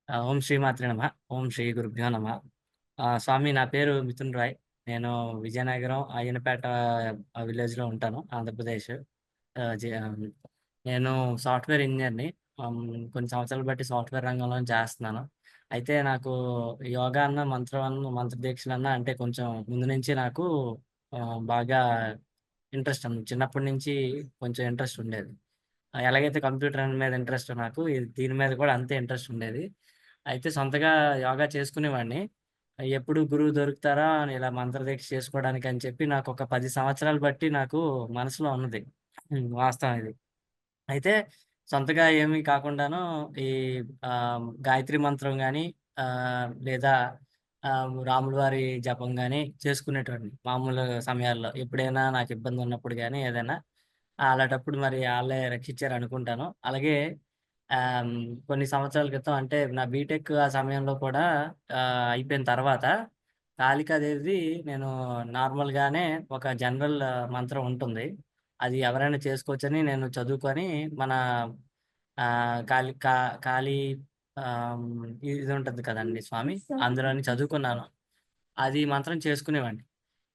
ఓం శ్రీ మాత్రే నమః. ఓం శ్రీ గురుభ్యో నమః. స్వామి నా పేరు మిథున్ రాయ్. నేను విజయనగరం అయ్యనపేట విలేజ్‌లో ఉంటాను. ఆంధ్రప్రదేశ్. నేను సాఫ్ట్‌వేర్ ఇంజినీర్‌ని. హ్మ్. కొన్ని సంవత్సరాలు బట్టి సాఫ్ట్‌వేర్ రంగంలోనే చేస్తున్నాను. అయితే నాకు యోగా అన్న, మంత్రం అన్న, మంత్ర దీక్షలన్నా అంటే కొంచెం ముందు నుంచి నాకు బాగా ఇంట్రెస్ట్ ఉంది. చిన్నప్పటి నుంచి కొంచెం ఇంట్రెస్ట్ ఉండేది. ఎలాగైతే కంప్యూటర్ మీద ఇంట్రెస్ట్ నాకు దీని మీద కూడా అంతే ఇంట్రెస్ట్ ఉండేది. అయితే సొంతగా యోగా చేసుకునేవాడిని. ఎప్పుడు గురువు దొరుకుతారా అని ఇలా మంత్రదీక్ష చేసుకోవడానికి అని చెప్పి నాకొక 10 సంవత్సరాలు బట్టి నాకు మనసులో ఉన్నది. వాస్తవం ఇది. అయితే సొంతగా ఏమీ కాకుండాను ఈ గాయత్రి మంత్రం గాని, లేదా రాముల వారి జపం గాని చేసుకునేటోడిని మామూలు సమయాల్లో. ఎప్పుడైనా నాకు ఇబ్బంది ఉన్నప్పుడు గాని ఏదైనా అలాటప్పుడు మరి ఆళ్ళే రక్షించారనుకుంటాను. అలాగే కొన్ని సంవత్సరాల క్రితం అంటే నా బీటెక్ ఆ సమయంలో కూడా అయిపోయిన తర్వాత కాళికాదేవిది నేను నార్మల్‌గానే ఒక జనరల్ మంత్రం ఉంటుంది. అది ఎవరైనా చేసుకోవచ్చని నేను చదువుకొని మన కాళీ కాళీ ఇది ఉంటది కదండీ స్వామి! అందులోని చదువుకున్నాను. అది మంత్రం చేసుకునేవాడిని.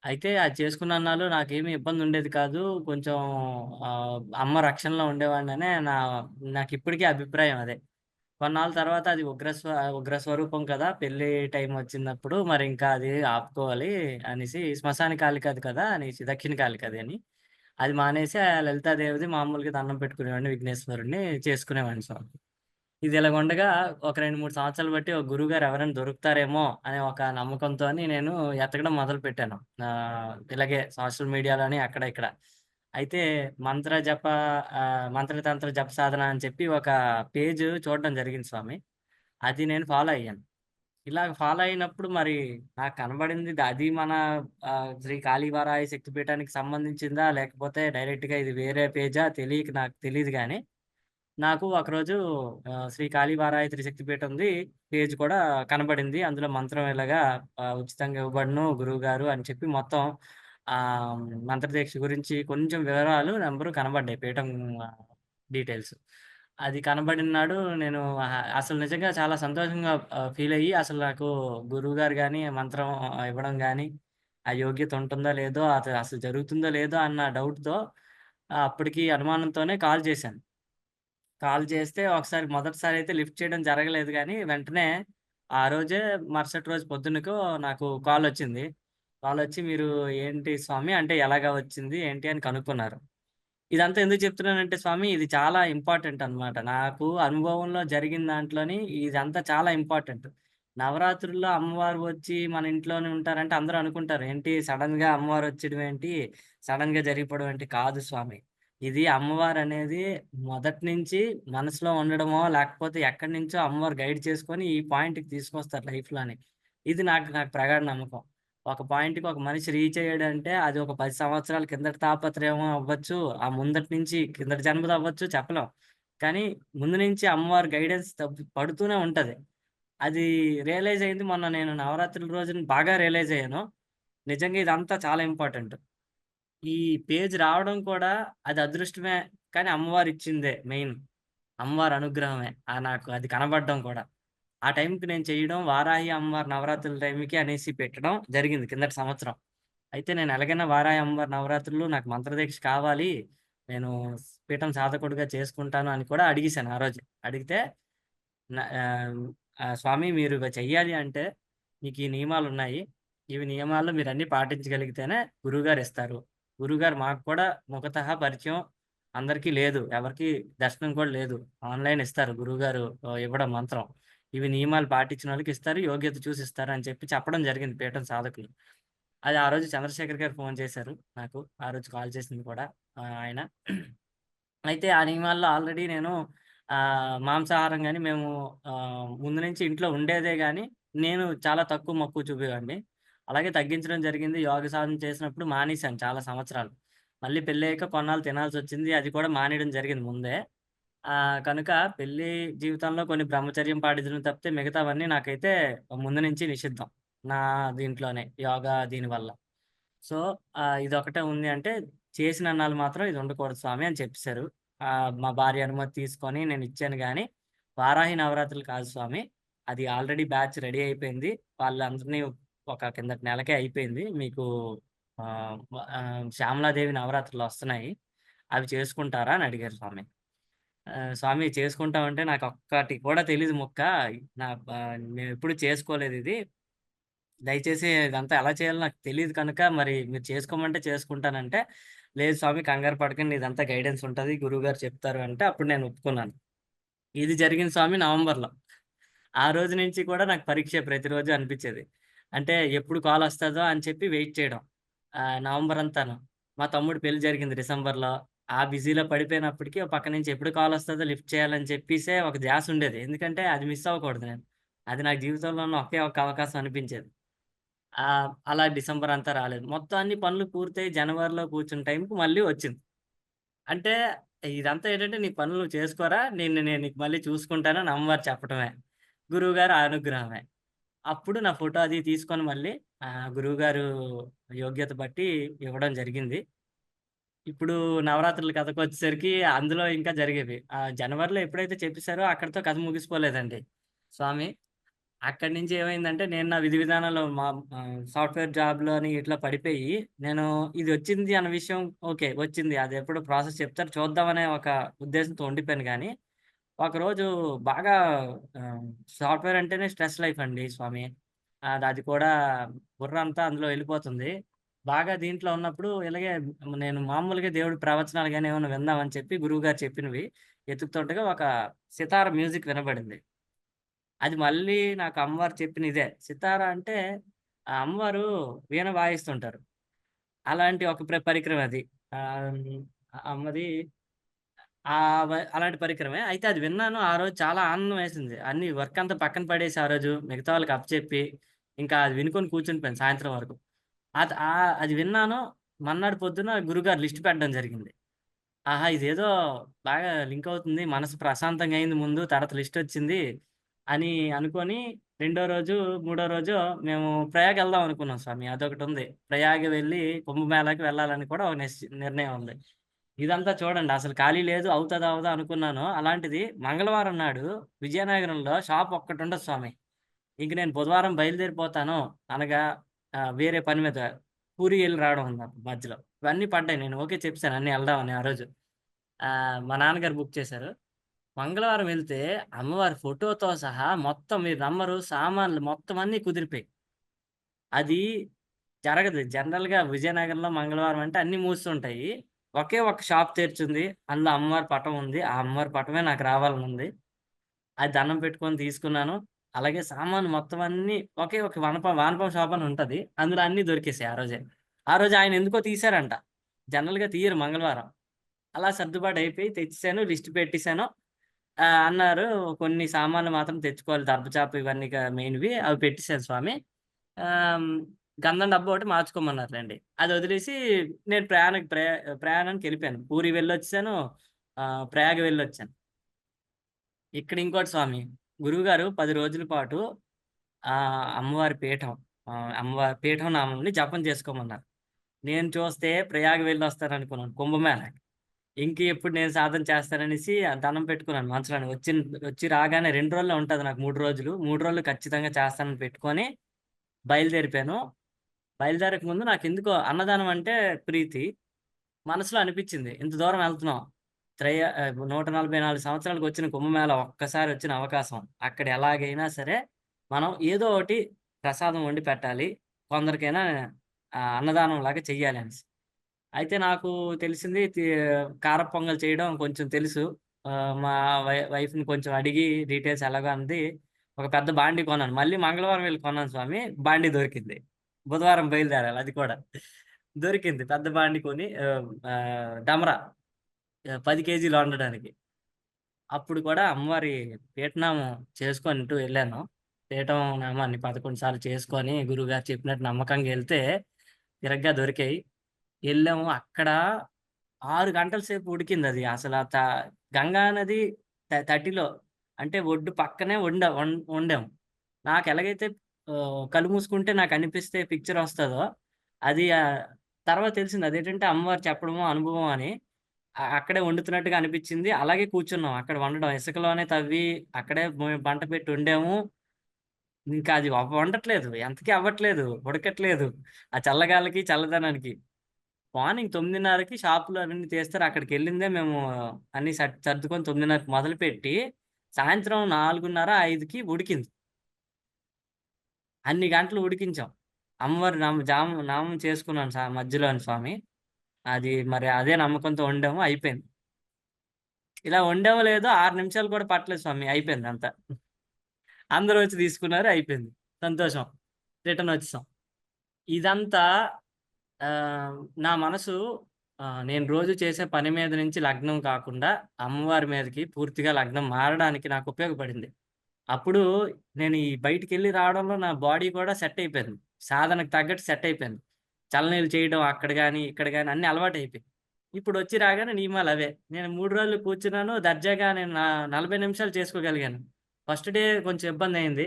అయితే అది చేసుకున్నన్నాళ్ళు నాకేమి ఇబ్బందుండేది కాదు. కొంచెం అమ్మ రక్షణలో ఉండేవాడిననే నాకిప్పటికి అభిప్రాయం అదే. కొన్నాళ్ళ తర్వాత అది ఉగ్ర స్వరూపం కదా! పెళ్లి టైం వచ్చినప్పుడు మరింకా అది ఆపుకోవాలి అనేసి శ్మశాన కాళికది కదా! అనేసి దక్షిణ కాళికది అని. అది మానేసి ఆ లలితాదేవిది మామూలుగా దండం పెట్టుకునేవాడిని. విఘ్నేశ్వరుడిని చేసుకునేవాడిని స్వామి. ఇది ఇలాగుండగా ఒక 2, 3 సంవత్సరాలు బట్టి ఒక గురువుగారు ఎవరైనా దొరుకుతారేమో అనే ఒక నమ్మకంతోని నేను ఎతకడం మొదలుపెట్టాను. ఇలాగే సోషల్ మీడియాలోని అక్కడ ఇక్కడ. అయితే మంత్ర జప మంత్రతంత్ర జప సాధన అని చెప్పి ఒక పేజ్ చూడడం జరిగింది స్వామి. అది నేను ఫాలో అయ్యాను. ఇలాగ ఫాలో అయినప్పుడు మరి నాకు కనబడింది అది మన శ్రీ కాళీవరాయ శక్తిపీఠానికి సంబంధించిందా? లేకపోతే డైరెక్ట్‌గా ఇది వేరే పేజా నాకు తెలీదు గానీ నాకు ఒకరోజు శ్రీ కాళీ వారాహి త్రిశక్తిపీఠంది పేజ్ కూడా కనబడింది. అందులో మంత్రం ఇలాగా ఉచితంగా ఇవ్వబడును గురువుగారు అని చెప్పి మొత్తం మంత్రదీక్ష గురించి కొంచెం వివరాలు, నంబరు కనబడ్డాయి. పీఠం ఆహ్, డీటెయిల్స్. అది కనబడిన నాడు నేను అసలు నిజంగా చాలా సంతోషంగా ఫీలయ్యి అసలు నాకు గురువుగారు గాని, మంత్రం ఇవ్వడం గాని, ఆ యోగ్యత ఉంటుందో లేదో, అసలు జరుగుతుందో లేదో అన్న డౌట్‌తో అప్పటికి అనుమానంతోనే కాల్ చేశాను. కాల్ చేస్తే ఒకసారి మొదటిసారయితే లిఫ్ట్ చేయడం జరగలేదు గానీ, వెంటనే ఆ రోజే మరుసటి రోజు పొద్దున్నకో నాకు కాలొచ్చింది. కాలొచ్చి "మీరు ఏంటి స్వామి అంటే ఎలాగా వచ్చింది? ఏంటి?" అని కనుక్కున్నారు. ఇదంతా ఎందుకు చెప్తున్నానంటే స్వామి ఇది చాలా ఇంపార్టెంట్ అన్నమాట. నాకు అనుభవంలో జరిగిన దాంట్లోని ఇదంతా చాలా ఇంపార్టెంట్. నవరాత్రుల్లో అమ్మవారు వచ్చి మన ఇంట్లోనే ఉంటారంటే అందరూ అనుకుంటారు. ఏంటి సడెన్‌గా అమ్మవారు వచ్చేయడం ఏంటి? సడెన్‌గా జరిగిపోవడం ఏంటి? కాదు స్వామి. ఇది అమ్మవారనేది మొదటి నుంచి మనసులో ఉండడమో, లేకపోతే ఎక్కడి నుంచో అమ్మవారు గైడ్ చేసుకొని ఈ పాయింట్‌కి తీసుకొస్తారు లైఫ్‌లోని. ఇది నాకు ప్రగాఢ నమ్మకం. ఒక పాయింట్‌కి ఒక మనిషి రీచ్ అయ్యాడంటే అది ఒక 10 సంవత్సరాల కిందటి తాపత్రయం అవ్వచ్చు. ఆ ముందటి నుంచి కిందటి జన్మది అవ్వచ్చు చెప్పలేం. కానీ ముందు నుంచి అమ్మవారి గైడెన్స్ పడుతూనే ఉంటది. అది రియలైజ్ అయింది మొన్న నేను నవరాత్రుల రోజున బాగా రియలైజ్ అయ్యాను. నిజంగా ఇదంతా చాలా ఇంపార్టెంట్. ఈ పేజ్ రావడం కూడా అది అదృష్టమే. కానీ అమ్మవారిచ్చిందే మెయిన్. అమ్మవారి అనుగ్రహమే. నాకు అది కనపడడం కూడా. ఆ టైంకి నేను చేయడం వారాహి అమ్మవారి నవరాత్రుల టైంకి అనేసి పెట్టడం జరిగింది కిందటి సంవత్సరం. అయితే నేను ఎలాగైనా వారాహి అమ్మవారి నవరాత్రులు నాకు మంత్రదీక్ష కావాలి. నేను పీఠం సాధకుడిగా చేసుకుంటాను అని కూడా అడిగేశాను ఆ రోజు. అడిగితే న ఆహ్, స్వామి మీరు ఇవి చెయ్యాలి అంటే మీకు ఈ నియమాలున్నాయి. ఇవి నియమాలు మీరన్నీ పాటించగలిగితేనే గురువుగారిస్తారు. గురువుగారు మాకు కూడా ముఖతః పరిచయం అందరికీ లేదు. ఎవరికీ దర్శనం కూడా లేదు. ఆన్‌లైన్ ఇస్తారు గురువుగారు ఇవ్వడం మంత్రం. ఇవి నియమాలు పాటించినోళ్ళకి ఇస్తారు. యోగ్యత చూసి ఇస్తారు అని చెప్పి చెప్పడం జరిగింది పీఠం సాధకులు. అది ఆ రోజు చంద్రశేఖర్ గారు ఫోను చేశారు నాకు. ఆ రోజు కాల్ చేసింది కూడా ఆయన. అయితే ఆ నియమాల్లో ఆల్రెడీ నేను మాంసాహారం గాని మేము ముందు నుంచి ఇంట్లో ఉండేదే గాని, నేను చాలా తక్కువ మక్కువ చూపేవాడిని. అలాగే తగ్గించడం జరిగింది. యోగ సాధన చేసినప్పుడు మానేశాను చాలా సంవత్సరాలు. మళ్ళీ పెళ్ళయ్యాక కొన్నాళ్ళు తినాల్సొచ్చింది. అది కూడా మానేయడం జరిగింది ముందే. కనుక పెళ్లి జీవితంలో కొన్ని బ్రహ్మచర్యం పాటించడం తప్పితే మిగతావన్నీ నాకైతే ముందు నుంచి నిషిద్ధం. నా దీంట్లోనే యోగా దీనివల్ల. సో, ఇదొకటే ఉంది అంటే, చేసినన్నాళ్ళు మాత్రం ఇది ఉండకూడదు స్వామి అని చెప్పేసారు. మా భార్య అనుమతి తీసుకొని నేనిచ్చాను గానీ, వారాహి నవరాత్రులు కాదు స్వామి. అది ఆల్రెడీ బ్యాచ్ రెడీ అయిపోయింది. వాళ్ళందరిని ఒక కిందటి నెలకే అయిపోయింది. మీకు శ్యామలాదేవి నవరాత్రులొస్తున్నాయి. అవి చేసుకుంటారా అని అడిగారు స్వామి. స్వామి చేసుకుంటామంటే నాకొక్కటి కూడా తెలీదు ముక్క. మేమెప్పుడు చేసుకోలేదిది. దయచేసి ఇదంతా ఎలా చేయాలో నాకు తెలీదు కనుక మరి మీరు చేసుకోమంటే చేసుకుంటానంటే, లేదు స్వామి కంగారు పడకండి ఇదంతా గైడెన్స్ ఉంటది. గురువుగారు చెప్తారు అంటే అప్పుడు నేను ఒప్పుకున్నాను. ఇది జరిగింది స్వామి నవంబర్‌లో. ఆ రోజు నుంచి కూడా నాకు పరీక్షే ప్రతిరోజు అనిపిచ్చేది. అంటే ఎప్పుడు కాలొస్తదో అని చెప్పి వెయిట్ చేయడం. నవంబర్ అంతాను. మా తమ్ముడు పెళ్లి జరిగింది డిసెంబర్‌లో. ఆ బిజీలో పడిపోయినప్పటికి ఓ పక్క నుంచి ఎప్పుడు కాలొస్తదో లిఫ్ట్ చేయాలని చెప్పేసే ఒక ధ్యాసుండేది. ఎందుకంటే అది మిస్ అవ్వకూడదు నేను. అది నాకు జీవితంలో ఉన్న ఒకే ఒక్క అవకాశం అనిపించేది. అలా డిసెంబర్ అంతా రాలేదు. మొత్తం అన్ని పనులు పూర్తయి జనవరిలో కూర్చున్న టైంకి మళ్ళీ వచ్చింది. అంటే ఇదంతా ఏంటంటే, "నీ పనులు నువ్వు చేసుకోరా, నేను నీకు మళ్ళీ చూసుకుంటానని" అమ్మవారు చెప్పటమే. గురువుగారి అనుగ్రహమే. అప్పుడు నా ఫోటో అది తీసుకొని మళ్ళీ గురువుగారు యోగ్యత బట్టి ఇవ్వడం జరిగింది. ఇప్పుడు నవరాత్రుల కథకొచ్చేసరికి అందులో ఇంకా జరిగేవి. జనవరిలో ఎప్పుడైతే చెప్పేసారో అక్కడితో కథ ముగిసిపోలేదండి. స్వామి అక్కడి నుంచి ఏమైందంటే, నేను నా విధి విధానాల్లో సాఫ్ట్‌వేర్ జాబ్‌లోని ఇట్లా పడిపోయి, నేను ఇదొచ్చింది అన్న విషయం ఓకే. వచ్చింది. అదెప్పుడు ప్రాసెస్ చెప్తారు చూద్దామనే ఒక ఉద్దేశంతో ఉండిపోయాను గానీ, ఒకరోజు బాగా ఆహ్, సాఫ్ట్‌వేర్ అంటేనే స్ట్రెస్ లైఫ్ అండి స్వామి. అది కూడా బుర్రంతా అందులో ఎళ్ళిపోతుంది. బాగా దీంట్లో ఉన్నప్పుడు ఇలాగే నేను మామూలుగా దేవుడి ప్రవచనాలు గాని ఏమన్నా విందామని చెప్పి గురువుగారు చెప్పినవి ఎతుకుతుండగా ఒక సితార్ మ్యూజిక్ వినబడింది. అది మళ్ళీ నాకు అమ్మవారు చెప్పిన ఇదే. సితార అంటే అమ్మవారు వీణ వాయిస్తుంటారు. అలాంటి ఒక పరికరం అది. ఆహ్, హ్మ్. అమ్మది అలాంటి పరికరమే. అయితే అది విన్నాను. ఆ రోజు చాలా ఆనందం వేసింది. అన్ని వర్క్ అంతా పక్కన పడేసి ఆ రోజు మిగతా వాళ్ళకి అప్పచెప్పి, ఇంకా అది వినుకొని కూర్చుండిపోయాను సాయంత్రం వరకు. అది విన్నాను. మర్నాడు పొద్దున గురువుగారు లిస్ట్ పెట్టడం జరిగింది. ఆహా! ఇదేదో బాగా లింక్ అవుతుంది. మనసు ప్రశాంతంగా అయింది ముందు. తర్వాత లిస్టొచ్చింది అని అనుకోని, రెండో రోజు, మూడో రోజో మేము ప్రయాగ్ ఎళ్దాం అనుకున్నాం స్వామి. అదొకటుంది. ప్రయాగ వెళ్లి కుంభమేళాకి వెళ్ళాలని కూడా ఒక నిర్ణయం ఉంది. ఇదంతా చూడండి అసలు ఖాళీ లేదు. అవుతదా? అవ్వదా? అనుకున్నాను. అలాంటిది మంగళవారం నాడు విజయనగరంలో షాప్ ఒక్కటుండదు స్వామి. ఇంక నేను బుధవారం బయలుదేరిపోతాను అనగా వేరే పని మీద పూరీ ఎళ్లి రావడం ఉంది నాకు మధ్యలో. ఇవన్నీ పడ్డాయి. నేను ఓకే చెప్పేసాను అన్నీ ఎళ్దామని ఆ రోజు. మా నాన్నగారు బుక్ చేశారు. మంగళవారం వెళ్తే అమ్మవారి ఫోటోతో సహా మొత్తం మీరు నమ్మరు సామాన్లు మొత్తం అన్నీ కుదిరిపోయాయి. అది జరగదు. జనరల్‌గా విజయనగరంలో మంగళవారం అంటే అన్నీ మూస్తుంటాయి. ఒకే ఒక షాప్ తెరిచుంది. అందులో అమ్మవారి పటం ఉంది. ఆ అమ్మవారి పటమే నాకు రావాలనుంది. అది దండం పెట్టుకొని తీసుకున్నాను. అలాగే సామాను మొత్తం అన్నీ ఒకే ఒక వానపం షాప్ అని ఉంటది. అందులో అన్నీ దొరికేసాయి ఆ రోజే. ఆ రోజు ఆయన ఎందుకో తీశారంట. జనరల్‌గా తీయరు మంగళవారం. అలా సర్దుబాటు అయిపోయి తెచ్చేసాను. లిస్ట్ పెట్టేసాను. అన్నారు కొన్ని సామాన్లు మాత్రం తెచ్చుకోవాలి. దర్బచాపు ఇవన్నీ మెయిన్‌వి అవి పెట్టేసాను స్వామి. ఆహ్, హ్మ్. గంధం డబ్బా ఒకటి మార్చుకోమన్నారులెండి. అది వదిలేసి నేను ప్రయాణానికెళ్ళిపోయాను. పూరి వెళ్ళొచ్చేసాను. ప్రయాగ వెళ్ళొచ్చాను. ఇక్కడ ఇంకోటి స్వామి, గురువుగారు 10 రోజుల పాటు అమ్మవారి పీఠం అమ్మవారి పీఠం నామంని జపం చేసుకోమన్నారు. నేను చూస్తే ప్రయాగ వెళ్ళొస్తాననుకున్నాను కుంభమేళాకి. ఇంక ఎప్పుడు నేను సాధన చేస్తాననేసి దండం పెట్టుకున్నాను మనసులోనే. వచ్చి రాగానే 2 రోజులే ఉంటది నాకు 3 రోజులు. 3 రోజులు ఖచ్చితంగా చేస్తానని పెట్టుకొని బయలుదేరిపోయాను. బయలుదేరక ముందు నాకెందుకో అన్నదానం అంటే ప్రీతి. మనసులో అనిపిచ్చింది. ఇంత దూరం వెళ్తున్నాం. 144 సంవత్సరాలకొచ్చిన కుంభమేళా ఒక్కసారి వచ్చిన అవకాశం. అక్కడ ఎలాగైనా సరే మనం ఏదో ఒకటి ప్రసాదం వండి పెట్టాలి. కొందరికైనా అన్నదానంలాగా చెయ్యాలి అనేసి. అయితే నాకు తెలిసింది కారపు పొంగల్ చేయడం కొంచెం తెలుసు. మా వైఫ్‌ని కొంచెం అడిగి డీటెయిల్స్ ఎలాగో అంది. ఒక పెద్ద బాండీ కొన్నాను. మళ్ళీ మంగళవారం వెళ్లి కొన్నాను స్వామి. బాండీ దొరికింది. బుధవారం బయలుదేరాలి అది కూడా. దొరికింది. పెద్ద బాండీ కొని డమరా 10 కేజీలు వండడానికి. అప్పుడు కూడా అమ్మవారి పీఠనామం చేసుకుంటూ వెళ్ళాను. పీఠం నామాన్ని 11 సార్లు చేసుకొని గురువుగారు చెప్పినట్టు నమ్మకంగా ఎళ్తే తిరగ్గా దొరికాయి. ఎళ్ళాము. అక్కడ 6 గంటల సేపు ఉడికిందది. అసల గంగా నది తటిలో అంటే ఒడ్డు పక్కనే వండాం. నాకెలాగైతే కళ్ళు మూసుకుంటే నాకనిపిస్తే పిక్చరొస్తదో, అది తర్వాత తెలిసింది. అదేంటంటే అమ్మవారు చెప్పడమో, అనుభవం అని. అక్కడే వండుతున్నట్టుగా అనిపిచ్చింది. అలాగే కూర్చున్నాం. అక్కడ వండడం ఇసుకలోనే తవ్వి, అక్కడే మంట పెట్టి వండాము. ఇంకా అది వండట్లేదు. ఎంతకీ అవ్వట్లేదు. ఉడకట్లేదు. ఆ చల్లగాలికి, చల్లదనానికి. మార్నింగ్ 9:30కి షాపులు అవన్నీ తీస్తారు. అక్కడికెళ్ళిందే మేము అన్నీ సర్దుకొని 9:30కి మొదలుపెట్టి, సాయంత్రం 4:30, 5కి ఉడికింది. అన్ని గంటలు ఉడికించాం. అమ్మవారి నామం చేసుకున్నాను మధ్యలోని స్వామి. అది మరి అదే నమ్మకంతో వండాము. అయిపోయింది. ఇలా వండామో లేదో 6 నిమిషాలు కూడా పట్టలేదు స్వామి. అయిపోయింది అంతా. అందరూ వచ్చి తీసుకున్నారు. అయిపోయింది. సంతోషం. రిటర్న్ వచ్చేసాం. ఇదంతా ఆహ్, నా మనసు నేను రోజు చేసే పని మీద నుంచి లగ్నం కాకుండా, అమ్మవారి మీదకి పూర్తిగా లగ్నం మారడానికి నాకు ఉపయోగపడింది. అప్పుడు నేను ఈ బయటికెళ్ళి రావడంలో నా బాడీ కూడా సెట్ అయిపోయింది. సాధనకు తగ్గట్టు సెట్ అయిపోయింది. చలనీలు చేయడం అక్కడ గాని, ఇక్కడ గాని అన్నీ అలవాటయిపోయాయి. ఇప్పుడొచ్చి రాగానే నియమాలవే. నేను 3 రోజులు కూర్చున్నాను. దర్జాగా నేను 40 నిమిషాలు చేసుకోగలిగాను. ఫస్ట్ డే కొంచెం ఇబ్బందయింది.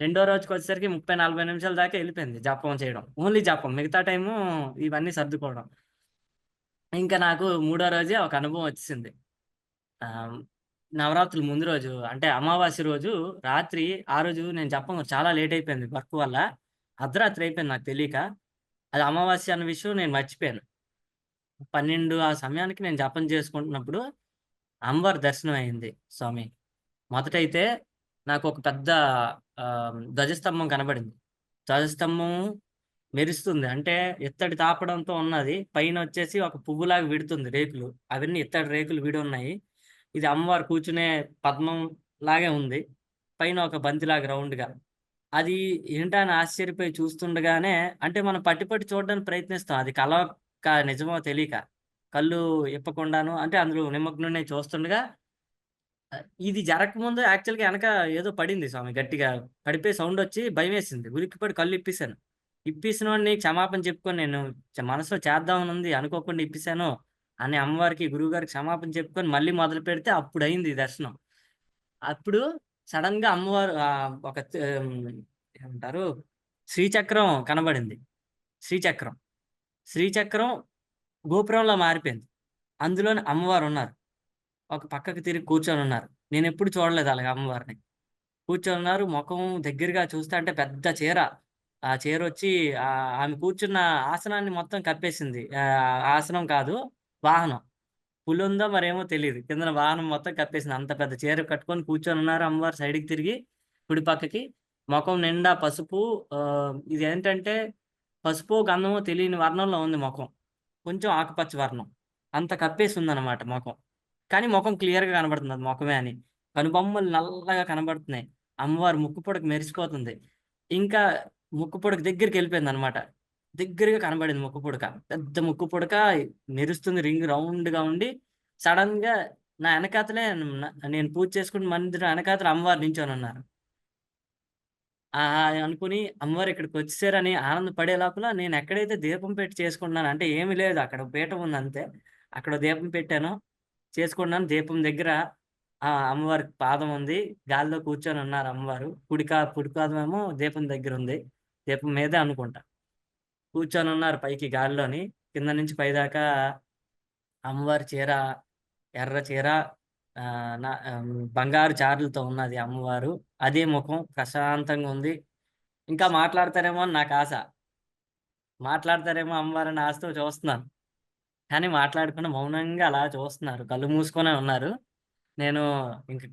రెండో రోజుకొచ్చేసరికి 30, 40 నిమిషాల దాకా ఎళ్ళిపోయింది జపం చేయడం. ఓన్లీ జపం. మిగతా టైము ఇవన్నీ సర్దుకోవడం. ఇంకా నాకు మూడో రోజే ఒక అనుభవం వచ్చేసింది. ఆహ్, నవరాత్రుల ముందు రోజు అంటే అమావాస్య రోజు రాత్రి ఆ రోజు నేను జపం చాలా లేట్ అయిపోయింది వర్క్ వల్ల. అర్ధరాత్రి అయిపోయింది నాకు తెలీక. అది అమావాస్య అన్న విషయం నేను మర్చిపోయాను. 12 ఆ సమయానికి నేను జపం చేసుకుంటున్నప్పుడు అమ్మవారి దర్శనం అయింది స్వామి. మొదటైతే నాకొక పెద్ద ధ్వజస్తంభం కనబడింది. ధ్వజస్తంభం మెరుస్తుంది. అంటే ఇత్తడి తాపడంతో ఉన్నది. పైనొచ్చేసి ఒక పువ్వులాగా విడుతుంది రేకులు. అవన్నీ ఇత్తడి రేకులు విడున్నాయి. ఇది అమ్మవారు కూర్చునే పద్మం లాగే ఉంది. పైన ఒక బంతిలాగా రౌండ్‌గా. అది ఏంటా అని ఆశ్చర్యపోయి చూస్తుండగానే అంటే మనం పట్టి పట్టి చూడడానికి ప్రయత్నిస్తాం. అది కలో నిజమో తెలీక. కళ్ళు ఇప్పకుండాను అంటే అందులో నిమగ్నుడినై చూస్తుండగా ఇది జరగకముందు యాక్చువల్‌గా ఎనక ఏదో పడింది స్వామి గట్టిగా. పడిపోయి సౌండొచ్చి భయమేసింది. ఉలిక్కిపడి కళ్ళు ఇప్పేసాను. ఇప్పేసినోడిని క్షమాపణ చెప్పుకొని నేను మనసులో చేద్దామనుంది అనుకోకుండా ఇప్పేసాను అని అమ్మవారికి, గురువుగారికి క్షమాపణ చెప్పుకొని మళ్ళీ మొదలుపెడితే అప్పుడయింది దర్శనం. అప్పుడు సడెన్‌గా అమ్మవారు ఒక ఏమంటారు శ్రీచక్రం కనబడింది. శ్రీచక్రం. శ్రీచక్రం గోపురంలా మారిపోయింది. అందులోని అమ్మవారున్నారు. ఒక పక్కకి తిరిగి కూర్చొనున్నారు. నేనెప్పుడు చూడలేదు అలాగ అమ్మవారిని. కూర్చొనున్నారు. మొఖం దగ్గరగా చూస్తే అంటే పెద్ద చీర. ఆ చీరొచ్చి ఆమె కూర్చున్న ఆసనాన్ని మొత్తం కప్పేసింది. ఆసనం కాదు వాహనం. పులుందో మరేమో తెలీదు. కిందన వాహనం మొత్తం కప్పేసింది. అంత పెద్ద చీర కట్టుకొని కూర్చొనున్నారు అమ్మవారు సైడ్‌కి తిరిగి కుడి పక్కకి. మొఖం నిండా పసుపు ఇదేంటంటే పసుపో, గంధమో తెలియని వర్ణంలో ఉంది మొఖం. కొంచెం ఆకుపచ్చ వర్ణం. అంత కప్పేసుందనమాట మొఖం. కానీ మొఖం క్లియర్‌గా కనబడుతుంది అది మొఖమే అని. కనుబొమ్మలు నల్లగా కనబడుతున్నాయి. అమ్మవారి ముక్కు పుడక మెరిసిపోతుంది. ఇంకా ముక్కు పుడక దగ్గరికెళ్ళిపోయిందనమాట. దగ్గరగా కనబడింది ముక్కు పుడక. పెద్ద ముక్కు పుడక మెరుస్తుంది రింగ్ రౌండ్‌గా ఉండి సడెన్‌గా నా ఎనకాతలే నేను పూజ చేసుకుంటున్న మందిరం ఎనకాతల అమ్మవారు నించొనున్నారు. అనుకుని అమ్మవారు ఇక్కడికొచ్చేసారని ఆనందపడే లోపల నేనెక్కడైతే దీపం పెట్టి చేసుకుంటున్నానో అంటే ఏమి లేదు అక్కడ పీఠం ఉందంతే. అక్కడ దీపం పెట్టాను. చేసుకుంటున్నాను. దీపం దగ్గర అమ్మవారికి పాదం ఉంది. గాలిలో కూర్చొనున్నారు అమ్మవారు. కుడి పాదమేమో దీపం దగ్గరుంది. దీపం మీదే అనుకుంటా. కూర్చొనున్నారు పైకి గాలిలోని. కింద నుంచి పైదాకా అమ్మవారి చీర, ఎర్ర చీర బంగారు చారలతో ఉన్నది అమ్మవారు. అదే ముఖం ప్రశాంతంగా ఉంది. ఇంకా మాట్లాడతారేమో అని నాకాశ. మాట్లాడతారేమో అమ్మవారని ఆశతో చూస్తున్నాను. కానీ మాట్లాడకుండా మౌనంగా అలా చూస్తున్నారు. కళ్ళు మూసుకొనే ఉన్నారు. నేను ఇంక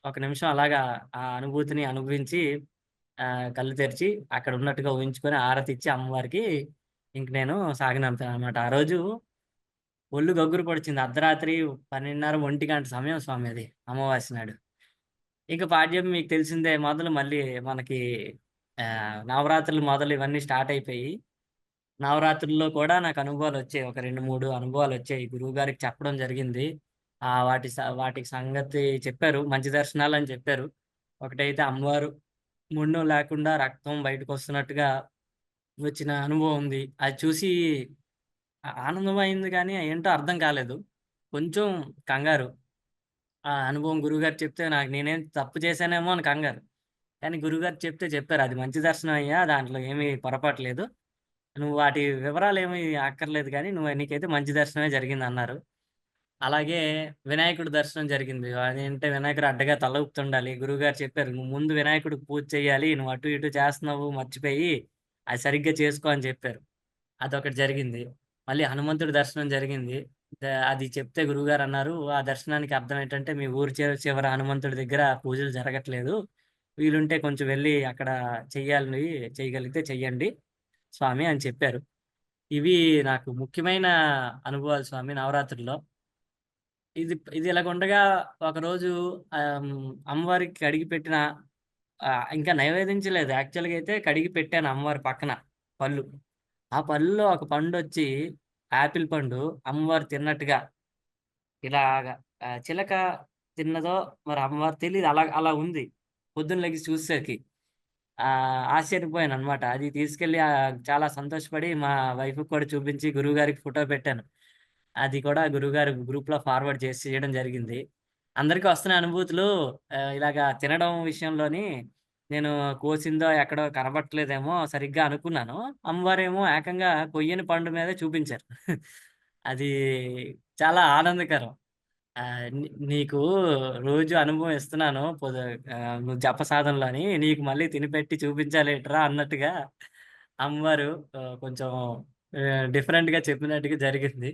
ఒక నిమిషం అలాగా ఆ అనుభూతిని అనుభవించి కళ్ళు తెరిచి అక్కడ ఉన్నట్టుగా ఊహించుకొని హారతిచ్చి అమ్మవారికి ఇంక నేను సాగనంపాననమాట. ఆ రోజు ఒళ్ళు గగ్గురు పొడిచింది. అర్ధరాత్రి 12:30, 1 సమయం స్వామి అది అమావాస్య నాడు. ఇక పాడ్యం మీకు తెలిసిందే మొదలు మళ్ళీ మనకి నవరాత్రులు మొదలు ఇవన్నీ స్టార్ట్ అయిపోయి నవరాత్రుల్లో కూడా నాకు అనుభవాలొచ్చాయి. ఒక 2, 3 అనుభవాలొచ్చాయి. గురువుగారికి చెప్పడం జరిగింది. వాటికి సంగతి చెప్పారు. మంచి దర్శనాలని చెప్పారు. ఒకటైతే అమ్మవారు మొండెం లేకుండా రక్తం బయటకొస్తున్నట్టుగా వచ్చిన అనుభవం ఉంది. అది చూసి ఆనందం అయింది గానీ ఏంటో అర్థం కాలేదు. కొంచెం కంగారు. ఆ అనుభవం గురువుగారు చెప్తే నాకు నేనేం తప్పు చేశానేమో అని కంగారు. కానీ గురువుగారు చెప్తే చెప్పారు, "అది మంచి దర్శనం అయ్యా! దాంట్లో ఏమీ పొరపాటు లేదు. నువ్వు వాటి వివరాలేమి అక్కర్లేదు గానీ, నీకైతే మంచి దర్శనమే జరిగిందన్నారు." అలాగే వినాయకుడి దర్శనం జరిగింది. అదేంటే వినాయకుడు అడ్డగా తల ఊపుతుండాలి. గురువుగారు చెప్పారు, "నువ్వు ముందు వినాయకుడికి పూజ చేయాలి. నువ్వు అటు ఇటు చేస్తున్నావు మర్చిపోయి, అది సరిగ్గా చేసుకో" అని చెప్పారు. అదొకటి జరిగింది. మళ్ళీ హనుమంతుడి దర్శనం జరిగింది. అది చెప్తే గురువుగారన్నారు, "ఆ దర్శనానికి అర్థం ఏంటంటే, మీ ఊరు చివర హనుమంతుడి దగ్గర పూజలు జరగట్లేదు. వీలుంటే కొంచెం వెళ్లి అక్కడ చెయ్యాలి చేయగలిగితే చెయ్యండి స్వామి" అని చెప్పారు. ఇవి నాకు ముఖ్యమైన అనుభవాలు స్వామి నవరాత్రుల్లో. ఇది ఇలాగుండగా ఒకరోజు అమ్మవారికి కడిగి పెట్టిన ఇంకా నైవేదించలేదు. యాక్చువల్‌గా అయితే కడిగి పెట్టాను అమ్మవారి పక్కన పళ్ళు. ఆ పళ్ళులో ఒక పండొచ్చి యాపిల్ పండు అమ్మవారు తిన్నట్టుగా ఇలాగా చిలక తిన్నదో మరి అమ్మవారు తెలీదు. అలా అలా ఉంది. పొద్దున్న లెగిసి చూసేసరికి. ఆశ్చర్యపోయాననమాట. అది తీసుకెళ్ళి చాలా సంతోషపడి మా వైఫ్‌కి కూడా చూపించి గురువుగారికి ఫోటో పెట్టాను. అది కూడా గురువుగారు గ్రూప్‌లో ఫార్వర్డ్ చేయడం జరిగింది. అందరికి వస్తున్నాయి అనుభూతులు. ఇలాగా తినడం విషయంలోని నేను కోసిందో ఎక్కడో కనబడట్లేదేమో సరిగ్గా అనుకున్నాను. అమ్మవారేమో ఏకంగా కొయ్యని పండు మీదే చూపించారు. అది చాలా ఆనందకరం. నీకు రోజు అనుభవం ఇస్తున్నాను. నువ్వు జపసాధనలోని నీకు మళ్ళీ తినిపెట్టి చూపించాలేట్రా అన్నట్టుగా అమ్మవారు కొంచెం డిఫరెంట్‌గా చెప్పినట్టుగా జరిగింది.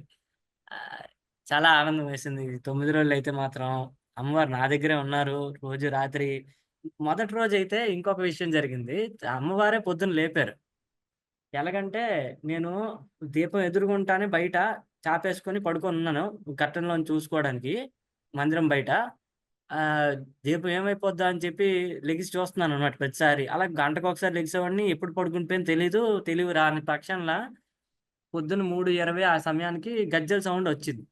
ఆహ్, చాలా ఆనందం వేసింది. 9 రోజులైతే మాత్రం అమ్మవారు నా దగ్గరే ఉన్నారు. రోజు రాత్రి మొదటి రోజైతే ఇంకొక విషయం జరిగింది. అమ్మవారే పొద్దున్న లేపారు. ఎలాగంటే నేను దీపం ఎదురుగుంటానే బయట చాపేసుకొని పడుకొనున్నాను. కర్టెన్‌లోంచి చూసుకోవడానికి మందిరం బయట. ఆహ్, దీపం ఏమైపోద్దా అని చెప్పి లెగిసి చూస్తున్నాననమాట ప్రతిసారి. అలా గంటకొకసారి లెగిసేవాడిని. ఎప్పుడు పడుకుండిపోయానో తెలివి రాని పక్షంలా పొద్దున్న 3:20 ఆ సమయానికి గజ్జెల సౌండొచ్చింది.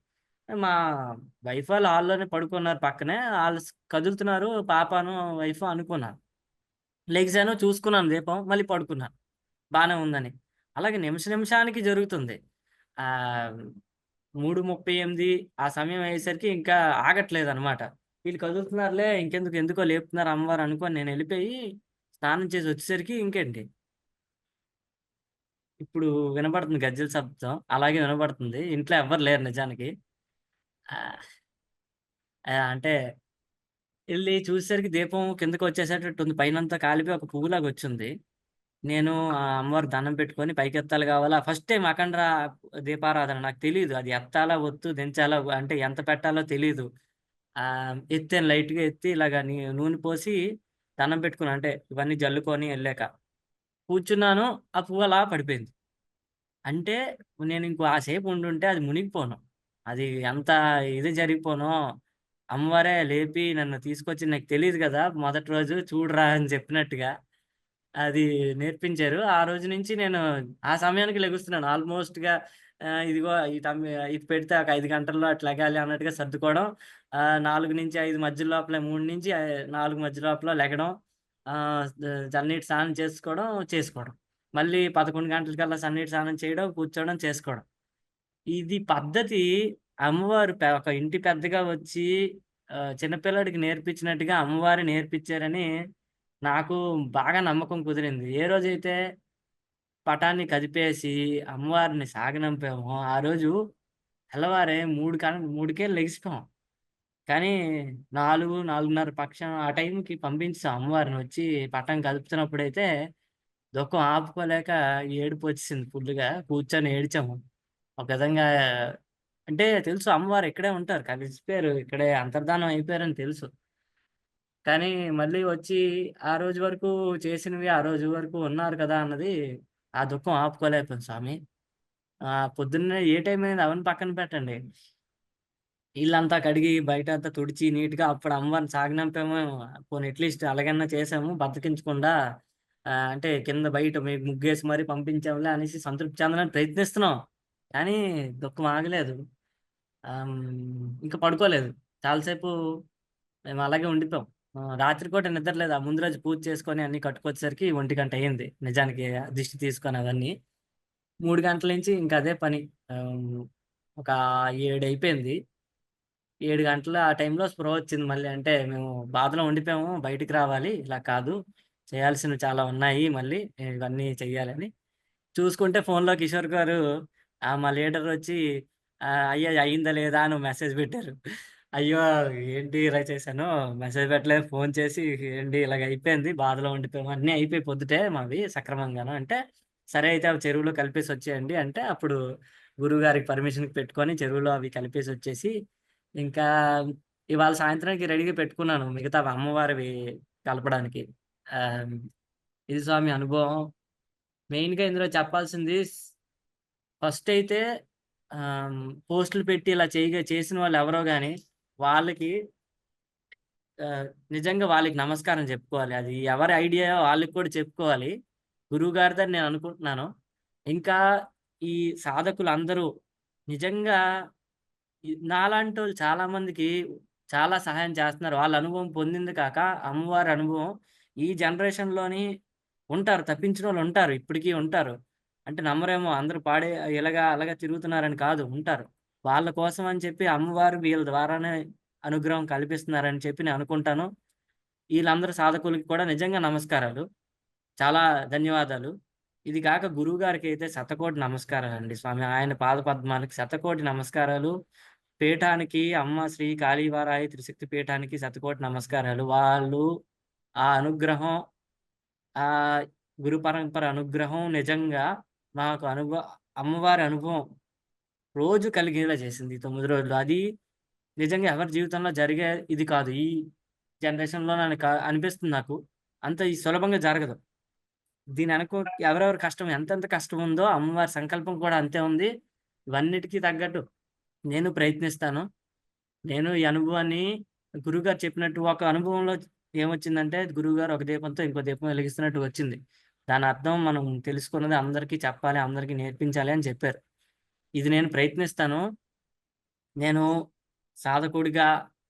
మా వైఫ్ వాళ్ళు హాల్లోనే పడుకున్నారు పక్కనే. ఆళ్ళు కదులుతున్నారు పాపను, వైఫు అనుకున్నాను. లెగిసాను, చూసుకున్నాను దీపం, మళ్ళీ పడుకున్నాను. బానే ఉందని. అలాగే నిమిష నిమిషానికి జరుగుతుంది. ఆహ్, 3:38 ఆ సమయం అయ్యేసరికి ఇంకా ఆగట్లేదనమాట. వీళ్ళు కదులుతున్నారులే ఇంకెందుకు ఎందుకో లేపుతున్నారు అమ్మవారు అనుకోని నేనెళ్ళిపోయి స్నానం చేసి వచ్చేసరికి ఇంకేంటి ఇప్పుడు వినపడుతుంది గజ్జెల శబ్దం. అలాగే వినపడుతుంది. ఇంట్లో ఎవ్వరు లేరు నిజానికి. ఆహ్, అంటే ఎళ్లి చూసేసరికి దీపం కిందకొచ్చేసేటట్టుంది. పైనంతా కాలిపోయి ఒక పువ్వులాగొచ్చింది. నేను అమ్మవారికి దండం పెట్టుకొని పైకెత్తాలి కావాలా ఫస్ట్ టైమ్ అఖండ దీపారాధన. నాకు తెలీదు. అది ఎత్తాలా, ఒత్తు, దించాలా అంటే ఎంత పెట్టాలో తెలీదు. ఎత్తాను లైట్‌గా ఎత్తి ఇలాగ నూనె పోసి దండం పెట్టుకున్నా. అంటే ఇవన్నీ జల్లుకొని ఎళ్ళాక. కూర్చున్నాను. ఆ పువ్వు అలా పడిపోయింది. అంటే నేనింకో ఆ సేపు ఉండుంటే అది మునిగిపోను. అది ఎంత ఇది జరిగిపోనో, అమ్మవారే లేపి నన్ను తీసుకొచ్చి నీకు తెలీదు గదా! మొదటి రోజు చూడరా అని చెప్పినట్టుగా అది నేర్పించారు. ఆ రోజు నుంచి నేను ఆ సమయానికి లెగుస్తున్నాను. ఆల్‌మోస్ట్‌గా ఇదిగో ఇది పెడితే ఒక 5 గంటల్లో అట్లా లెగాలి అన్నట్టుగా సర్దుకోవడం. 4-5 మధ్య లోపల 3-4 మధ్య లోపల లెగడం. చన్నీటి స్నానం చేసుకోవడం. మళ్ళీ 11 గంటలకల్లా సన్నీటి స్నానం చేయడం, కూర్చోవడం, చేసుకోవడం. ఇది పద్ధతి అమ్మవారు ఒక ఇంటి పెద్దగా వచ్చి చిన్న పిల్లాడికి నేర్పించినట్టుగా అమ్మవారే నేర్పించారని నాకు బాగా నమ్మకం కుదిరింది. ఏ రోజైతే పటాన్ని కదిపేసి అమ్మవారిని సాగనంపామో, ఆ రోజు తెల్లవారే 3కే లెగిసిపోయాం. కానీ 4, 4:30 పక్షం ఆ టైంకి పంపించేసాం అమ్మవారిని. వచ్చి పటం కదుపుతున్నప్పుడైతే దుఃఖం ఆపుకోలేక ఏడుపొచ్చేసింది ఫుల్లుగా. కూర్చొని ఏడ్చాము. ఒక విధంగా అంటే తెలుసు అమ్మవారు ఇక్కడే ఉంటారు. కలిసిపోయారు. ఇక్కడే అంతర్ధానం అయిపోయారని తెలుసు. కానీ మళ్ళీ వచ్చి ఆ రోజు వరకు చేసినవి ఆ రోజు వరకు ఉన్నారు కదా! అన్నది ఆ దుఃఖం ఆపుకోలేకపోయాను స్వామి. పొద్దున్నే ఏ టైం అయింది అవన్నీ పక్కన పెట్టండి. ఇల్లంతా కడిగి బయటంతా తుడిచి నీట్‌గా అప్పుడు అమ్మవారిని సాగనంపాము. పోనీ అట్‌లీస్ట్ అలాగన్నా చేసాము బద్ధకించకుండా. అంటే కింద బయట ముగ్గేసి మరీ పంపించాంలే అనేసి సంతృప్తి చెందడానికి ప్రయత్నిస్తున్నాం. కానీ దుఃఖం ఆగలేదు. ఇంక పడుకోలేదు. చాలా సేపు మేము అలాగే ఉండిపోయాం. రాత్రి పూట నిద్ర లేదు. ఆ ముందు రోజు పూజ చేసుకొని అన్నీ కట్టుకొచ్చేసరికి 1:00 అయింది. నిజానికి దిష్టి తీసుకొని అవన్నీ. 3 గంటల నుంచి ఇంక అదే పని. ఆహ్, ఒక 7 అయిపోయింది. 7 గంటలు ఆ టైంలో స్పృహ వచ్చింది మళ్ళీ. అంటే మేము బాధలో ఉండిపోయాము. బయటికి రావాలి. ఇలా కాదు. చేయాల్సినవి చాలా ఉన్నాయి మళ్ళీ. ఇవన్నీ చెయ్యాలని. చూసుకుంటే ఫోన్‌లో కిషోర్ గారు మా లీడరొచ్చి "అయ్యా! అయిందా లేదా?" అని మెసేజ్ పెట్టారు. అయ్యో! ఏంటి ఇలా చేశాను. మెసేజ్ పెట్టలేదు. ఫోన్ చేసి "ఏంటి ఇలాగ అయిపోయింది. బాధలో ఉండిపోయాము. అన్నీ అయిపోయాయి పొద్దుటే మావి సక్రమంగాను." అంటే సరే అయితే అవి చెరువులో కలిపేసొచ్చేయండి అంటే అప్పుడు గురువుగారికి పర్మిషన్ పెట్టుకొని చెరువులో అవి కలిపేసొచ్చేసి ఇంకా ఇవాళ సాయంత్రానికి రెడీగా పెట్టుకున్నాను. మిగతావి అమ్మవారివి కలపడానికి. ఆహ్, ఇది స్వామి అనుభవం. మెయిన్‌గా ఇందులో చెప్పాల్సింది ఫస్టయితే పోస్టులు పెట్టి ఇలా చేసిన వాళ్ళెవరో గాని, వాళ్ళకి ఆహ్, నిజంగా వాళ్ళకి నమస్కారం చెప్పుకోవాలి. అది ఎవరి ఐడియా వాళ్ళకి కూడా చెప్పుకోవాలి. గురువుగారిదని నేను అనుకుంటున్నాను. ఇంకా ఈ సాధకులందరూ నిజంగా నాలాంటోళ్ళు చాలా మందికి చాలా సహాయం చేస్తున్నారు. వాళ్ళ అనుభవం పొందింది కాక, అమ్మవారి అనుభవం ఈ జనరేషన్‌లోని ఉంటారు. తప్పించినోళ్ళుంటారు. ఇప్పటికి ఉంటారు. అంటే నమ్మరేమో అందరూ ఇలాగా అలాగా తిరుగుతున్నారని కాదు. ఉంటారు. వాళ్ళ కోసం అని చెప్పి అమ్మవారు వీళ్ళ ద్వారానే అనుగ్రహం కల్పిస్తున్నారని చెప్పి నేను అనుకుంటాను. ఈళ్ళందరూ సాధకులకి కూడా నిజంగా నమస్కారాలు. చాలా ధన్యవాదాలు. ఇది గాక గురువుగారికైతే శతకోటి నమస్కారాలండి స్వామి. ఆయన పాదపద్మాలకి శతకోటి నమస్కారాలు. పీఠానికి అమ్మ శ్రీ కాళీవారాయి త్రిశక్తి పీఠానికి శతకోటి నమస్కారాలు. వాళ్ళు ఆ అనుగ్రహం ఆహ్, గురు పరంపర అనుగ్రహం నిజంగా నాకు అమ్మవారి అనుభవం రోజు కలిగేలా చేసింది ఈ 9 రోజులు. అది నిజంగా ఎవరి జీవితంలో జరిగే ఇది కాదు. ఈ జనరేషన్‌లో అనిపిస్తుంది నాకు. అంత సులభంగా జరగదు. దీని వెనక ఎవరెవరి కష్టం ఎంతెంత కష్టం ఉందో అమ్మవారి సంకల్పం కూడా అంతే ఉంది. ఇవన్నిటికి తగ్గట్టు నేను ప్రయత్నిస్తాను. నేను ఈ అనుభవాన్ని గురువుగారు చెప్పినట్టు ఒక అనుభవంలో ఏమొచ్చిందంటే గురువుగారు ఒక దీపంతో ఇంకో దీపం వెలిగిస్తున్నట్టు వచ్చింది. దాని అర్థం మనం తెలుసుకున్నది అందరికీ చెప్పాలి, అందరికీ నేర్పించాలి అని చెప్పారు. ఇది నేను ప్రయత్నిస్తాను. నేను సాధకుడిగా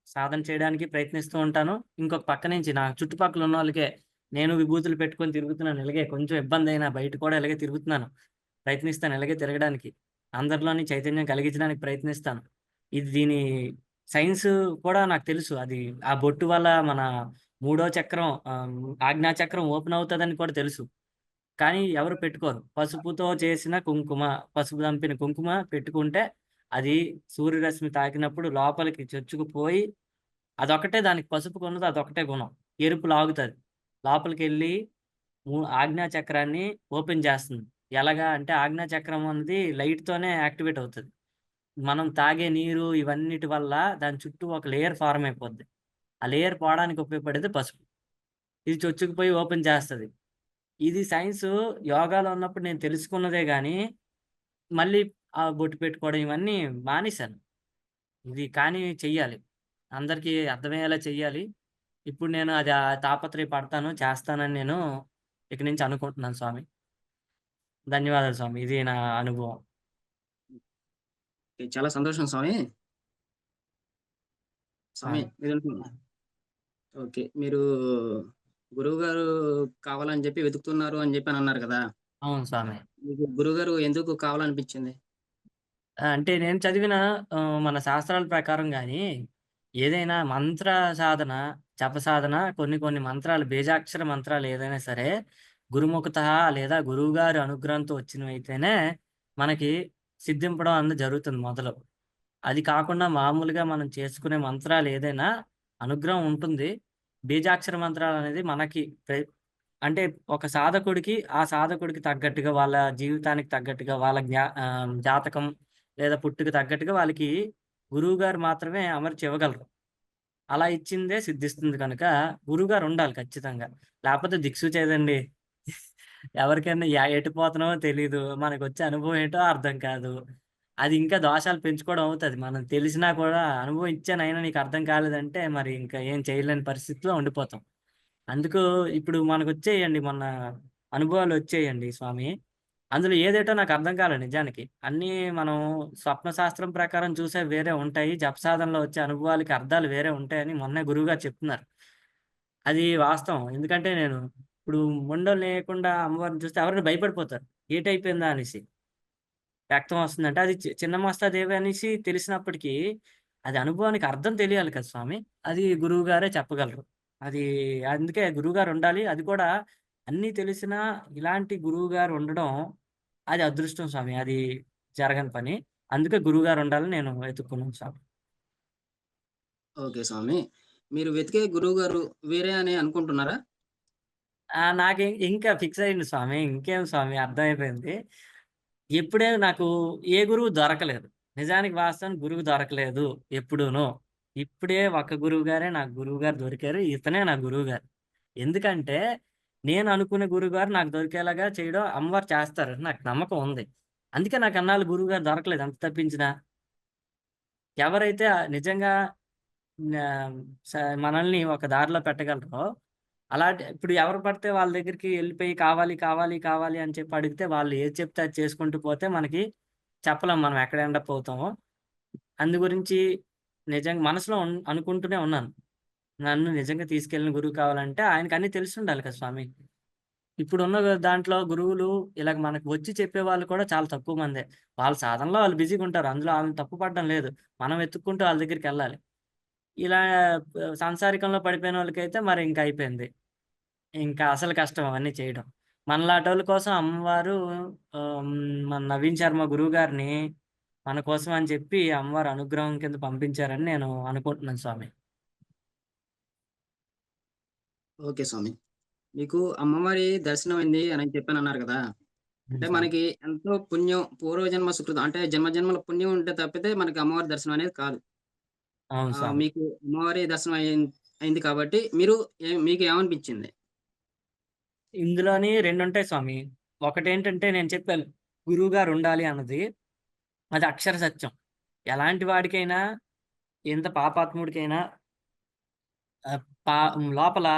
సాధన చేయడానికి ప్రయత్నిస్తూ ఉంటాను. ఇంకొక పక్క నుంచి నా చుట్టుపక్కల ఉన్నోళ్ళకే నేను విభూతులు పెట్టుకొని తిరుగుతున్నాను. ఇలాగే కొంచెం ఇబ్బందైనా బయట కూడా ఇలాగే తిరుగుతున్నాను. ప్రయత్నిస్తాను ఇలాగే తిరగడానికి. అందరిలోని చైతన్యం కలిగించడానికి ప్రయత్నిస్తాను. దీని సైన్స్ కూడా నాకు తెలుసు. అది ఆ బొట్టు వల్ల మన మూడో చక్రం ఆజ్ఞా చక్రం ఓపెన్ అవుతదని కూడా తెలుసు. కానీ ఎవరు పెట్టుకోరు. పసుపుతో చేసిన కుంకుమ, పసుపు దంపిన కుంకుమ పెట్టుకుంటే అది సూర్యరశ్మి తాకినప్పుడు లోపలికి చొచ్చుకుపోయి అదొక్కటే దానికి పసుపుకున్నది అదొక్కటే గుణం. ఎరుపు లాగుతది. లోపలికెళ్ళి ఆజ్ఞా చక్రాన్ని ఓపెన్ చేస్తుంది. ఎలాగా అంటే ఆజ్ఞా చక్రం అన్నది లైట్‌తోనే యాక్టివేట్ అవుతది. మనం తాగే నీరు ఇవన్నిటి వల్ల దాని చుట్టూ ఒక లేయర్ ఫార్మ్ అయిపోద్ది. ఆ లేయర్ పోవడానికి ఉపయోగపడేది పసుపు. ఇది చొచ్చుకుపోయి ఓపెన్ చేస్తది. ఇది సైన్సు యోగాలో ఉన్నప్పుడు నేను తెలుసుకున్నదే గానీ, మళ్ళీ బొట్టు పెట్టుకోవడం ఇవన్నీ మానేశాను. ఇది కానీ చెయ్యాలి. అందరికీ అర్థమయ్యేలా చెయ్యాలి. ఇప్పుడు నేను అది తాపత్రయపడతాను, చేస్తానని నేను ఇక నుంచి అనుకుంటున్నాను స్వామి. ధన్యవాదాలు స్వామి. ఇది నా అనుభవం. ఓకే. చాలా సంతోషం స్వామి. ఆ! స్వామి మీరుంటున్నారు. ఓకే. మీరు గురువుగారు కావాలని జెప్పి వెతుకుతున్నారు అని జెప్పనన్నారు కదా! అవును స్వామి. మీకు గురువుగారు ఎందుకు కావాలనిపించింది? అంటే నేను చదివిన మన శాస్త్రాల ప్రకారం గాని, ఏదైనా మంత్ర సాధన, జప సాధన కొన్ని కొన్ని మంత్రాలు బీజాక్షర మంత్రాలు ఏదైనా సరే, గురుముఖతః లేదా గురువుగారి అనుగ్రహంతో వచ్చినవైతేనే మనకి సిద్ధింపడం అన్నది జరుగుతుంది మొదలు. అది కాకుండా మామూలుగా మనం చేసుకునే మంత్రాలు ఏదైనా అనుగ్రహం ఉంటుంది. బీజాక్షర మంత్రాలనేది మనకి అంటే ఒక సాధకుడికి, ఆ సాధకుడికి తగ్గట్టుగా వాళ్ళ జీవితానికి తగ్గట్టుగా వాళ్ళ జాతకం లేదా పుట్టుక తగ్గట్టుగా వాళ్ళకి గురువుగారు మాత్రమే అమర్చి ఇవ్వగలరు. అలా ఇచ్చిందే సిద్ధిస్తుంది కనుక గురువుగారు ఉండాలి ఖచ్చితంగా. లేపోతే దిక్సూచేదండి. ఎవరికైనా ఎటు పోతున్నామో తెలీదు. మనకొచ్చే అనుభవం ఏంటో అర్థం కాదు. అది ఇంకా దోషాలు పెంచుకోవడం అవుతది. మనం తెలిసినా కూడా అనుభవం ఇచ్చానయినా నీకు అర్థం కాలేదంటే మరి ఇంకా ఏం చేయలేని పరిస్థితిలో ఉండిపోతాం. అందుకు ఇప్పుడు మనకొచ్చేయండి మొన్న అనుభవాలొచ్చేయండి స్వామి. అందులో ఏదేటో నాకర్థం కాలే నిజానికి. అన్నీ మనం స్వప్న శాస్త్రం ప్రకారం చూసేవి వేరే ఉంటాయి. జపసాధనలో వచ్చే అనుభవాలకి అర్థాలు వేరే ఉంటాయని మొన్నే గురువుగారు చెప్తున్నారు. అది వాస్తవం. ఎందుకంటే నేను ఇప్పుడు మొండోలు లేకుండా అమ్మవారిని చూస్తే ఎవరైనా భయపడిపోతారు. ఏటయిపోయిందా అనేసి. రక్తం వస్తుందంటే అది చిన్న మస్తాదేవి అనేసి తెలిసినప్పటికీ, అది అనుభవానికి అర్థం తెలియాలి కదా స్వామి. అది గురువుగారే చెప్పగలరు. అది అందుకే గురువుగారు ఉండాలి. అది కూడా అన్నీ తెలిసినా ఇలాంటి గురువుగారు ఉండడం అది అదృష్టం స్వామి. అది జరగని పని. అందుకే గురువుగారు ఉండాలని నేను వెతుక్కున్నాను స్వామి. ఓకే స్వామి. మీరు వెతికే గురువుగారు వేరే అని అనుకుంటున్నారా? నాకే ఇంకా ఫిక్స్ అయింది స్వామి. ఇంకేం స్వామి అర్థమైపోయింది. ఎప్పుడే నాకు ఏ గురువు దొరకలేదు. నిజానికి వాస్తవానికి గురువు దొరకలేదు ఎప్పుడూను. ఇప్పుడే ఒక గురువుగారే నాకు గురువుగారు దొరికారు. ఇతనే నా గురువుగారు. ఎందుకంటే నేను అనుకునే గురువుగారు నాకు దొరికేలాగా చేయడం అమ్మవారు చేస్తారని నాకు నమ్మకం ఉంది. అందుకే నాకు అన్నాళ్ళు గురువుగారు దొరకలేదు ఎంత తప్పించినా. ఎవరైతే నిజంగా ఆహ్, స మనల్ని ఒక దారిలో పెట్టగలరో అలాంటి ఇప్పుడు ఎవరు పడితే వాళ్ళ దగ్గరికి ఎళ్ళిపోయి కావాలి, కావాలి, కావాలి అని చెప్పి అడిగితే వాళ్ళు ఏది చెప్తే అది చేసుకుంటూ పోతే మనకి చెప్పలేం మనం ఎక్కడ ఎండ్ అప్ అవుతామో. అందు గురించి నిజంగా మనసులో అనుకుంటూనే ఉన్నాను. నన్ను నిజంగా తీసుకెళ్ళిన గురువు కావాలంటే ఆయనకి అన్నీ తెలిసుండాలి కదా స్వామి. ఇప్పుడున్న దాంట్లో గురువులు ఇలాగ మనకు వచ్చి చెప్పేవాళ్ళు కూడా చాలా తక్కువ మందే. వాళ్ళ సాధనలో వాళ్ళు బిజీగా ఉంటారు. అందులో ఆళ్ళని తప్పు పడడం లేదు. మనం వెతుక్కుంటూ ఆళ్ళ దగ్గరికెళ్ళాలి. ఇలా సంసారికంలో పడిపోయినోళ్ళకైతే మరి ఇంక అయిపోయింది. ఇంకా అసలు కష్టం అవన్నీ చేయడం. మనలాటోళ్ళ కోసం అమ్మవారు మన 'నవీన్ శర్మ' గురువుగారిని మన కోసం అని చెప్పి అమ్మవారు అనుగ్రహం కింద పంపించారని నేను అనుకుంటున్నాను స్వామి. ఓకే స్వామి. మీకు అమ్మవారి దర్శనమైంది అని చెప్పానన్నారు కదా! హ్మ్. అంటే స్వామి. మనకి ఎంతో పుణ్యం పూర్వజన్మ సుకృతం అంటే జన్మ జన్మల పుణ్యం ఉంటే తప్పితే మనకి అమ్మవారి దర్శనం అనేది కాదు. అవును స్వామి. మీకు అమ్మవారి దర్శనం అయింది కాబట్టి మీకు ఏమనిపించింది? ఇందులోని 2 ఉంటాయి స్వామి. ఒకటేంటంటే నేను చెప్పాను గురువుగారుండాలి అన్నది. అది అక్షర సత్యం. ఎలాంటి వాడికైనా ఎంత పాపాత్ముడికైనా ఆహ్, లోపల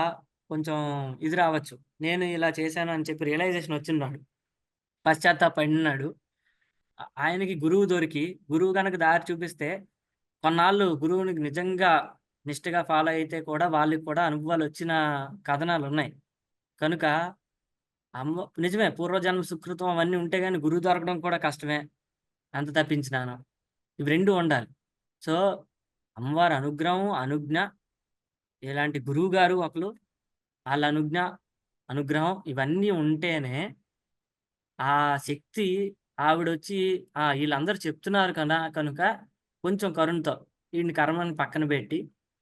కొంచెం ఇది రావచ్చు. నేను ఇలా చేశాను అని చెప్పి రియలైజేషన్ వచ్చిందాడు. పశ్చాత్తాపడినాడు. ఆయనకి గురువు దొరికి, గురువు గనక దారి చూపిస్తే, కొన్నాళ్ళు గురువునికి నిజంగా నిష్టగా ఫాలో అయితే కూడా, వాళ్ళకి కూడా అనుభవాలొచ్చిన కథనాలున్నాయి. కనుక నిజమే పూర్వజన్మ సుకృతం అవన్నీ ఉంటే గాని గురువు దొరకడం కూడా కష్టమే. అంత తప్పించినాను. ఇవి 2 ఉండాలి. సో, అమ్మవారి అనుగ్రహం, అనుజ్ఞ ఇలాంటి గురువుగారు ఒకళ్ళు, ఆళ్ళ అనుగ్రహం ఇవన్నీ ఉంటేనే ఆ శక్తి ఆవిడొచ్చి ఈళ్ళందరూ చెప్తున్నారు కదా! కనుక కొంచెం కరుణతో ఈడిని కర్మని పక్కన బెట్టి,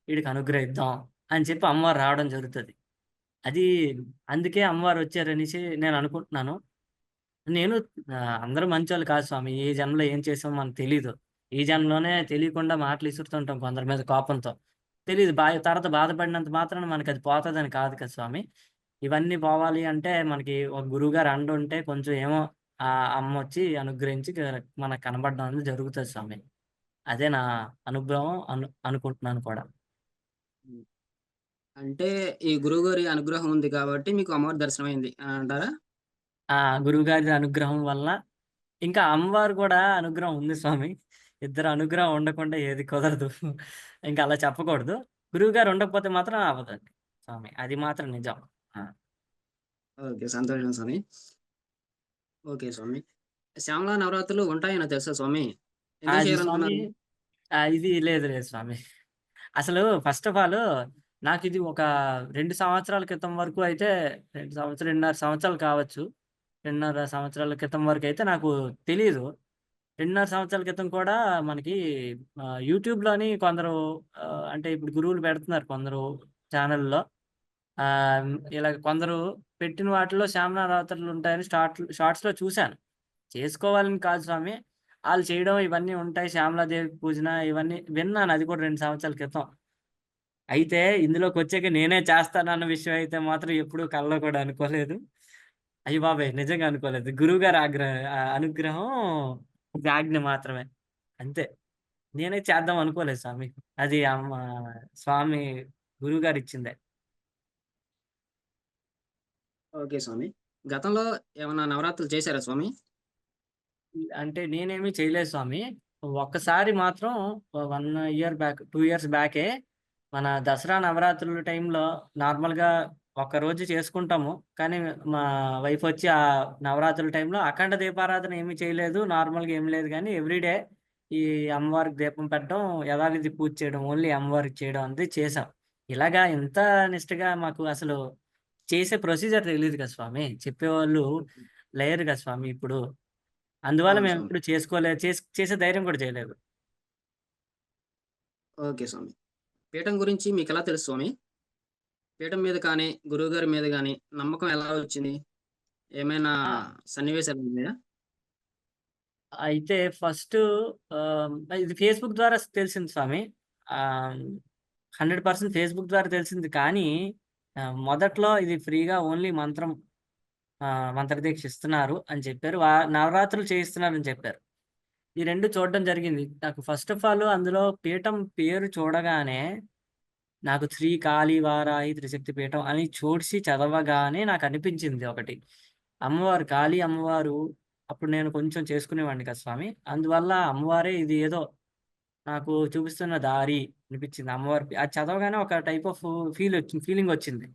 ఈడికి అనుగ్రహిద్దాం అని చెప్పి అమ్మవారు రావడం జరుగుతది. అది అందుకే అమ్మవారొచ్చారనేసి నేననుకుంటున్నాను. నేను అందరూ మంచోళ్ళు కాదు స్వామి. ఏ జన్మలో ఏం చేసామో మనకు తెలీదు. ఈ జన్మలోనే తెలియకుండా మాటలు ఇసురుతుంటాం కొందరి మీద కోపంతో. తెలీదు. తర్వాత బాధపడినంత మాత్రాన మనకది పోతదని కాదు కదా స్వామి. ఇవన్నీ పోవాలి అంటే మనకి ఒక గురువుగారు అండ ఉంటే కొంచెం ఏమో అమ్మొచ్చి అనుగ్రహించి మనకు కనపడడం అనేది జరుగుతది స్వామి. అదే నా అనుభవం అనుకుంటున్నాను కూడా. హ్మ్. అంటే ఈ గురువుగారి అనుగ్రహం ఉంది కాబట్టి మీకు అమ్మవారి దర్శనమైంది అని అంటారా? ఆ గురువుగారి అనుగ్రహం వల్ల ఇంకా అమ్మవారు గూడా అనుగ్రహం ఉంది స్వామి. ఇద్దరి అనుగ్రహం ఉండకుండా ఏది కుదరదు. ఇంక అలా చెప్పకూడదు. గురువుగారు ఉండకపోతే మాత్రం అవ్వదండి స్వామి. అది మాత్రం నిజం. ఆ! ఓకే. సంతోషం స్వామి. ఓకే స్వామి. శ్యామల నవరాత్రులు ఉంటాయని తెలుసా స్వామి? ఎందుకు అది స్వామి చేయరనుకున్నారు? ఇది లేదు లేదు స్వామి. అసలు ఫస్ట్ ఆఫ్ ఆల్ నాకిది ఒక 2 సంవత్సరాల క్రితం వరకు అయితే 2.5 సంవత్సరాలు కావచ్చు. 2.5 సంవత్సరాల క్రితం వరకైతే నాకు తెలీదు. 2.5 సంవత్సరాల క్రితం కూడా మనకి యూట్యూబ్‌లోని కొందరు అంటే ఇప్పుడు గురువులు పెడుతున్నారు కొందరు ఛానెల్‌లో. ఇలాగ కొందరు పెట్టిన వాటిలో శ్యామనవరాత్రులు ఉంటాయని షార్ట్స్‌లో చూసాను. చేసుకోవాలని కాదు స్వామి. ఆళ్ళు చేయడం ఇవన్నీ ఉంటాయి. శ్యామలాదేవి పూజన ఇవన్నీ విన్నాను అది కూడా 2 సంవత్సరాల క్రితం. అయితే ఇందులోకొచ్చాక నేనే చేస్తానన్న విషయం అయితే మాత్రం ఎప్పుడు కల్లో కూడా అనుకోలేదు. అయ్య బాబోయ్! నిజంగా అనుకోలేదు. గురువుగారి అనుగ్రహం, ఇది ఆజ్ఞ మాత్రమే. అంతే. నేనే చేద్దాం అనుకోలేదు స్వామి. అది స్వామి గురువుగారిచ్చిందే. ఓకే స్వామి. గతంలో ఏమన్నా నవరాత్రులు చేశారా స్వామి? అంటే నేనేమి చేయలేదు స్వామి. ఒక్కసారి మాత్రం 1 ఇయర్ బ్యాక్, 2 ఇయర్స్ బ్యాకే మన దసరా నవరాత్రుల టైంలో నార్మల్‌గా ఒక్కరోజు చేసుకుంటాము. కానీ మా వైఫ్ వచ్చి ఆ నవరాత్రుల టైంలో అఖండ దీపారాధన ఏమి చేయలేదు. నార్మల్‌గా ఏమి లేదు గానీ ఎవ్రీడే ఈ అమ్మవారికి దీపం పెట్టడం, యథావిధి పూజ చేయడం, ఓన్లీ అమ్మవారికి చేయడం అనేది చేశాం. ఇలాగా ఇంత నిష్టగా మాకు అసలు చేసే ప్రొసీజర్ తెలీదు కదా స్వామి. చెప్పేవాళ్ళు లేరు కదా స్వామి ఇప్పుడు. అందువల్ల అవును స్వామి. మేమెప్పుడు చేసే ధైర్యం కూడా చేయలేదు. ఓకే స్వామి. పీఠం గురించి మీకెలా తెలుసు స్వామి? పీఠం మీద కానీ, గురువుగారి మీద గాని నమ్మకం ఎలా వచ్చింది? ఏమైనా ఆ! సన్నివేశాలున్నాయా? అయితే ఫస్టు ఇది ఫేస్‌బుక్ ద్వారా తెలిసింది స్వామి. ఆహ్, 100% ఫేస్‌బుక్ ద్వారా తెలిసింది. కానీ మొదట్లో ఇది ఫ్రీగా ఓన్లీ మంత్రదీక్ష ఇస్తున్నారు అని చెప్పారు. నవరాత్రులు చేయిస్తున్నారని చెప్పారు. ఈ 2 చూడడం జరిగింది. నాకు ఫస్ట్ ఆఫ్ ఆల్ అందులో పీఠం పేరు చూడగానే నాకు శ్రీ కాళీవారాహి త్రిశక్తి పీఠం అని చూసి చదవగానే నాకనిపించింది ఒకటి. అమ్మవారు కాళీ అమ్మవారు అప్పుడు నేను కొంచెం చేసుకునేవాడిని కదా స్వామి. అందువల్ల అమ్మవారే ఇది ఏదో నాకు చూపిస్తున్న దారి అనిపించింది. అది చదవగానే ఒక టైప్ ఆఫ్ ఫీలింగొచ్చింది.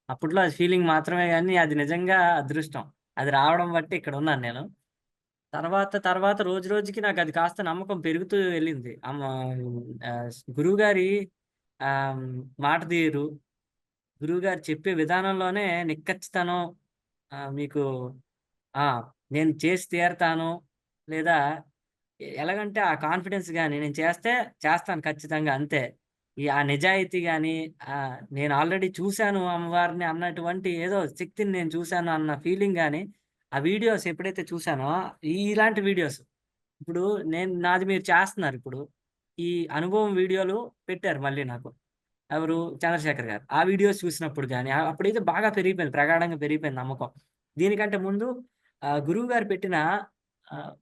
అప్పట్లో అది ఫీలింగ్ మాత్రమే గాని అది నిజంగా అదృష్టం. అది రావడం బట్టి ఇక్కడున్నాను నేను. తర్వాత రోజు రోజుకి నాకది కాస్త నమ్మకం పెరుగుతూ వెళ్ళింది. గురువుగారి ఆహ్, మాట తీరు, గురువుగారు చెప్పే విధానంలోనే నిక్కచ్చితనం మీకు ఆ! నేను చేసి తీరతాను. లేదా ఎలాగంటే ఆ కాన్ఫిడెన్స్ గాని నేను చేస్తాను ఖచ్చితంగా అంతే. ఆ నిజాయితీ గాని నేను ఆల్రెడీ చూసాను అమ్మవారిని అన్నటువంటి ఏదో శక్తిని నేను చూసాను అన్న ఫీలింగ్ గాని, ఆ వీడియోస్ ఎప్పుడైతే చూసానో ఇలాంటి వీడియోస్ ఇప్పుడు నాది మీరు చేస్తున్నారిప్పుడు. ఈ అనుభవం వీడియోలు పెట్టారు మళ్ళీ నాకు. ఎవరు? చంద్రశేఖర్ గారు. ఆ వీడియోస్ చూసినప్పుడు గాని, అప్పుడైతే బాగా పెరిగిపోయింది. ప్రగాఢంగా పెరిగిపోయింది నమ్మకం. దీనికంటే ముందు గురువుగారు పెట్టిన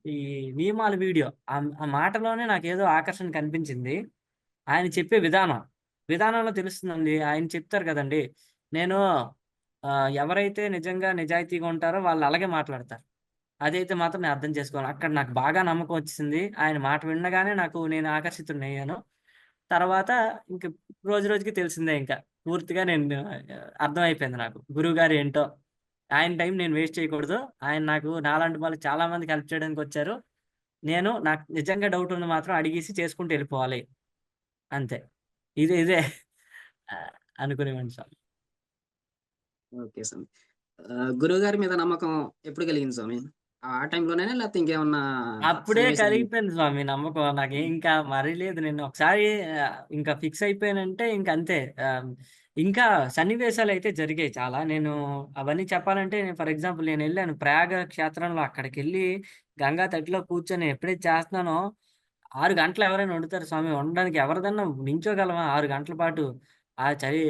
ఈ నియమాల వీడియో ఆ మాటలోనే నాకేదో ఆకర్షణ కనిపించింది. ఆయన చెప్పే విధానంలో తెలుస్తుందండి. ఆయన చెప్తారు కదండీ! నేను ఎవరైతే నిజంగా నిజాయితీగా ఉంటారో వాళ్ళు అలాగే మాట్లాడతారు. అదైతే మాత్రం నేను అర్థం చేసుకోను. అక్కడ నాకు బాగా నమ్మకం వచ్చేసింది. ఆయన మాట వినగానే నేను ఆకర్షితుడినయ్యాను. తర్వాత ఇంక రోజు రోజుకి తెలిసిందే ఇంకా. పూర్తిగా అర్థమైపోయింది నాకు. గురువుగారు ఏంటో. ఆయన టైం నేను వేస్ట్ చేయకూడదు. ఆయన నాలాంటి వాళ్ళకి చాలా మందికి హెల్ప్ చేయడానికొచ్చారు. నాకు నిజంగా డౌట్ ఉంది మాత్రం అడిగేసి చేసుకుంటూ ఎళ్ళిపోవాలి. అంతే. ఇదే ఆహ్, అనుకునేవాడిని స్వామి. ఓకే స్వామి. గురువుగారి మీద నమ్మకం ఎప్పుడు కలిగింది స్వామి? ఆ టైంలోనేనా? లేకపోతే ఇంకేమన్నా అప్పుడే సన్నివేశాలు కలిగిపోయింది స్వామి నమ్మకం. ఇంకా మరీ లేదు. నేను ఒకసారి ఇంకా ఫిక్స్ అయిపోయానంటే ఇంక అంతే. ఇంకా సన్నివేశాలయితే జరిగాయి చాలా. అవన్నీ చెప్పాలంటే ఫర్ ఎగ్జాంపుల్ నేనెళ్ళాను ప్రయాగ క్షేత్రంలో అక్కడికెళ్ళి గంగా తటిలో కూర్చొని ఎప్పుడైతే చేస్తున్నానో 6 గంటలు ఎవరైనా వండుతారా స్వామి? వండడానికి ఎవరిదన్నా నించోగలమా 6 గంటల పాటు? ఆ చలి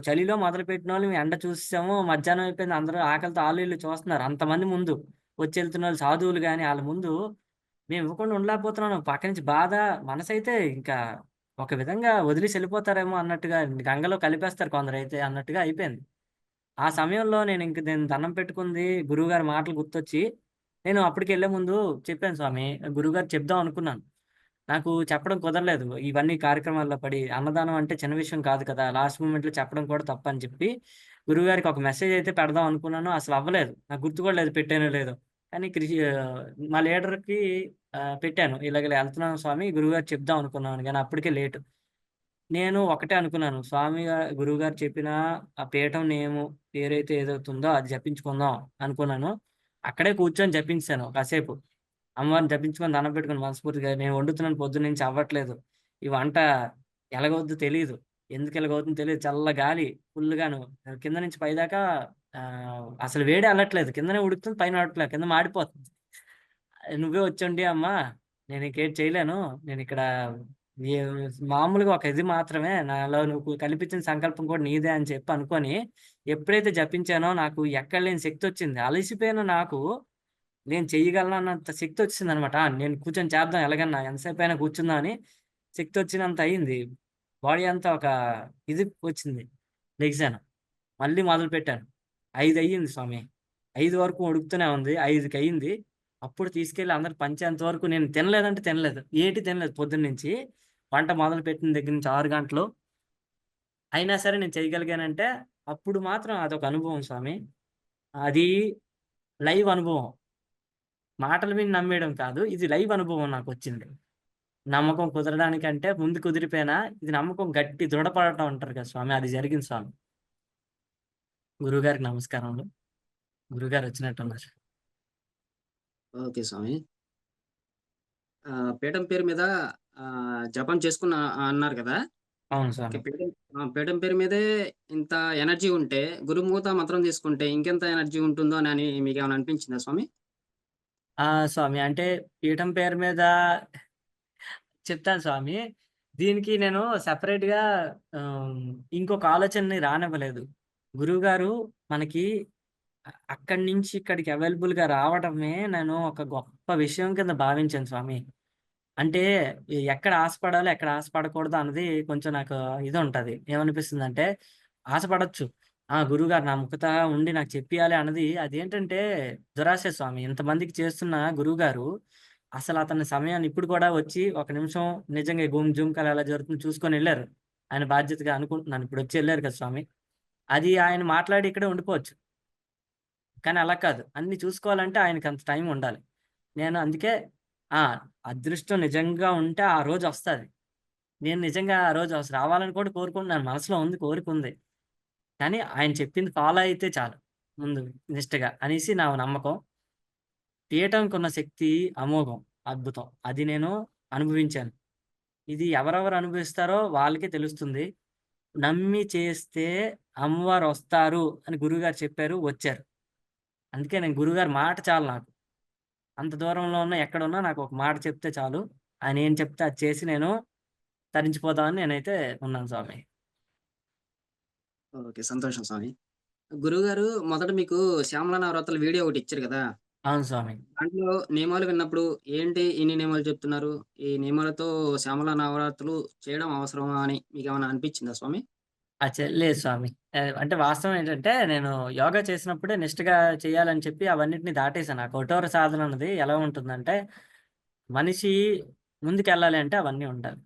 చలిలో మొదలుపెట్టినోళ్ళం ఎండ చూసేసాము. మధ్యాహ్నం అయిపోయింది. అందరూ ఆకలితో ఆళ్ళు ఈళ్ళు చూస్తున్నారు. అంతమంది ముందు. వచ్చెళ్తున్నోళ్ళు సాధువులు గాని ఆళ్ళ ముందు మేము ఇవ్వకుండా ఉండలేకపోతున్నాను. పక్క నుంచి బాధ, మనసైతే ఇంకా ఒక విధంగా వదిలేసి ఎళ్ళిపోతారేమో అన్నట్టుగా గంగలో కలిపేస్తారు కొందరైతే అన్నట్టుగా అయిపోయింది. ఆ సమయంలో నేను దండం పెట్టుకుంది గురువుగారి మాటలు గుర్తొచ్చి, నేను అప్పటికెళ్ళే ముందు చెప్పాను స్వామి, గురువుగారికి చెప్దాం అనుకున్నాను. నాకు చెప్పడం కుదరలేదు. ఇవన్నీ కార్యక్రమాల్లో పడి, అన్నదానం అంటే చిన్న విషయం కాదు కదా! లాస్ట్ మూమెంట్‌లో చెప్పడం కూడా తప్పని చెప్పి, గురువుగారికి ఒక మెసేజ్ అయితే పెడదాం అనుకున్నాను. అసలు అవ్వలేదు. నాకు గుర్తు కూడా లేదు పెట్టానో లేదో. కానీ మా లీడర్‌కి పెట్టాను. ఇలా ఎళ్తున్నాను స్వామి గురువుగారికి చెప్దాం అనుకున్నాను గానీ అప్పటికే లేటు. నేను ఒకటే అనుకున్నాను. గురువుగారు చెప్పిన ఆ పీఠం పేరైతే ఏదైతుందో అది జపించుకుందాం అనుకున్నాను. అక్కడే కూర్చొని జపించాను కాసేపు. అమ్మవారిని జపించుకొని దండం పెట్టుకొని మనస్ఫూర్తిగా నేను వండుతున్నాను పొద్దున్నుంచి అవ్వట్లేదు. ఈ వంట ఎలాగవుద్దో తెలీదు. ఎందుకు ఇలాగవుతుందో తెలీదు. చల్ల గాలి ఫుల్లుగాను. కింద నుంచి పైదాకా అసలు వేడే ఎళ్ళట్లేదు. కిందనే ఉడుకుతుంది. పైన అడట్లేదు. కింద మాడిపోతుంది. "నువ్వే వచ్చుండి అమ్మా! నేనింకేటి చేయలేను. నేనిక్కడ ఏ మామూలుగా ఒక ఇది మాత్రమే. నాలో నువ్వు కల్పించిన సంకల్పం కూడా నీదే" అని చెప్పి అనుకోని, ఎప్పుడైతే జపించానో నాకు ఎక్కడలేని శక్తొచ్చింది. అలసిపోయిన నాకు నేను చెయ్యగలనన్నంత శక్తొచ్చేసిందనమాట. నేను కూర్చొని చేద్దాం ఎలాగన్నా ఎంతసేపైనా కూర్చుందాం అని శక్తొచ్చినంత అయింది. బాడీ అంతా ఒక ఇది వచ్చింది. లెగిసాను. మళ్ళీ మొదలుపెట్టాను. 5 అయ్యింది స్వామి. 5 వరకు ఉడుకుతూనే ఉంది. 5కయింది. అప్పుడు తీసుకెళ్ళి అందరికి పంచేంత వరకు నేను తినలేదంటే తినలేదు. ఏటి తినలేదు పొద్దున్నుంచి. వంట మొదలుపెట్టిన దగ్గర నుంచి 6 గంటలు. అయినా సరే నేను చేయగలిగానంటే అప్పుడు మాత్రం అదొక అనుభవం స్వామి. అది లైవ్ అనుభవం. మాటలు విని నమ్మేయడం కాదు. ఇది లైవ్ అనుభవం నాకొచ్చింది. నమ్మకం కుదరడానికంటే ముందు కుదిరిపోయినా, ఇది నమ్మకం గట్టి దృఢపడటం అంటారు కదా స్వామి! అది జరిగింది స్వామి. గురువుగారికి నమస్కారములు. గురువుగారొచ్చినట్టున్నారు. ఓకే స్వామి. పీఠం పేరు మీద జపం చేసుకున్న అన్నారు కదా! అవును ఓకే. స్వామి. పీఠం పేరు మీదే ఇంత ఎనర్జీ ఉంటే, గురుమూత మంత్రం తీసుకుంటే ఇంకెంత ఎనర్జీ ఉంటుందో అని మీకేమైనా అనిపించిందా స్వామి? స్వామి అంటే పీఠం పేరు మీద చెప్తాను స్వామి. దీనికి నేను సెపరేట్‌గా ఆహ్, ఇంకొక ఆలోచనని రానివ్వలేదు. గురువుగారు మనకి అక్కడి నుంచి ఇక్కడికి అవైలబుల్‌గా రావడమే నేను ఒక గొప్ప విషయం కింద భావించాను స్వామి. అంటే ఎక్కడ ఆశపడాలో, ఎక్కడ ఆశపడకూడదో అన్నది కొంచెం నాకు ఇదుంటది. ఏమనిపిస్తుందంటే ఆశపడొచ్చు. గురువుగారు నా ముఖత ఉండి నాకు చెప్పియాలి అన్నది అదేంటంటే దురాశ స్వామి. ఇంతమందికి చేస్తున్న గురువుగారు అసలతని సమయాన్ని ఇప్పుడు కూడా వచ్చి ఒక నిమిషం నిజంగా గుమ్ జుంకలు ఎలా జరుగుతుందో చూసుకొనెళ్లారు. ఆయన బాధ్యతగా అనుకుంటున్నాను. ఇప్పుడొచ్చి ఎళ్లారు కదా స్వామి. అది ఆయన మాట్లాడి ఇక్కడే ఉండిపోవచ్చు. కానీ అలా కాదు. అన్నీ చూసుకోవాలంటే ఆయనకంత టైం ఉండాలి. నేను అందుకే ఆ! అదృష్టం నిజంగా ఉంటే ఆ రోజొస్తది. నేను నిజంగా ఆ రోజు రావాలని కూడా కోరుకుంటున్నాను. మనసులో ఉంది, కోరికుంది. కానీ ఆయన చెప్పింది ఫాలో అయితే చాలు. ముందు నిష్టగా అనేసి నా నమ్మకం. తీయటంకున్న శక్తి అమోఘం, అద్భుతం. అది నేను అనుభవించాను. ఇది ఎవరెవరు అనుభవిస్తారో వాళ్ళకే తెలుస్తుంది. నమ్మి చేస్తే అమ్మవారొస్తారు అని గురువుగారు చెప్పారు, వచ్చారు. అందుకే నేను గురువుగారి మాట చాలు నాకు. అంత దూరంలో ఉన్నా, ఎక్కడున్నా నాకొక మాట చెప్తే చాలు. ఆయన ఏం చెప్తే అది చేసి నేను తరించిపోదామని నేనైతే ఉన్నాను స్వామి. ఓకే. సంతోషం స్వామి. గురువుగారు మొదట మీకు శ్యామల నవరాత్రుల వీడియో ఒకటిచ్చారు గదా! అవును స్వామి. దాంట్లో నియమాలు విన్నప్పుడు ఏంటి ఇన్ని నియమాలు చెప్తున్నారు? ఈ నియమాలతో శ్యామల నవరాత్రులు చేయడం అవసరమా అని మీకేమైనా అనిపిచ్చిందా స్వామి? లేదు స్వామి. అంటే వాస్తవం ఏంటంటే, నేను యోగా చేసినప్పుడే నిష్టగా చేయాలని చెప్పి అవన్నిటిని దాటేసాను. ఆ కఠోర సాధన అన్నది ఎలా ఉంటుందంటే, మనిషి ముందుకెళ్ళాలి అంటే అవన్నీ ఉండాలి.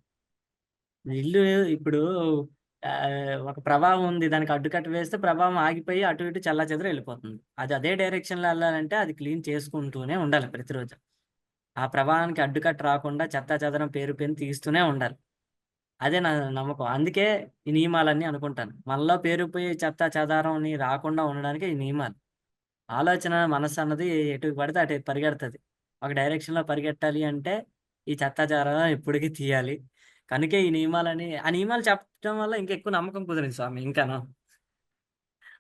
ఇల్లు ఇప్పుడు ఒక ప్రవాహం ఉంది. దానికి అడ్డుకట్ట వేస్తే ప్రభావం ఆగిపోయి అటు ఇటు చెల్లాచెదరు ఎళ్ళిపోతుంది. అది అదే డైరెక్షన్‌లో ఎళ్ళాలంటే అది క్లీన్ చేసుకుంటూనే ఉండాలి ప్రతిరోజు. ఆ ప్రవాహానికి అడ్డుకట్ట రాకుండా చెత్తాచెదరం పేరుకొని తీస్తూనే ఉండాలి. అదే నా నమ్మకం. అందుకే ఈ నియమాలన్నీ అనుకుంటాను. మనలో పేరుకుపోయి చెత్త చెదారంని రాకుండా ఉండడానికే ఈ నియమాలు. ఆలోచన, మనసన్నది ఎటు పడితే అటు పరిగెడతది. ఒక డైరెక్షన్‌లో పరిగెట్టాలి అంటే, ఈ చెత్తా చెదారం ఎప్పటికి తీయాలి. కనుకే ఈ నియమాలని ఆ నియమాలు చెప్పడం వల్ల ఇంకా ఎక్కువ నమ్మకం కుదిరింది స్వామి ఇంకాను.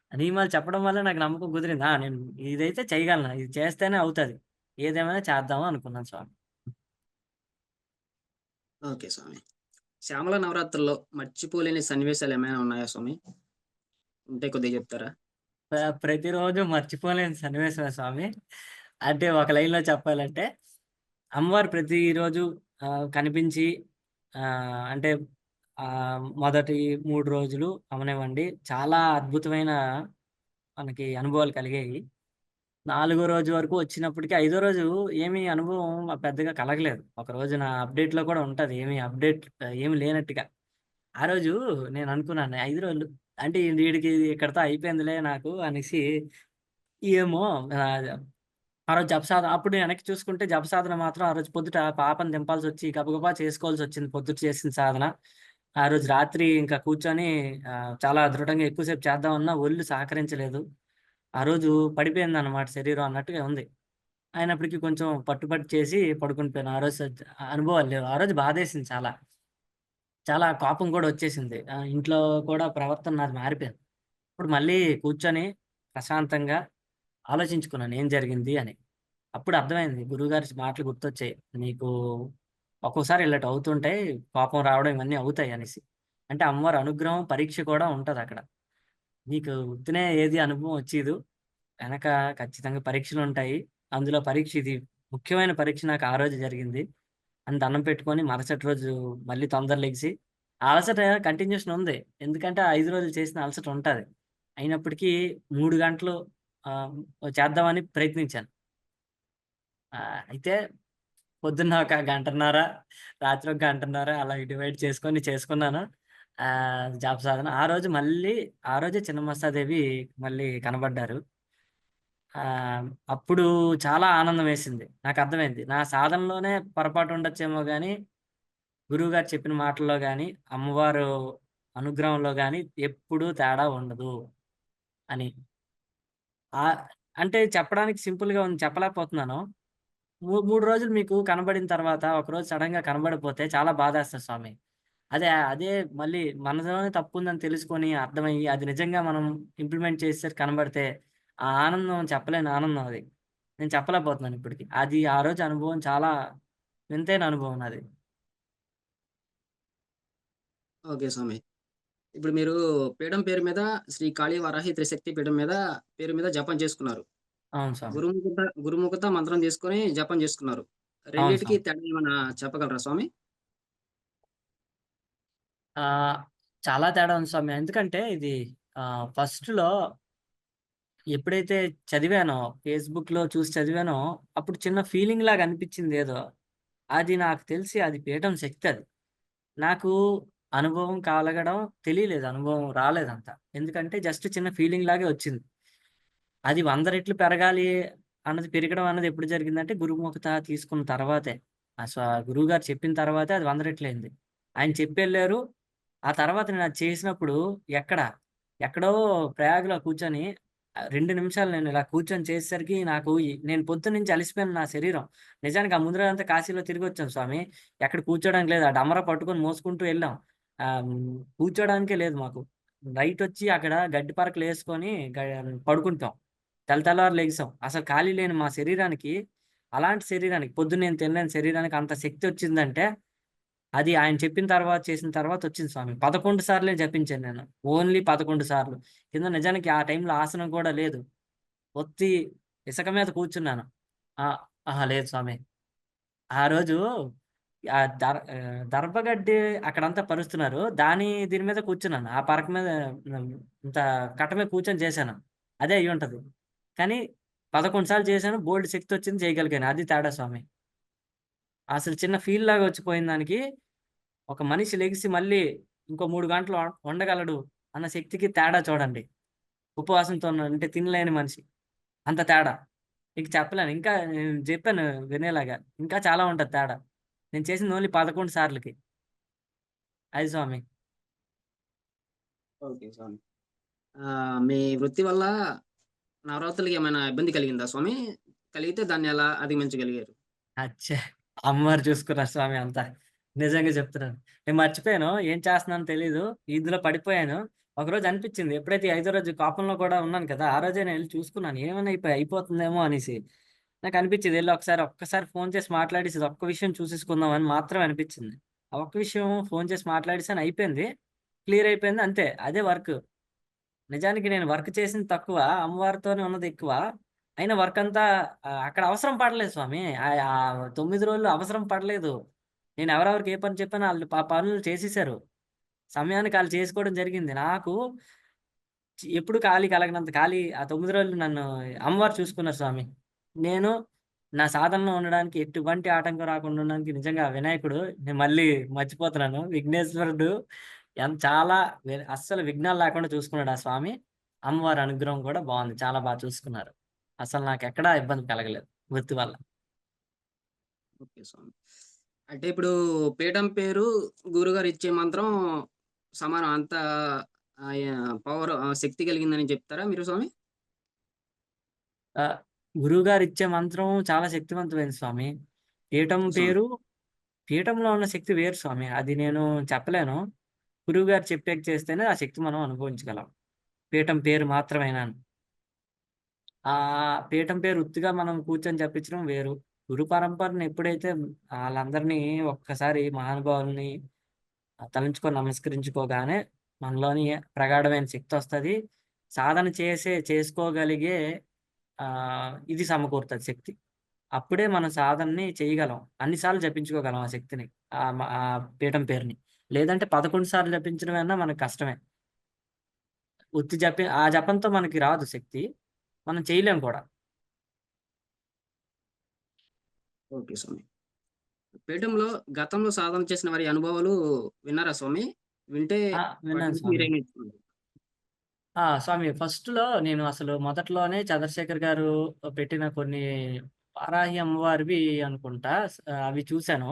ఆ నియమాలు చెప్పడం వల్ల నాకు నమ్మకం కుదిరింది. నేను ఇదైతే చేయగలను. ఇది చేస్తేనే అవుతది. ఏదేమైనా చేద్దాము అనుకున్నాను స్వామి. ఓకే స్వామి. శ్యామల నవరాత్రుల్లో మర్చిపోలేని సన్నివేశాలేమైనా ఉన్నాయా స్వామి? ఉంటే కొద్దిగా చెప్తారా? ప్రతిరోజు మర్చిపోలేని సన్నివేశమే స్వామి. అంటే ఒక లైన్‌లో చెప్పాలంటే, అమ్మవారు ప్రతిరోజు కనిపించి అంటే మొదటి 3 రోజులు అవనివ్వండి, చాలా అద్భుతమైన మనకి అనుభవాలు కలిగాయి. నాలుగో రోజు వరకు వచ్చినప్పటికి, ఐదో రోజు ఏమి అనుభవం పెద్దగా కలగలేదు. ఒకరోజు నా అప్డేట్‌లో కూడా ఉంటది. ఏమి లేనట్టుగా. ఆ రోజు నేననుకున్నాను 5 రోజులు అంటే వీడికి ఇక్కడితో అయిపోయిందిలే నాకు అనేసి ఏమో ఆహ్, ఆ రోజు జపసాధన అప్పుడు వెనక్కి చూసుకుంటే జపసాధన మాత్రం ఆ రోజు పొద్దుట పాపని దింపాల్సొచ్చి గబగబా చేసుకోవాల్సొచ్చింది పొద్దుట చేసిన సాధన. ఆ రోజు రాత్రి ఇంకా కూర్చొని చాలా దృఢంగా ఎక్కువ సేపు చేద్దామన్నా ఒళ్ళు సహకరించలేదు. ఆ రోజు పడిపోయిందన్నమాట శరీరం అన్నట్టుగా ఉంది. అయినప్పటికీ కొంచెం పట్టుబట్టి చేసి పడుకొని పోయాను. ఆ రోజు అనుభవాలు లేవు. ఆ రోజు బాధేసింది చాలా. చాలా కోపం కూడా వచ్చేసింది. ఇంట్లో కూడా ప్రవర్తన నాది మారిపోయింది. ఇప్పుడు మళ్ళీ కూర్చొని ప్రశాంతంగా ఆలోచించుకున్నాను ఏం జరిగింది అని. అప్పుడు అర్థమైంది గురువుగారి మాటలు గుర్తొచ్చాయి. నీకు ఒక్కోసారి ఇలాంటివి అవుతుంటాయి. కోపం రావడం ఇవన్నీ అవుతాయి అనేసి. అంటే అమ్మవారి అనుగ్రహం, పరీక్ష కూడా ఉంటదక్కడ. నీకు ఉత్తినే ఏది అనుభవం వచ్చీదు. వెనక ఖచ్చితంగా పరీక్షలుంటాయి. అందులో పరీక్ష ఇది ముఖ్యమైన పరీక్ష నాకు ఆ రోజు జరిగింది. అని దండం పెట్టుకొని మరుసటి రోజు మళ్ళీ తొందర లెగిసి ఆ అలసట కంటిన్యూషన్ ఉంది. ఎందుకంటే ఆ 5 రోజులు చేసిన అలసట ఉంటది. అయినప్పటికీ 3 గంటలు ఆహ్, చేద్దామని ప్రయత్నించాను. అయితే పొద్దున్న ఒక గంటన్నర, రాత్రి ఒక గంటన్నర అలా డివైడ్ చేసుకొని చేసుకున్నాను. జాబ్ సాధన. ఆ రోజే చిన్నమస్తాదేవి మళ్ళీ కనబడ్డారు. అప్పుడు చాలా ఆనందం వేసింది. నాకర్థమైంది. నా సాధనలోనే పొరపాటు ఉండొచ్చేమో గానీ, గురువుగారు చెప్పిన మాటల్లో గానీ, అమ్మవారు అనుగ్రహంలో గానీ ఎప్పుడూ తేడా ఉండదు అని. ఆహ్, అంటే చెప్పడానికి సింపుల్‌గా ఉంది. చెప్పలేకపోతున్నాను. 3 రోజులు మీకు కనబడిన తర్వాత, ఒకరోజు సడెన్‌గా కనబడకపోతే చాలా బాధేస్తది స్వామి. అదే మళ్ళీ మనలోనే తప్పుందని తెలుసుకొని, అర్థమయ్యి, అది నిజంగా మనం ఇంప్లిమెంట్ చేసేసరికి కనబడితే, ఆ ఆనందం చెప్పలేని ఆనందం అది. నేను చెప్పలేకపోతున్నాను ఇప్పటికి. అది ఆ రోజు అనుభవం చాలా వింతైన అనుభవం నాది. ఓకే స్వామి. ఇప్పుడు మీరు పీఠం పేరు మీద శ్రీ కాళీ వరాహి త్రిశక్తి పీఠం మీద పేరు మీద జపం చేసుకున్నారు. అవును స్వామి. గురుముఖత మంత్రం తీసుకొని జపం చేసుకున్నారు. అవును రెండిటికి స్వామి. తేడా ఏమన్నా చెప్పగలరా స్వామి? ఆహ్, చాలా తేడా ఉంది స్వామి. ఎందుకంటే ఇది ఫస్ట్‌లో ఎప్పుడైతే చదివానో, ఫేస్‌బుక్‌లో చూసి చదివానో, అప్పుడు చిన్న ఫీలింగ్‌లాగా అనిపిచ్చిందేదో. అది నాకు తెలిసి అది పీఠం శక్తది. నాకు అనుభవం కలగడం తెలియలేదు. అనుభవం రాలేదంత. ఎందుకంటే జస్ట్ చిన్న ఫీలింగ్ లాగే వచ్చింది. అది 100 రెట్లు పెరగాలి పెరగడం అన్నది ఎప్పుడు జరిగిందంటే గురుముఖత తీసుకున్న తర్వాతే. గురువుగారు చెప్పిన తర్వాతే అది 100 రెట్లయింది. ఆయన చెప్పెళ్లారు. ఆ తర్వాత నేను అది చేసినప్పుడు ఎక్కడ, ఎక్కడో ప్రయాగ్‌లో కూర్చొని 2 నిమిషాలు నేను ఇలా కూర్చొని చేసేసరికి నాకు నేను పొద్దున్నుంచి అలిసిపోయాను నా శరీరం. నిజానికి ఆ ముందు రోజంతా కాశీలో తిరిగొచ్చాం స్వామి. ఎక్కడ కూర్చోడానికి లేదు. ఆ డమర పట్టుకొని మోసుకుంటూ ఎళ్ళాం. కూర్చోడానికే లేదు మాకు. నైటొచ్చి అక్కడ గడ్డి పరకలేసుకొని పడుకుంటాం. తెల్లవారి లెగిసాం. అసలు ఖాళీ లేని మా శరీరానికి, అలాంటి శరీరానికి పొద్దున్న నేను తినలేని శరీరానికి అంత శక్తొచ్చిందంటే, అది ఆయన చెప్పిన తర్వాత చేసిన తర్వాత వచ్చింది స్వామి. 11 సార్లే జపించాను నేను. ఓన్లీ 11 సార్లు. కింద నిజానికి ఆ టైంలో ఆసనం కూడా లేదు. ఒత్తి ఇసక మీద కూర్చున్నాను. ఆ! అహా! లేదు స్వామి. ఆ రోజు దర్భగడ్డి అక్కడంతా పరుస్తున్నారు. దీని మీద కూర్చున్నాను. ఆ పరక మీద హ్మ్, ఇంత కట్ట మీద కూర్చొని చేశాను. అదే అయ్యుంటది. కానీ 11 సార్లు చేశాను. బోలెడు శక్తొచ్చింది చేయగలిగాను. అది తేడా స్వామి. అసలు చిన్న ఫీల్‌లాగా వచ్చిపోయిన దానికి, ఒక మనిషి లెగిసి మళ్ళీ ఇంకో 3 గంటలు ఉండగలడు అన్న శక్తికి తేడా చూడండి. ఉపవాసంతో అంటే తినలేని మనిషి. అంత తేడా. ఇంక చెప్పలేను. ఇంకా నేను జెప్పాను వినేలాగా. ఇంకా చాలా ఉంటది తేడా. నేను చేసింది ఓన్లీ 11 సార్లకి. అది స్వామి. ఓకే స్వామి. మీ వృత్తి వల్ల నవరాత్రులకి ఏమైనా ఇబ్బంది కలిగిందా స్వామి? కలిగితే దాన్ని ఎలా అధిగమించగలిగారు? అచ్చా! అమ్మవారు చూసుకున్నారు స్వామి అంతా. నిజంగా చెప్తున్నాను. నేను మర్చిపోయాను. ఏం చేస్తున్నానో తెలీదు. ఇందులో పడిపోయాను. ఒకరోజు అనిపిచ్చింది. ఎప్పుడైతే ఈ ఐదో రోజు కోపంలో కూడా ఉన్నాను కదా! ఆ రోజే నేనెళ్లి చూసుకున్నాను. ఏమన్నా అయిపోతుందేమో అనేసి. నాకనిపిచ్చేది ఎళ్లి ఒక్కసారి ఫోను చేసి మాట్లాడేసి ఇదొక్క విషయం చూసేసుకుందాం అని మాత్రమే అనిపిచ్చింది. ఆ ఒక్క విషయం ఫోను చేసి మాట్లాడేసాను అయిపోయింది. క్లియర్ అయిపోయింది అంతే. అదే వర్క్. నిజానికి నేను వర్క్ చేసింది తక్కువ. అమ్మవారితోనే ఉన్నదెక్కువ. అయినా వర్కంతా అక్కడ అవసరం పడలేదు స్వామి. 9 రోజులు అవసరం పడలేదు. నేను ఎవరెవరికి ఏ పని చెప్పానో ఆళ్ళు పనులు చేసేసారు. సమయానికి ఆళ్ళు చేసుకోవడం జరిగింది. నాకు ఎప్పుడు ఖాళీ కలగనంత ఖాళీ ఆ 9 రోజులు నన్ను అమ్మవారు చూసుకున్నారు స్వామి. నేను నా సాధనలో ఉండడానికి ఎటువంటి ఆటంకం రాకుండా ఉండడానికి నిజంగా వినాయకుడు నేను మళ్ళీ మర్చిపోతున్నాను. విఘ్నేశ్వరుడు చాలా అస్సలు విఘ్నాలు లేకుండా చూసుకున్నాడు ఆ స్వామి. అమ్మవారి అనుగ్రహం కూడా బావుంది. చాలా చూసుకున్నారు. అసలు నాకెక్కడా ఇబ్బంది కలగలేదు వృత్తి వల్ల. ఓకే స్వామి. అంటే ఇప్పుడు పీఠం పేరు, గురుగారు ఇచ్చే మంత్రం సమానం. అంత శక్తి కలిగిందని చెప్తారా మీరు స్వామి? ఆహ్, గురువుగారిచ్చే మంత్రం చాలా శక్తివంతమైనది స్వామి. పీఠం ఓకే స్వామి. పేరు పీఠంలో ఉన్న శక్తి వేరు స్వామి. అది నేను చెప్పలేను. గురువుగారు చెప్పాక చేస్తేనే ఆ శక్తి మనం అనుభవించగలం. పీఠం పేరు మాత్రమేనాను. పీఠం పేరు ఉత్తిగా మనం కూర్చొని జపించడం వేరు. గురు పరంపరని ఎప్పుడైతే ఆళ్ళందరినీ ఒక్కసారి మహానుభావుల్ని తలంచుకొని నమస్కరించుకోగానే మనలోని ప్రగాఢమైన శక్తొస్తది. సాధన చేసుకోగలిగే ఇది సమకూరుతది శక్తి. అప్పుడే మనం సాధనని చేయగలం. అన్ని సార్లు జపించుకోగలం ఆ శక్తిని. ఆ పీఠం పేరుని. లేదంటే 11 సార్లు జపించడమన్నా మనకు కష్టమే. ఆ జపంతో మనకి రాదు శక్తి. మనం చేయలేం కూడా. ఓకే స్వామి. పీఠంలో గతంలో సాధన చేసిన వారి అనుభవాలు విన్నారా స్వామి? వింటే వాటి విన్నాను నుంచి స్వామి. మీరేం నేర్చుకున్నారు? స్వామి ఫస్ట్‌లో నేను అసలు మొదట్లోనే చంద్రశేఖర్ గారు పెట్టిన కొన్ని వారాహి అమ్మవారివి అనుకుంటా. అవి చూసాను.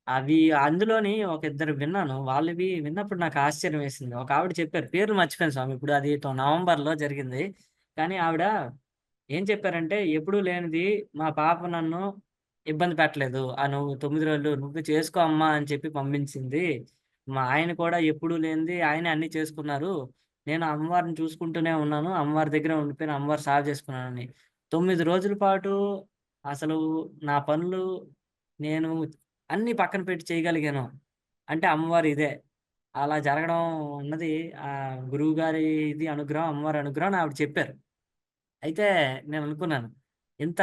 అవి అందులోని ఒక ఇద్దరు విన్నాను. వాళ్ళవి విన్నప్పుడు నాకు ఆశ్చర్యం వేసింది. ఒక ఆవిడ చెప్పారు. పేర్లు మర్చిపోయాను స్వామి. ఇప్పుడు అది నవంబర్‌లో జరిగింది. కానీ ఆవిడ ఏం చెప్పారంటే, "ఎప్పుడూ లేనిది మా పాప నన్ను ఇబ్బంది పెట్టలేదు. నువ్వు 9 రోజులు నువ్వు చేసుకో అమ్మా" అని చెప్పి పంపించింది. మా ఆయన కూడా ఎప్పుడూ లేనిది ఆయనే అన్నీ చేసుకున్నారు. నేను అమ్మవారిని చూసుకుంటూనే ఉన్నాను. అమ్మవారి దగ్గరే ఉండిపోయాను. అమ్మవారు సేవ చేసుకున్నానని. 9 రోజుల పాటు అసలు నా పనులు నేను అన్నీ పక్కన పెట్టి చేయగలిగాను. అంటే అమ్మవారి ఇదే. అలా జరగడం అన్నది గురువుగారి అనుగ్రహం, అమ్మవారి అనుగ్రహం అని ఆవిడ చెప్పారు. అయితే నేననుకున్నాను. ఇంత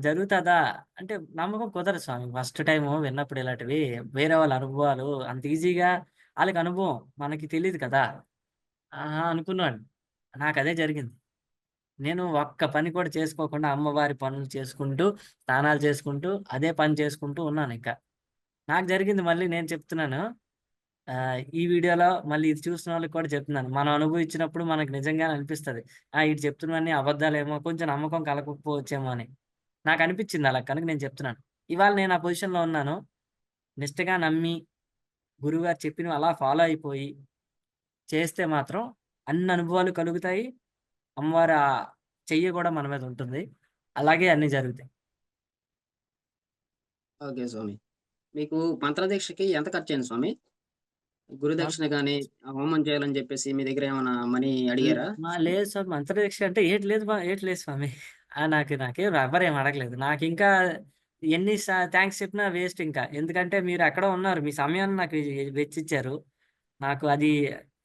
జరుగుతదా? అంటే నమ్మకం కుదరదు స్వామి. ఫస్ట్ టైము విన్నప్పుడు ఇలాంటివి. వేరే వాళ్ళ అనుభవాలు అంత ఈజీగా ఆళ్ళకి అనుభవం. మనకి తెలీదు కదా! ఆహా! అనుకున్నాను. నాకదే జరిగింది. నేను ఒక్క పని కూడా చేసుకోకుండా అమ్మవారి పనులు చేసుకుంటూ, స్నానాలు చేసుకుంటూ, అదే పని చేసుకుంటూ ఉన్నానింక. నాకు జరిగింది మళ్ళీ నేను చెప్తున్నాను. ఈ వీడియోలో మళ్ళీ ఇది చూసిన వాళ్ళకి కూడా చెప్తున్నాను. మనం అనుభవించినప్పుడు మనకు నిజంగానే అనిపిస్తది. ఈడు చెప్తున్నవన్నీ అబద్దాలేమో, కొంచెం నమ్మకం కలగకపోవచ్చేమో అని. నాకనిపిచ్చింది అలా కనుక నేను చెప్తున్నాను. ఇవాళ నేను ఆ పొజిషన్‌లో ఉన్నాను. నిష్టగా నమ్మి, గురువుగారు చెప్పినవి అలా ఫాలో అయిపోయి, చేస్తే మాత్రం అన్ని అనుభవాలు కలుగుతాయి. అమ్మవారి చెయ్యి గూడా మన మీద ఉంటుంది. అలాగే అన్నీ జరుగుతాయి. ఓకే స్వామి. మీకు మంత్రదీక్షకి ఎంత ఖర్చయింది స్వామి? గురుదక్షిణ గాని, హోమం చేయాలని జెప్పేసి మీ దగ్గర ఏమన్నా మనీ అడిగారా? లేదు స్వామి. మంత్రదీక్ష అంటే ఏటి లేదు స్వామి. నాకేం ఎవ్వరేం అడగలేదు. నాకింకా ఎన్ని థాంక్స్ చెప్పినా వేస్ట్ ఇంకా. ఎందుకంటే మీరెక్కడో ఉన్నారు. మీ సమయాన్ని నాకు వెచ్చిచ్చారు. నాకు అది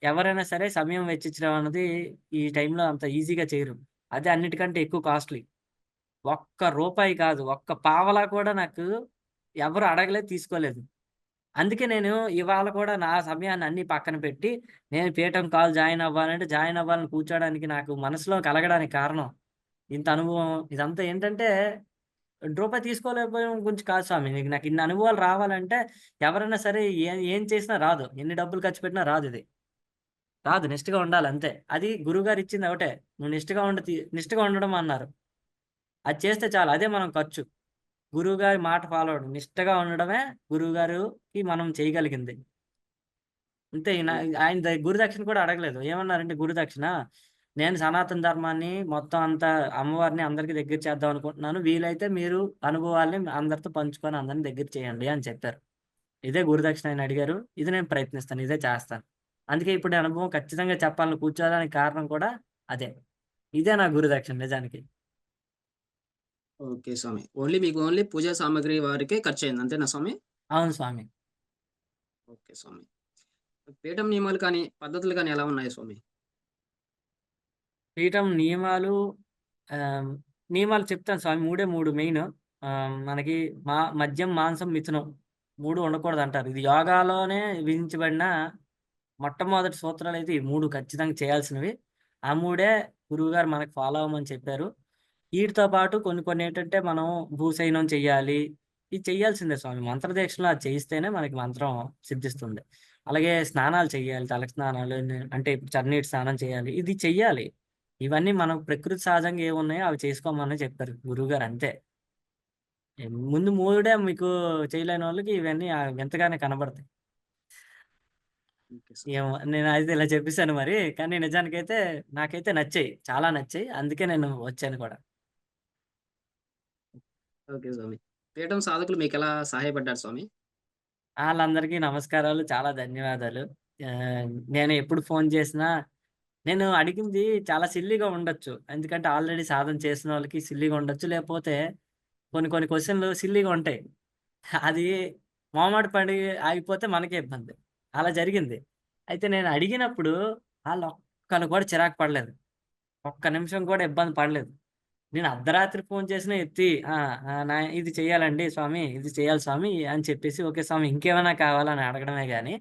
ఎవరైనా సరే సమయం వెచ్చించడం అన్నది ఈ టైంలో అంత ఈజీగా చేయరు. అదే అన్నిటికంటే ఎక్కువ కాస్ట్‌లీ. ఒక్క రూపాయి కాదు. ఒక్క పావలా కూడా నాకు ఎవరు అడగలేదు, తీసుకోలేదు. అందుకే నేను ఇవాళ కూడా నా సమయాన్ని అన్నీ పక్కన పెట్టి, నేను పీఠం కాల్ జాయిన్ అవ్వాలంటే జాయిన్ అవ్వాలని కూర్చోడానికి నాకు మనసులో కలగడానికి కారణం. ఇంత అనుభవం ఇదంతా ఏంటంటే, రూపాయి తీసుకోలేకపోవడం గురించి కాదు స్వామి. నాకు ఇన్ని అనుభవాలు రావాలంటే ఎవరైనా సరే ఏం చేసినా రాదు. ఎన్ని డబ్బులు ఖర్చు పెట్టినా రాదిది. రాదు. నిష్టగా ఉండాలంతే. అది గురువుగారు ఇచ్చింది ఒకటే. నువ్వు నిష్టగా ఉండడం అన్నారు. అది చేస్తే చాలు. అదే మనం ఖర్చు. గురువుగారి మాట ఫాలో అవ్వడం. నిష్టగా ఉండడమే గురువుగారికి మనం చేయగలిగింది. అంతే. ఓకే. ఆయన గురుదక్షిణ కూడా అడగలేదు. ఏమన్నారంటే గురుదక్షిణ, నేను సనాతన ధర్మాన్ని మొత్తం అంతా అమ్మవారిని అందరికి దగ్గర చేద్దాం అనుకుంటున్నాను. వీలైతే మీరు అనుభవాల్ని అందరితో పంచుకొని అందరిని దగ్గర చేయండి అని చెప్పారు. ఇదే గురుదక్షిణ ఆయన అడిగారు. ఇది నేను ప్రయత్నిస్తాను. ఇదే చేస్తాను. అందుకే ఇప్పుడు ఈ అనుభవం ఖచ్చితంగా చెప్పాలని కూర్చోడానికి కారణం కూడా అదే. ఇదే నా గురుదక్షిణ నిజానికి. ఓకే స్వామి. మీకు ఓన్లీ పూజా సామాగ్రి వారికే ఖర్చయింది. అంతేనా స్వామి? అవును స్వామి. ఓకే స్వామి. పీఠం నియమాలు కానీ, పద్ధతులు గాని ఎలా ఉన్నాయి స్వామి? పీఠం ఆహ్, నియమాలు చెప్తాను స్వామి. 3 మెయిను. మనకి మద్యం, మాంసం, మిథునం 3 ఉండకూడదంటారు. ఇది యోగాలోనే విధించబడిన మొట్టమొదటి సూత్రాలైతే ఈ 3 ఖచ్చితంగా చేయాల్సినవి. ఆ 3 గురువుగారు మనకు ఫాలో అవ్వమని చెప్పారు. ఈటితో పాటు కొన్ని కొన్నేంటంటే మనం భూశయనం చెయ్యాలి. ఇది చెయ్యాల్సిందే స్వామి. మంత్రదీక్షలో అది చేయిస్తేనే మనకి మంత్రం సిద్ధిస్తుంది. అలాగే స్నానాలు చెయ్యాలి. తలకి స్నానాలు అంటే ఇప్పుడు చన్నీటి స్నానం చేయాలి. ఇది చెయ్యాలి. ఇవన్నీ మనం ప్రకృతి సహజంగా ఏవున్నాయో అవి చేసుకోమనే చెప్పారు గురువుగారు అంతే. ముందు 3 మీకు చేయలేనోళ్ళకి ఇవన్నీ వింతగానే కనబడతాయి. ఓకే స్వామి. ఏమో నేనయితే ఇలా చెప్పేసాను మరి. కానీ నిజానికైతే నాకైతే నచ్చాయి. చాలా నచ్చాయి. అందుకే నేను వచ్చాను కూడా. ఓకే స్వామి. పీఠం సాధకులు మీకెలా సహాయపడ్డారు స్వామి? ఆళ్ళందరికీ నమస్కారాలు. చాలా ధన్యవాదాలు. నేను ఎప్పుడు ఫోను చేసినా నేను అడిగింది చాలా సిల్లీగా ఉండొచ్చు. ఎందుకంటే ఆల్రెడీ సాధన చేసినోళ్ళకి సిల్లీగా ఉండొచ్చు. లేపోతే కొన్ని కొన్ని క్వెషన్‌లు సిల్లీగా ఉంటాయి. అది మొహమాట పడి ఆగిపోతే మనకే ఇబ్బంది. అలా జరిగింది. అయితే నేను అడిగినప్పుడు ఆళ్ళొక్కళ్ళు కూడా చిరాకు పడలేదు. ఒక్క నిమిషం కూడా ఇబ్బంది పడలేదు. నేను అర్ధరాత్రి ఫోను చేసినా ఎత్తి ఆ! ఇది చేయాలండి స్వామి, ఇది చేయాలి స్వామి అని చెప్పేసి, ఓకే స్వామి ఇంకేమైనా కావాలా అని అడగడమే గాని,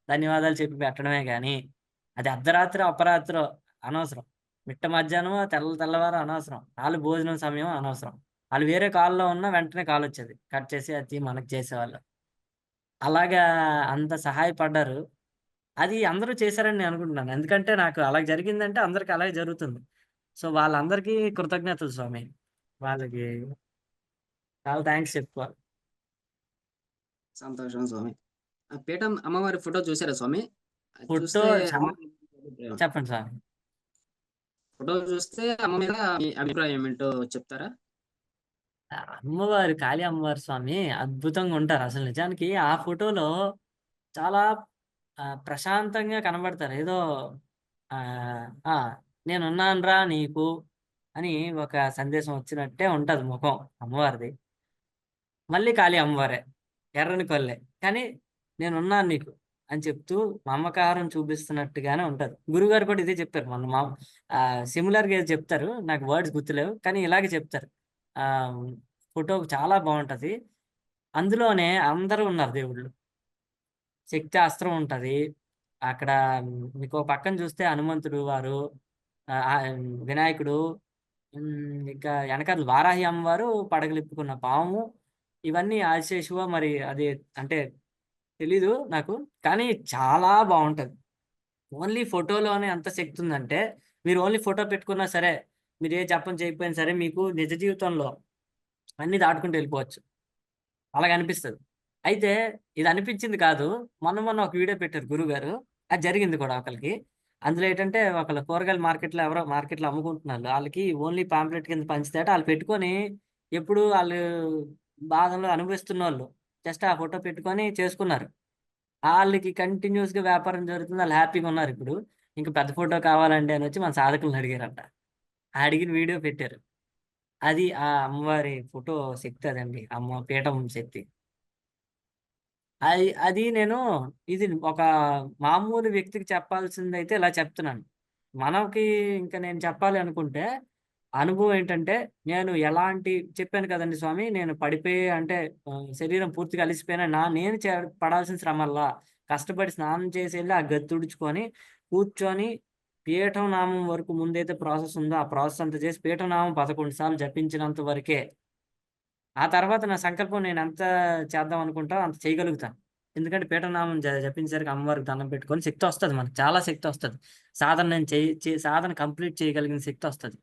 ధన్యవాదాలు చెప్పి పెట్టడమే గాని, అది అర్ధరాత్రో, అపరాత్రో అనవసరం. మిట్ట మధ్యాహ్నమో, తెల్లవారో అనవసరం. ఆళ్ళు భోజనం సమయం అనవసరం. ఆళ్ళు వేరే కాల్‌లో ఉన్నా వెంటనే కాలొచ్చేది. కట్ చేసి అది మనకి చేసేవాళ్ళు. అలాగా అంత సహాయపడ్డారు. అది అందరూ చేశారని నేను అనుకుంటున్నాను. ఎందుకంటే నాకు అలా జరిగిందంటే అందరికి అలాగే జరుగుతుంది. సో, వాళ్ళందరికీ కృతజ్ఞతలు స్వామి. వాళ్ళకి చాలా థాంక్స్ చెప్పుకోవాలి. సంతోషం స్వామి. ఆ పీఠం అమ్మవారి ఫోటో చూసారా స్వామి? అది ఫోటో చూస్తే చా అమ్మ మీద మీ అభిప్రాయం. చెప్పండి స్వామి. ఫోటో చూస్తే అమ్మ మీద మీ అభిప్రాయం ఏంటో చెప్తారా? అమ్మవారు కాళీ అమ్మవారు స్వామి అద్భుతంగా ఉంటారు. అసలు నిజానికి ఆ ఫోటోలో చాలా ప్రశాంతంగా కనబడతారు. ఏదో ఆ! నేనున్నానురా నీకు అని ఒక సందేశం వచ్చినట్టే ఉంటది ముఖం అమ్మవారిది. మళ్ళీ కాళీ అమ్మవారే. ఎర్రని కళ్ళే. కానీ నేనున్నాను నీకు అని చెప్తూ మమకారం చూపిస్తున్నట్టుగానే ఉంటది. గురువుగారు కూడా ఇదే చెప్పారు. మొన్న సిమిలర్‌గా ఏదో చెప్తారు. నాకు వర్డ్స్ గుర్తులేవు. కానీ ఇలాగే చెప్తారు. ఆహ్, ఫోటో చాలా బావుంటది. అందులోనే అందరూ ఉన్నారు దేవుళ్ళు. శక్తి అస్త్రం ఉంటది. అక్కడ మీకో పక్కన చూస్తే హనుమంతుడు వారు, వినాయకుడు, ఇంకా ఎనకాల వారాహి అమ్మవారు, పడగలిప్పుకున్న పాము, ఇవన్నీ ఆదిశేషువో మరి అది అంటే తెలీదు నాకు. కానీ చాలా బావుంటది. ఓన్లీ ఫోటోలోనే అంత శక్తి ఉందంటే, మీరు ఓన్లీ ఫోటో పెట్టుకున్నా సరే, మీరు ఏ జపం చేయకపోయినా సరే, మీకు నిజ జీవితంలో అన్నీ దాటుకుంటూ వెళ్ళిపోవచ్చు. అలాగనిపిస్తది. అయితే ఇది అనిపించింది కాదు. మొన్న ఒక వీడియో పెట్టారు గురువుగారు. అది జరిగింది కూడా ఒకళ్ళకి. అందులో ఏంటంటే ఒకళ్ళు కూరగాయల మార్కెట్‌లో ఎవరో మార్కెట్‌లో అమ్ముకుంటున్నారు. ఆళ్ళకి ఓన్లీ పాంప్లెట్ కింద పంచితేట ఆళ్ళు పెట్టుకొని ఎప్పుడు ఆళ్ళు బాధలు అనుభవిస్తున్నోళ్ళు. జస్ట్ ఆ ఫోటో పెట్టుకొని చేసుకున్నారు. ఆళ్ళకి కంటిన్యూయస్‌గా వ్యాపారం జరుగుతుంది. ఆళ్ళు హ్యాపీగున్నారిప్పుడు. ఇంక పెద్ద ఫోటో కావాలండి అనొచ్చి మన సాధకులని అడిగారంట. అడిగిన వీడియో పెట్టారు. అది ఆ అమ్మవారి ఫోటో శక్తి అదండి. అమ్మ పీఠం శక్తి. అది నేను ఇది ఒక మామూలు వ్యక్తికి చెప్పాల్సిందైతే ఇలా చెప్తున్నాను. మనకి ఇంక నేను చెప్పాలి అనుకుంటే, అనుభవం ఏంటంటే, నేను ఎలాంటి చెప్పాను కదండీ స్వామి, నేను పడిపోయి అంటే శరీరం పూర్తిగా అలిసిపోయినా నేను పడాల్సిన శ్రమల్లా, కష్టపడి స్నానం చేసెళ్లి ఆ గది తుడుచుకొని, కూర్చొని పీఠం నామం వరకు ముందైతే ప్రాసెస్ ఉందో, ఆ ప్రాసెస్ అంతా చేసి పీఠం నామం 11 సార్లు జపించినంత వరకే. ఆ తర్వాత నా సంకల్పం నేనెంత చేద్దాం అనుకుంటానో అంత చేయగలుగుతాను. ఎందుకంటే పీఠనామం జపించేసరికి అమ్మవారికి దండం పెట్టుకొని శక్తొస్తది మనకు. చాలా శక్తొస్తది. సాధన నేను సాధన కంప్లీట్ చేయగలిగిన శక్తొస్తది.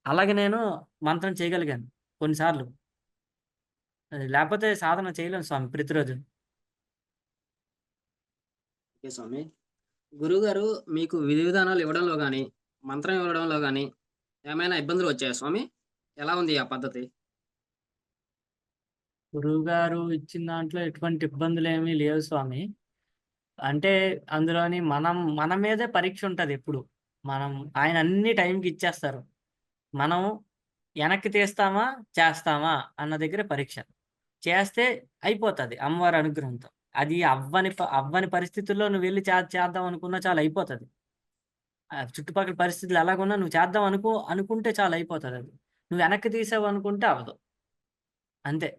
అలాగే నేను మంత్రం చేయగలిగాను కొన్ని సార్లు. లేపోతే సాధన చేయలేను స్వామి ప్రతిరోజు. ఓకే స్వామి. గురువుగారు మీకు విధి విధానాలు ఇవ్వడంలో గాని, మంత్రం ఇవ్వడంలో గాని ఏమైనా ఇబ్బందులు వచ్చాయా స్వామి? ఎలా ఉంది ఆ పద్ధతి? గురువుగారు ఇచ్చిన దాంట్లో ఎటువంటి ఇబ్బందులేమీ లేవు స్వామి. అంటే అందులోని మన మీదే పరీక్ష ఉంటదెప్పుడు. మనం ఆయన అన్ని టైంకి ఇచ్చేస్తారు. మనం వెనక్కి తీస్తామా? చేస్తామా? అన్న దగ్గర పరీక్ష. చేస్తే అయిపోతది అమ్మవారి అనుగ్రహంతో. అది అవ్వని పరిస్థితుల్లో నువ్వెళ్లి చేద్దాం అనుకున్నా చాలు అయిపోతది. చుట్టుపక్కల పరిస్థితులు ఎలాగున్నా నువ్వు చేద్దాం అనుకుంటే చాలు అయిపోతదది. నువ్వు వెనక్కి తీసావనుకుంటే అవ్వదు. అంతే.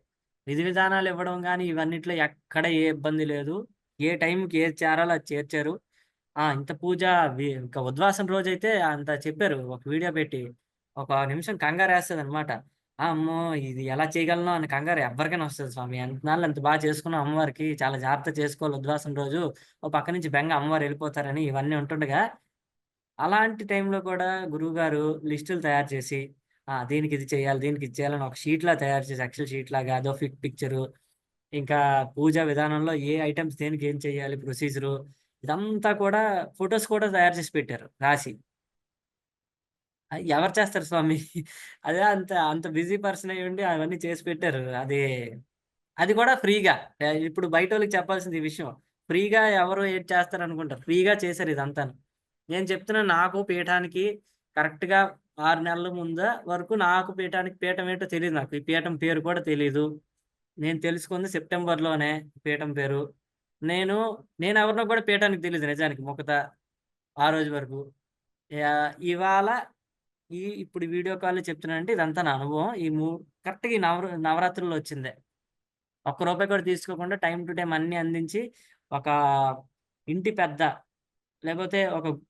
విధి విధానాలు ఇవ్వడం గాని ఇవన్నిట్లో ఎక్కడ ఏ ఇబ్బంది లేదు. ఏ టైంకి ఏది చేరాలో అది చేర్చారు. ఇంత పూజ ఇంకా ఉద్వాసన రోజైతే అంత చెప్పారు. ఒక వీడియో పెట్టి. ఒక నిమిషం కంగారేస్తదనమాట. అమ్మో! ఇది ఎలా చేయగలనో అని కంగారు ఎవ్వరికైనా వస్తది స్వామి. ఎంతన్నాళ్ళు ఎంత చేసుకున్నాం అమ్మవారికి. చాలా జాగ్రత్తగా చేసుకోవాలి ఉద్వాసన రోజు. ఓ పక్క నుంచి బెంగ అమ్మవారు ఎళ్ళిపోతారని ఇవన్నీ ఉంటుండగా, అలాంటి టైంలో కూడా గురువుగారు లిస్టులు తయారు చేసి, దీనికి ఇది చేయాలి, దీనికి ఇది చేయాలని ఒక షీట్‌లా తయారు చేసి ఎక్సెల్ షీట్‌లాగా అదో పిక్చరు. ఇంకా పూజా విధానంలో ఏ ఐటెమ్స్ దేనికి ఏం చేయాలి ప్రొసీజరు. ఇదంతా కూడా ఫోటోస్ కూడా తయారు చేసి పెట్టారు రాసి. ఎవరు చేస్తారు స్వామి? అదే అంత బిజీ పర్సన్ అయ్యుండి అవన్నీ చేసి పెట్టారు. అది కూడా ఫ్రీగా. ఇప్పుడు బయటోళ్ళకి చెప్పాల్సింది ఈ విషయం. ఫ్రీగా ఎవరు ఏటి చేస్తారనుకుంటారు. ఫ్రీగా చేశారు ఇదంతాను. నేను చెప్తున్నాను నాకు పీఠానికి కరెక్ట్‌గా 6 నెలల వరకు నాకు పీఠం ఏంటో తెలీదు నాకు. ఈ పీఠం పేరు కూడా తెలీదు. నేను తెలుసుకుంది సెప్టెంబర్‌లోనే పీఠం పేరు. నేను నేనెవరినో కూడా పీఠానికి తెలీదు నిజానికి ముఖత ఆ రోజు వరకు. ఇవాళ ఇప్పుడు వీడియో కాల్‌లో చెప్తున్నానంటే ఇదంతా నా అనుభవం. కరెక్ట్‌గా ఈ నవరాత్రుల్లో వచ్చిందే. ఒక్క రూపాయి కూడా తీసుకోకుండా టైమ్ టు టైమ్ అన్నీ అందించి, ఒక ఇంటి పెద్ద లేపోతే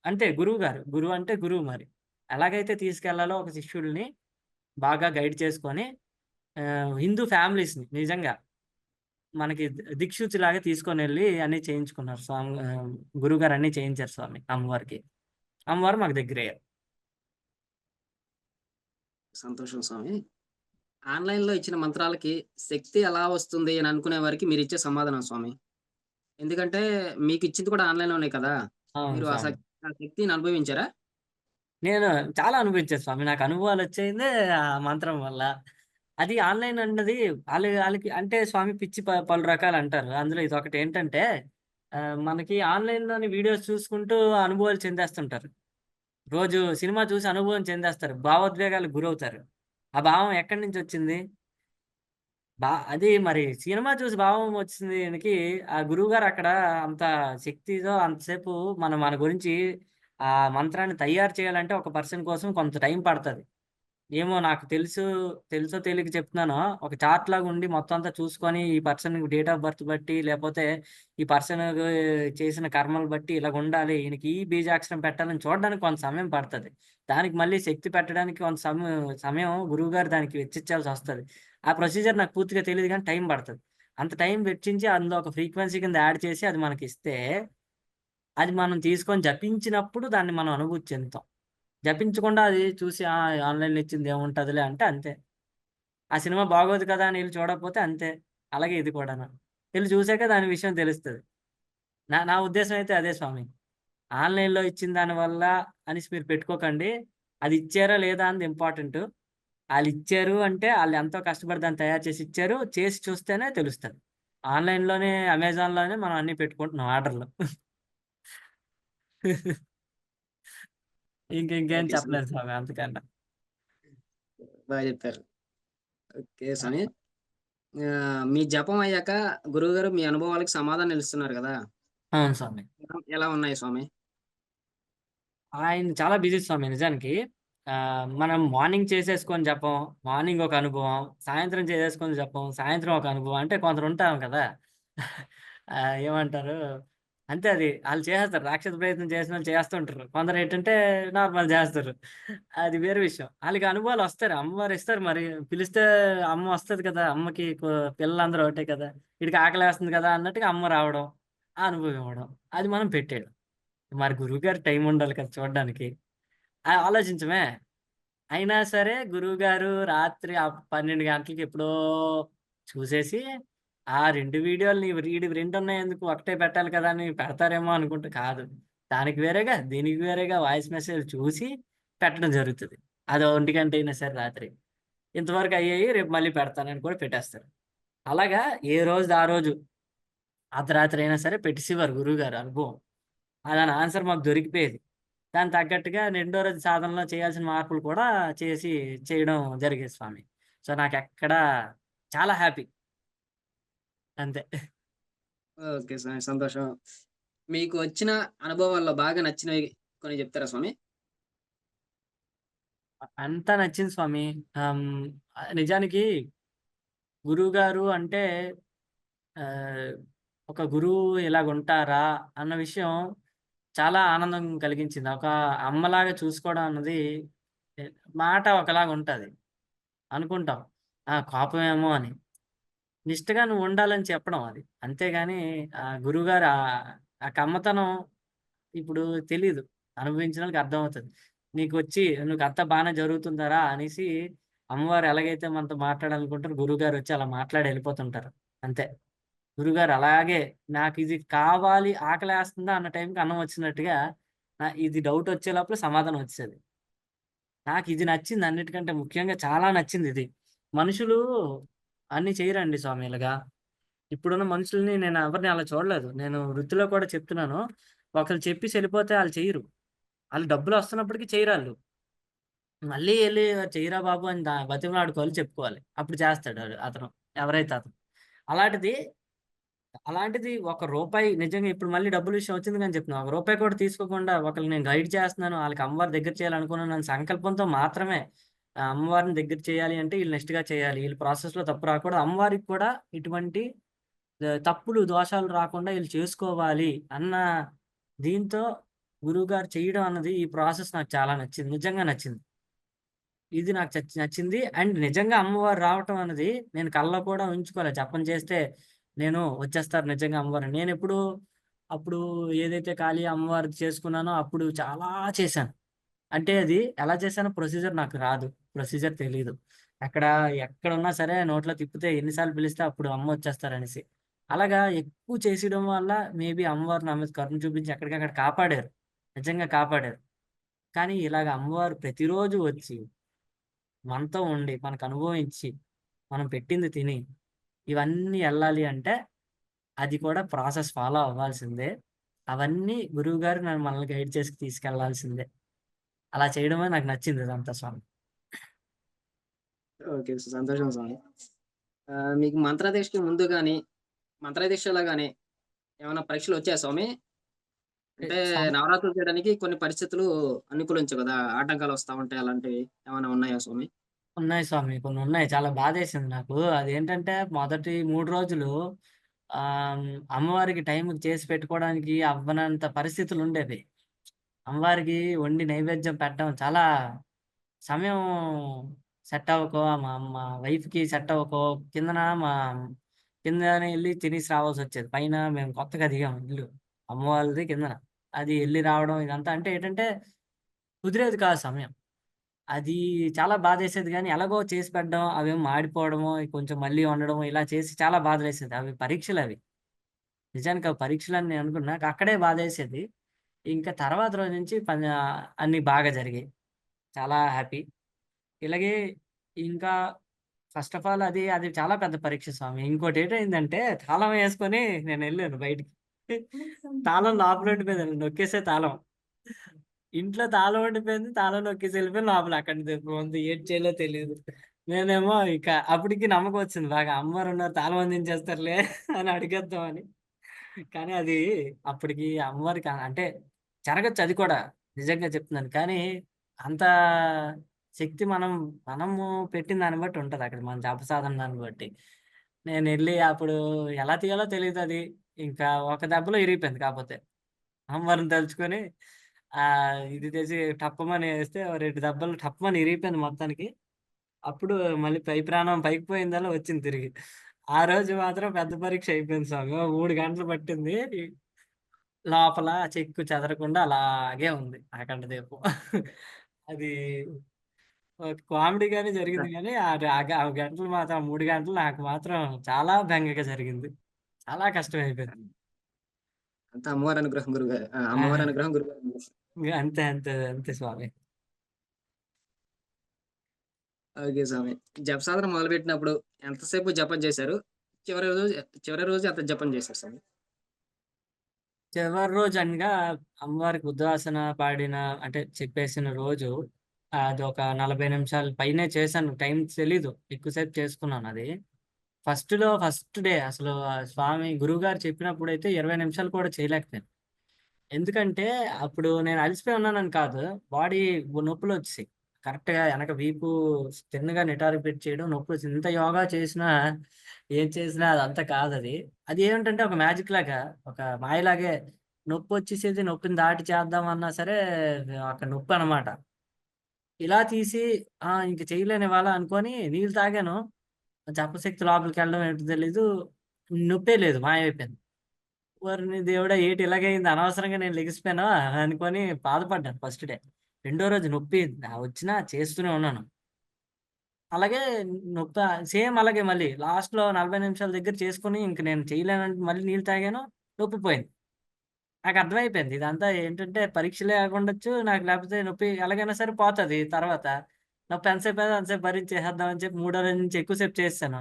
అంతే గురువుగారు. గురువు అంటే గురువు మరి. ఎలాగైతే తీసుకెళ్లాలో ఒక శిష్యుడిని బాగా గైడ్ చేసుకొని హిందూ ఫ్యామిలీస్‌ని నిజంగా మనకి దిక్సూచిలాగా తీసుకొని వెళ్ళి అన్ని చేయించుకున్నారు స్వామి. గురువుగారు అన్ని చేయించారు స్వామి అమ్మవారికి. అమ్మవారు మాకు దగ్గరయ్యారు. సంతోషం స్వామి. ఆన్‌లైన్‌లో ఇచ్చిన మంత్రాలకి శక్తి ఎలా వస్తుంది అని అనుకునే వారికి మీరిచ్చే సమాధానం స్వామి. ఎందుకంటే మీకిచ్చింది కూడా ఆన్‌లైన్‌లోనే కదా! అవును మీరు స్వామి. ఆ శక్తిని అనుభవించారా? నేను చాలా అనుభవించాను స్వామి. నాకు అనుభవాలు వచ్చేయిందే ఆ మంత్రం వల్ల. అది ఆన్‌లైన్ అన్నది ఆళ్ళకి అంటే స్వామి పిచ్చి పలు రకాలు అంటారు. అందులో ఇదొకటి ఏంటంటే మనకి ఆన్‌లైన్‌లోని వీడియోస్ చూసుకుంటూ అనుభవాలు చెందేస్తుంటారు. రోజు సినిమా చూసి అనుభవం చెందేస్తారు. భావోద్వేగాలకు గురవుతారు. ఆ భావం ఎక్కడి నుంచొచ్చింది? అది మరి సినిమా చూసి భావం వచ్చింది ఈయనకి. ఆ గురువుగారు అక్కడ అంత శక్తితో అంతసేపు మన గురించి ఆ మంత్రాన్ని తయారు చేయాలంటే ఒక పర్సన్ కోసం కొంత టైం పడతది. ఏమో నాకు తెలుసో తెలియక చెప్తున్నానో, ఒక చార్ట్ లాగుండి మొత్తం అంతా చూసుకొని, ఈ పర్సన్ డేట్ ఆఫ్ బర్త్ బట్టి, లేపోతే ఈ పర్సన్‌కి చేసిన కర్మలు బట్టి ఇలాగుండాలి. ఈయనకి ఈ బీజాక్షరం పెట్టాలని చూడడానికి కొంత సమయం పడతది. దానికి మళ్ళీ శక్తి పెట్టడానికి కొంత సమయం గురువుగారు దానికి వెచ్చించాల్సొస్తది. ఆ ప్రొసీజర్ నాకు పూర్తిగా తెలీదు గానీ టైం పడతది. అంత టైం వెచ్చించి అందులో ఒక ఫ్రీక్వెన్సీ కింద యాడ్ చేసి అది మనకిస్తే, అది మనం తీసుకొని జపించినప్పుడు దాన్ని మనం అనుభూతి చెందుతాం. జపించకుండా అది చూసి ఆన్‌లైన్‌లో ఇచ్చింది ఏముంటదిలే అంటే అంతే. ఆ సినిమా బాగోదు కదా! అని ఎళ్లి చూడకపోతే అంతే. అలాగే ఇది కూడాను. ఎళ్లి చూసాక దాని విషయం తెలుస్తది. నా నా ఉద్దేశ్యం అయితే అదే స్వామి. ఆన్‌లైన్‌లో ఇచ్చిన దాని వల్ల అనేసి మీరు పెట్టుకోకండి. అది ఇచ్చారా లేదా అన్నది ఇంపార్టెంటు. ఆళ్ళిచ్చారు అంటే ఆళ్ళెంతో కష్టపడి దాన్ని తయారు చేసి ఇచ్చారు. చేసి చూస్తేనే తెలుస్తది. ఆన్‌లైన్‌లోనే అమెజాన్‌లోనే మనం అన్నీ పెట్టుకుంటున్నాం ఆర్డర్‌లు. ఇంకేం ఓకే స్వామి. చెప్పలేను స్వామి అంతకన్నా. బాగా చెప్పారు. ఓకే స్వామి. మీ జపం అయ్యాక గురువుగారు మీ అనుభవాలకి సమాధానాలు ఇస్తున్నారు గదా! అవును స్వామి. ఎలా ఉన్నాయి స్వామి? ఆయన చాలా బిజీ స్వామి నిజానికి. మనం మార్నింగ్ చేసేసుకొని జపం, మార్నింగ్ ఒక అనుభవం, సాయంత్రం చేసేసుకొని జపం, సాయంత్రం ఒక అనుభవం. అంటే కొందరుంటాం కదా! ఏమంటారు? అంతే అది. ఆళ్ళు చేసేస్తారు. రాక్షస ప్రయత్నం చేసినోళ్ళు చేస్తుంటారు. కొందరేంటంటే నార్మల్ జేస్తారు. అది వేరే విషయం. ఆళ్ళకి అనుభవాలొస్తాయి. అమ్మవారు ఇస్తారు మరి. పిలిస్తే అమ్మ వస్తది కదా! అమ్మకి పిల్లలందరూ ఒకటే కదా! ఈడికి ఆకలేస్తుంది కదా! అన్నట్టుగా అమ్మ రావడం, ఆ అనుభవం ఇవ్వడం. అది మనం పెట్టేయడం. మరి గురువుగారు టైం ఉండాలి కదా చూడడానికి. ఆలోచించమే. అయినా సరే గురువుగారు రాత్రి 12 గంటలకి ఎప్పుడో చూసేసి, ఆ 2 వీడియోలని ఈడివి 2 ఉన్నాయెందుకు ఒకటే పెట్టాలి కదా! అని పెడతారేమో అనుకుంటే కాదు. దానికి వేరేగా, దీనికి వేరేగా వాయిస్ మెసేజ్‌లు చూసి పెట్టడం జరుగుతది. అది 1 గంట అయినా సరే రాత్రి. ఇంతవరకు అయ్యాయి రేపు మళ్ళీ పెడతానని కూడా పెట్టేస్తారు. అలాగా ఏ రోజుది ఆ రోజు అర్ధరాత్రి అయినా సరే పెట్టేసేవారు గురువుగారు అనుభవం. దాని ఆన్సర్ మాకు దొరికిపోయేది. దానికి తగ్గట్టుగా రెండో రోజు సాధనలో చేయాల్సిన మార్పులు కూడా చేయడం జరిగేది స్వామి. సో, నాకెక్కడ చాలా హ్యాపీ అంతే. ఓకే స్వామి. సంతోషం. మీకు వచ్చిన అనుభవాల్లో బాగా నచ్చినవి కొన్ని చెప్తారా స్వామి? అంతా నచ్చింది స్వామి. నిజానికి గురువుగారు అంటే ఆహ్, ఒక గురువు ఇలాగుంటారా అన్న విషయం చాలా ఆనందం కలిగించింది. ఒక అమ్మలాగా చూసుకోవడం అన్నది ఎ మాట ఒకలాగుంటది. అనుకుంటాం. కోపమేమో అని. నిష్టగా నువ్వుండాలని చెప్పడం అది. అంతేగాని గురువుగారు ఆ కమ్మతనం ఇప్పుడు తెలీదు. అనుభవించినోళ్ళకి అర్థమవుతది. నీకంతా బానే జరుగుతుందారా అనేసి అమ్మవారు ఎలాగైతే మనతో మాట్లాడాలనుకుంటారో గురువుగారొచ్చి అలా మాట్లాడి ఎళ్ళిపోతుంటారు. అంతే. గురువుగారు అలాగే నాకిది కావాలి ఆకలేస్తుందా అన్న టైంకి అన్నం వచ్చినట్టుగా ఇది డౌటొచ్చే లోపల సమాధానం వచ్చేసేది. నాకిది నచ్చింది అన్నిటికంటే ముఖ్యంగా చాలా నచ్చిందిది. మనుషులు అన్నీ చెయ్యరండి స్వామి ఇలాగా. ఇప్పుడున్న మనుషుల్ని నేను ఎవరిని అలా చూడలేదు. నేను వృత్తిలో కూడా చెప్తున్నాను. ఒకళ్ళు చెప్పేసి ఎళ్ళిపోతే ఆళ్ళు చెయ్యరు. ఆళ్ళు డబ్బులొస్తున్నప్పటికి చెయ్యరాళ్ళు. మళ్ళీ ఎళ్లి చెయ్యరా బాబు అని బతిమలాడుకోవాలి, చెప్పుకోవాలి. అప్పుడు చేస్తాడు అతను. ఎవరైతే అతను. అలాంటిది అలాంటిది ఒక రూపాయి నిజంగా ఇప్పుడు మళ్ళీ డబ్బుల విషయం వచ్చింది గాని చెప్తున్నా. ఒక రూపాయి కూడా తీసుకోకుండా ఒకళ్ళని నేను గైడ్ చేస్తున్నాను. ఆళ్ళకి అమ్మవారి దగ్గర చేయాలనుకున్నానని సంకల్పంతో మాత్రమే అమ్మవారిని దగ్గర చేయాలి అంటే ఈళ్ళు నిష్టగా చేయాలి. ఈళ్ళ ప్రాసెస్‌లో తప్పు రాకూడదు. అమ్మవారికి కూడా ఇటువంటి తప్పులు, దోషాలు రాకుండా ఈళ్ళు చేసుకోవాలి అన్న దీంతో గురువుగారు చేయడం అన్నది ఈ ప్రాసెస్ నాకు చాలా నచ్చింది. నిజంగా నచ్చింది. ఇది నాకు నచ్చింది. అండ్ నిజంగా అమ్మవారు రావటం అన్నది నేను కల్లో కూడా ఊహించుకోలే. జపం చేస్తే నేను వచ్చేస్తారు నిజంగా అమ్మవారు. నేనెప్పుడు అప్పుడు ఏదైతే ఖాళీ అమ్మవారిది చేసుకున్నానో అప్పుడు చాలా చేశాను. అంటే అది ఎలా చేశానో ప్రొసీజర్ నాకు రాదు. ప్రొసీజర్ తెలీదు. అక్కడ ఎక్కడున్నా సరే నోట్లో తిప్పితే ఎన్ని సార్లు పిలిస్తే అప్పుడు అమ్మొచ్చేస్తారనేసి. అలాగా ఎక్కువ చేసేయడం వల్ల మేబీ అమ్మవారు నా మీద కరుణ చూపించి ఎక్కడికక్కడ కాపాడారు. నిజంగా కాపాడారు. కానీ ఇలాగ అమ్మవారు ప్రతిరోజు వచ్చి మనతో ఉండి, మనకు అనుభవించి, మనం పెట్టింది తిని, ఇవన్నీ ఎళ్ళాలి అంటే అది కూడా ప్రాసెస్ ఫాలో అవ్వాల్సిందే. అవన్నీ గురువుగారు మనల్ని గైడ్ చేసి తీసుకెళ్లాల్సిందే. అలా చేయడమే నాకు నచ్చింది ఇదంతా స్వామి. ఓకే. సంతోషం స్వామి. మీకు మంత్రదీక్షకి ముందు గాని, మంత్రదీక్షలో గాని ఏమన్నా పరీక్షలొచ్చాయా స్వామి? ఎ అంటే సం నవరాత్రులు చేయడానికి కొన్ని పరిస్థితులు అనుకూలించవు గదా! ఆటంకాలొస్తా ఉంటాయి. అలాంటివి ఏమైనా ఉన్నాయా స్వామి? ఉన్నాయి స్వామి. కొన్నున్నాయి. చాలా బాధేసింది నాకు. అదేంటంటే మొదటి 3 రోజులు అమ్మవారికి టైంకి చేసి పెట్టుకోవడానికి అవ్వనంత పరిస్థితులుండేవి. అమ్మవారికి వండి నైవేద్యం పెట్టడం చాలా సమయం సెట్ అవ్వకో, మా వైఫ్‌కి సెట్ అవ్వకో, కిందనే ఎళ్లి తినేసి రావాల్సొచ్చేది. పైన మేము కొత్తగా దిగాం ఇల్లు. అమ్మ వాళ్ళది కిందన. అది ఎళ్లి రావడం ఇదంతా అంటే ఏంటంటే, కుదిరేది కాదు సమయం. అది చాలా బాధేసేది గానీ, ఎలాగో చేసి పెట్టడం, అవేమో మాడిపోవడమో, కొంచెం మళ్ళీ వండడమో ఇలా చేసి చాలా బాధలేసేది. అవి పరీక్షలవి. నిజానికి అవి పరీక్షలని నేను అనుకున్నా. అక్కడే బాధేసేది. ఇంకా తర్వాత రోజు నుంచి అన్నీ బాగా జరిగాయి. చాలా హ్యాపీ. ఇలాగే ఇంకా ఫస్ట్ ఆఫ్ ఆల్ అది చాలా పెద్ద పరీక్ష స్వామి. ఇంకోటేటయిందంటే తాళం యేసుకొని నేనెళ్ళాను బయటికి. తాళం లోపల ఉండిపోయిందండి. నొక్కేసే తాళం. ఇంట్లో తాళం ఉండిపోయింది. తాళం నొక్కేసి ఎళ్ళిపోయాను లోపల. అక్కడ ఉంది. ఏటి చేయాలో తెలీదు. నేనేమో ఇక అప్పటికి నమ్మకమొచ్చింది బాగా. అమ్మవారున్నారు తాళం అందించేస్తారులే అని అడిగేద్దామని. కానీ అది అప్పటికి అమ్మవారికి అంటే జరగొచ్చు అది కూడా. నిజంగా చెప్తున్నాను. కానీ అంత శక్తి మనము పెట్టిన దాన్ని బట్టి ఉంటది అక్కడ. మన జపసాధన దాన్ని బట్టి. నేనెళ్ళి అప్పుడు ఎలా తీయాలో తెలీదది. ఇంకా ఒక దెబ్బలో ఇరిగిపోయింది కాపోతే. అమ్మవారిని తలుచుకొని ఇది తెచ్చి టప్పమని ఏస్తే ఓ 2 దెబ్బలు టప్పమని ఇరిగిపోయింది మొత్తానికి. అప్పుడు మళ్ళీ ప్రాణం పైకి పోయిందల్లా వచ్చింది తిరిగి. ఆ రోజు మాత్రం పెద్ద పరీక్ష అయిపోయింది స్వామి. ఓ 3 గంటలు పట్టింది. లోపల చెక్కు చెదరకుండా అలాగే ఉంది అఖండ దీపం. అది ఒక కామెడీగానే జరిగింది గానీ, ఆ గంటలు మాత్రం 3 గంటలు నాకు మాత్రం చాలా బెంగగా జరిగింది. చాలా కష్టమైపోయింది. అంతా అమ్మవారి అనుగ్రహం అమ్మవారి ఆ! అనుగ్రహం గురుగారి అనుగ్రహం. అంతే స్వామి. ఓకే స్వామి. జపసాధన మొదలుపెట్టినప్పుడు ఎంతసేపు జపం చేశారు? చివరి రోజు చివరి రోజు ఎంత జపం చేశారు స్వామి? చివరి రోజు అనగా అమ్మవారికి ఉద్వాసన పాడిన అంటే చెప్పేసిన రోజు అదొక 40 నిమిషాలు పైనే చేశాను. టైం తెలీదు. ఎక్కువసేపు చేసుకున్నానది. ఫస్ట్ డే అసలు స్వామి గురువుగారు చెప్పినప్పుడైతే 20 నిమిషాలు కూడా చేయలేకపోయాను. ఎందుకంటే అప్పుడు నేను అలసిపోయి ఉన్నానని కాదు. బాడీ నొప్పులొచ్చేసాయి. కరెక్ట్‌గా ఎనక వీపు తిన్నగా నిటారుగా పెట్టి చేయడం నొప్పొచ్చింది. ఇంత యోగా చేసినా, ఏం చేసినా అదంతా కాదది. అది ఏమిటంటే ఒక మ్యాజిక్ లాగా, ఒక మాయలాగే నొప్పొచ్చేసేది. నొప్పిని దాటి చేద్దామన్నా సరే అక్కడ నొప్పనమాట. ఇలా తీసి ఇంక చేయలేను ఇవాళ అనుకోని నీళ్ళు తాగాను. జపశక్తి లోపలికెళ్ళడం ఏంటో తెలీదు. నొప్పే లేదు. మాయమైపోయింది. ఓరిని దేవుడా! ఏటి ఇలాగయింది అనవసరంగా నేను లెగిసిపోయానా అనుకోని బాధపడ్డాను ఫస్ట్ డే. రెండో రోజు నొప్పి వచ్చినా చేస్తూనే ఉన్నాను. అలాగే సేమ్ అలాగే మళ్ళీ లాస్ట్‌లో 40 నిమిషాల దగ్గర చేసుకొని ఇంక నేను చేయలేనని మళ్ళీ నీళ్ళు తాగాను. నొప్పి పోయింది. నాకర్థమైపోయింది. ఇదంతా ఏంటంటే పరీక్షలే ఆగుండొచ్చు. నాకు లేపోతే నొప్పి ఎలాగైనా సరే పోతది తర్వాత. నొప్పి ఎంతసేపయితే అంతసేపు భరించేసేద్దాం అని చెప్పి మూడో రోజు నుంచి ఎక్కువ సేపు చేసేసాను.